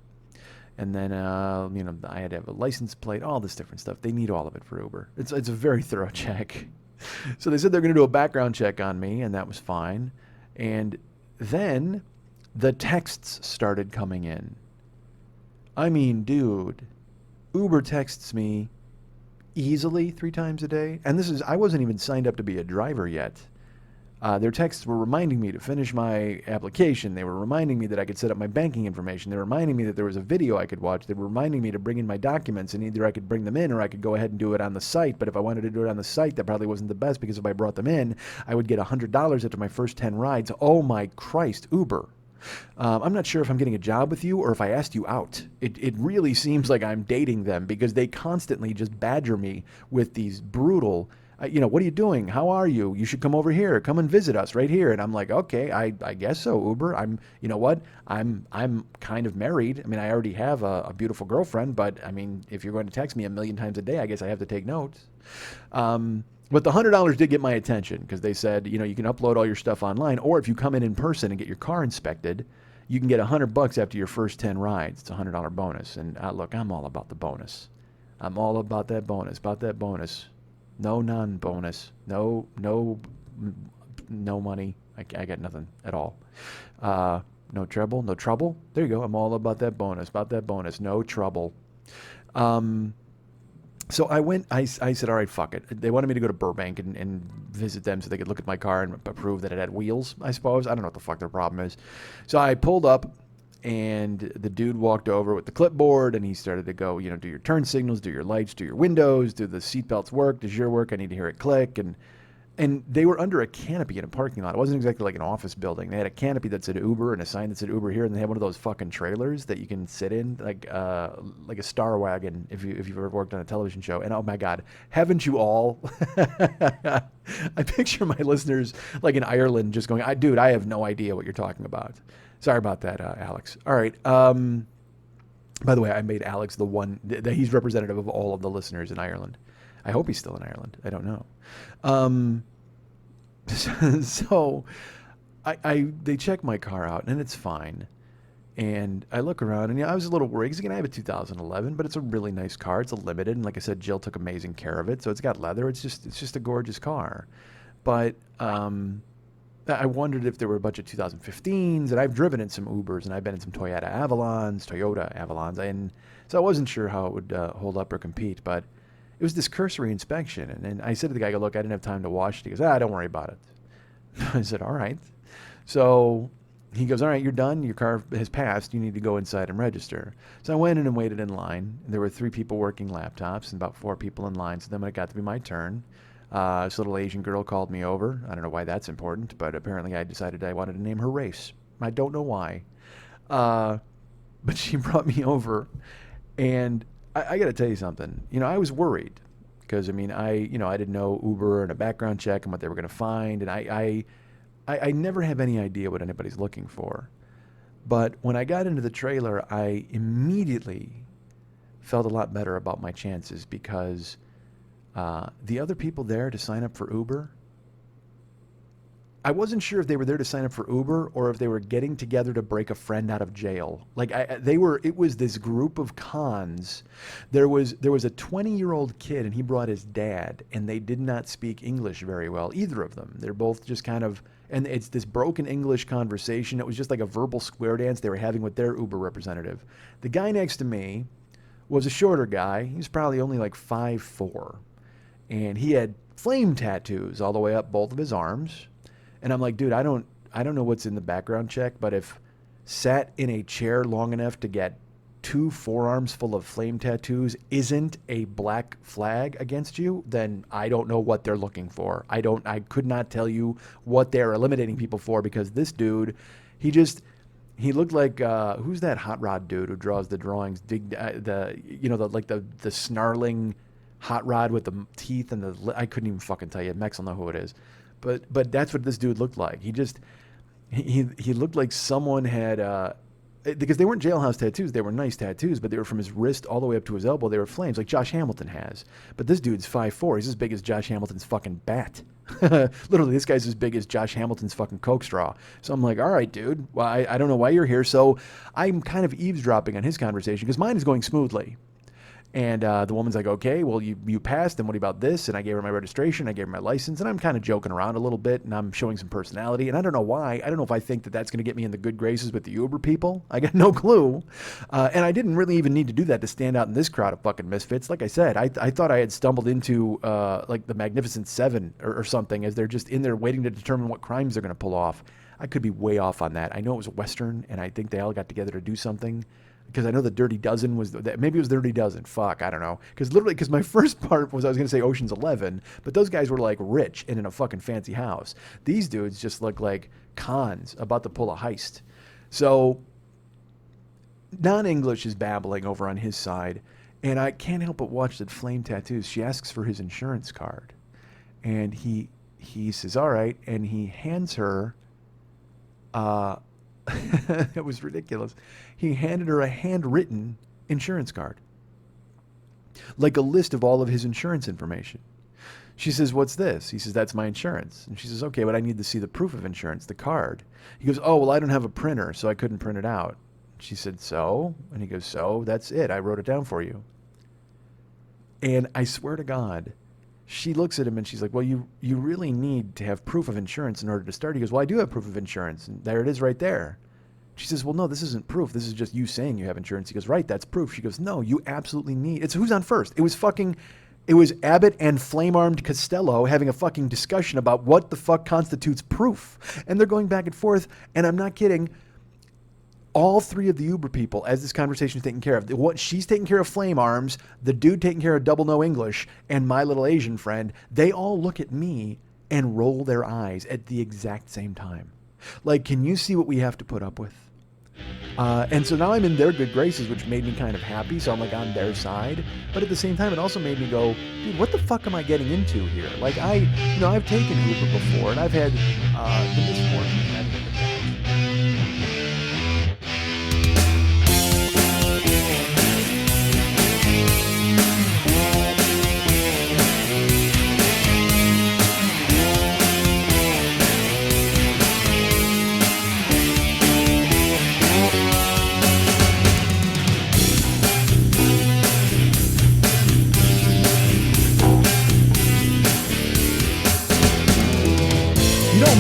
Speaker 2: And then, I had to have a license plate, all this different stuff. They need all of it for Uber. It's a very thorough check. So they said they're going to do a background check on me, and that was fine. And then the texts started coming in. I mean, dude, Uber texts me easily 3 times a day. And I wasn't even signed up to be a driver yet. Their texts were reminding me to finish my application. They were reminding me that I could set up my banking information. They were reminding me that there was a video I could watch. They were reminding me to bring in my documents, and either I could bring them in or I could go ahead and do it on the site. But if I wanted to do it on the site, that probably wasn't the best, because if I brought them in, I would get $100 after my first 10 rides. Oh my Christ, Uber. I'm not sure if I'm getting a job with you or if I asked you out. It really seems like I'm dating them, because they constantly just badger me with these brutal, what are you doing? How are you? You should come over here. Come and visit us right here. And I'm like, okay, I guess so, Uber. You know what? I'm kind of married. I mean, I already have a beautiful girlfriend, but I mean, if you're going to text me 1,000,000 times a day, I guess I have to take notes. But the $100 did get my attention, because they said, you can upload all your stuff online, or if you come in person and get your car inspected, you can get $100 after your first 10 rides. It's a $100 bonus. And look, I'm all about the bonus. I'm all about that bonus. No non-bonus. No money. I got nothing at all. No trouble. There you go. I'm all about that bonus. No trouble. So I said, all right, fuck it. They wanted me to go to Burbank and visit them so they could look at my car and prove that it had wheels, I suppose. I don't know what the fuck their problem is. So I pulled up, and the dude walked over with the clipboard, and he started to go, do your turn signals, do your lights, do your windows, do the seatbelts work, does your work, I need to hear it click. And they were under a canopy in a parking lot. It wasn't exactly like an office building. They had a canopy that said Uber and a sign that said Uber here, and they had one of those fucking trailers that you can sit in, like a Star Wagon, if you've ever worked on a television show. And oh my God, haven't you all? I picture my listeners like in Ireland just going, dude, I have no idea what you're talking about. Sorry about that, Alex. All right. By the way, I made Alex the one that he's representative of all of the listeners in Ireland. I hope he's still in Ireland. I don't know. So they check my car out, and it's fine. And I look around, and I was a little worried, because again, I have a 2011, but it's a really nice car. It's a limited, and like I said, Jill took amazing care of it. So it's got leather. It's just a gorgeous car. But I wondered if there were a bunch of 2015s, and I've driven in some Ubers, and I've been in some Toyota Avalons, and so I wasn't sure how it would hold up or compete, but it was this cursory inspection. And then I said to the guy, look, I didn't have time to wash it. He goes, don't worry about it. I said, all right. So he goes, all right, you're done. Your car has passed. You need to go inside and register. So I went in and waited in line. There were 3 people working laptops and about 4 people in line. So then when it got to be my turn, this little Asian girl called me over. I don't know why that's important, but apparently I decided I wanted to name her race. I don't know why. But she brought me over, and I got to tell you something. I was worried, because I didn't know Uber and a background check and what they were going to find, and I never have any idea what anybody's looking for. But when I got into the trailer, I immediately felt a lot better about my chances, because the other people there to sign up for Uber, I wasn't sure if they were there to sign up for Uber or if they were getting together to break a friend out of jail. Like it was this group of cons. There was a 20-year-old kid and he brought his dad, and they did not speak English very well, either of them. They're both just kind of, and it's this broken English conversation. It was just like a verbal square dance they were having with their Uber representative. The guy next to me was a shorter guy. He was probably only like 5'4", and he had flame tattoos all the way up both of his arms. And I'm like, dude, I don't know what's in the background check, but if sat in a chair long enough to get 2 forearms full of flame tattoos isn't a black flag against you, then I don't know what they're looking for. I could not tell you what they're eliminating people for, because this dude, he looked like who's that hot rod dude who draws the drawings? The snarling hot rod with the teeth and I couldn't even fucking tell you. Mex will know who it is. But that's what this dude looked like. He looked like someone had because they weren't jailhouse tattoos. They were nice tattoos, but they were from his wrist all the way up to his elbow. They were flames like Josh Hamilton has. But this dude's 5'4". He's as big as Josh Hamilton's fucking bat. Literally, this guy's as big as Josh Hamilton's fucking Coke straw. So I'm like, all right, dude. Well, I don't know why you're here. So I'm kind of eavesdropping on his conversation because mine is going smoothly. And the woman's like, okay, well, you passed, and what about this? And I gave her my registration, I gave her my license, and I'm kind of joking around a little bit, and I'm showing some personality, and I don't know why. I don't know if I think that that's going to get me in the good graces with the Uber people. I got no clue. And I didn't really even need to do that to stand out in this crowd of fucking misfits. Like I said, I thought I had stumbled into like the Magnificent Seven or something, as they're just in there waiting to determine what crimes they're going to pull off. I could be way off on that. I know it was a Western, and I think they all got together to do something. Because I know the Dirty Dozen was, maybe it was the Dirty Dozen. Fuck, I don't know. Because my first part was I was going to say Ocean's 11, but those guys were like rich and in a fucking fancy house. These dudes just look like cons about to pull a heist. So non-English is babbling over on his side, and I can't help but watch the flame tattoos. She asks for his insurance card, and he says, all right, and he hands her it was ridiculous. He handed her a handwritten insurance card, like a list of all of his insurance information. She says, what's this? He says, that's my insurance. And she says, okay, but I need to see the proof of insurance, the card. He goes, oh, well, I don't have a printer, so I couldn't print it out. She said, so? And he goes, so, that's it. I wrote it down for you. And I swear to God, she looks at him and she's like, well, you really need to have proof of insurance in order to start. He goes, well, I do have proof of insurance. And there it is right there. She says, well, no, this isn't proof. This is just you saying you have insurance. He goes, right, that's proof. She goes, no, you absolutely need. It's who's on first. It was Abbott and flame-armed Costello having a fucking discussion about what the fuck constitutes proof. And they're going back and forth. And I'm not kidding. All three of the Uber people, as this conversation is taken care of, what she's taking care of flame arms, the dude taking care of double no English, and my little Asian friend, they all look at me and roll their eyes at the exact same time. Like, can you see what we have to put up with? And so now I'm in their good graces, which made me kind of happy. So I'm like on their side, but at the same time, it also made me go, dude, what the fuck am I getting into here? Like I've taken Uber before, and I've had the misfortune of having it.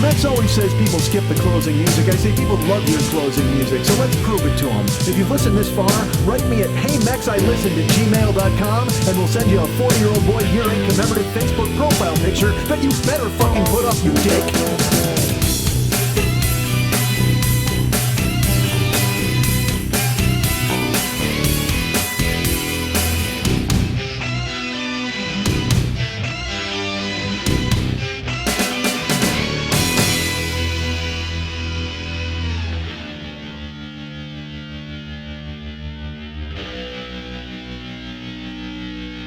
Speaker 1: Max always says people skip the closing music. I say people love your closing music, so let's prove it to them. If you've listened this far, write me at heymexilistened@gmail.com, and we'll send you a 40-year-old boy hearing commemorative Facebook profile picture that you better fucking put up, you dick.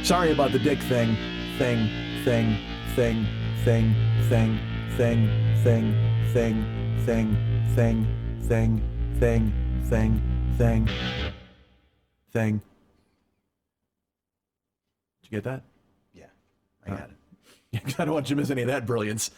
Speaker 1: Sorry about the dick thing. Thing. Did you get that?
Speaker 2: Yeah, I got it.
Speaker 1: I don't want you to miss any of that brilliance.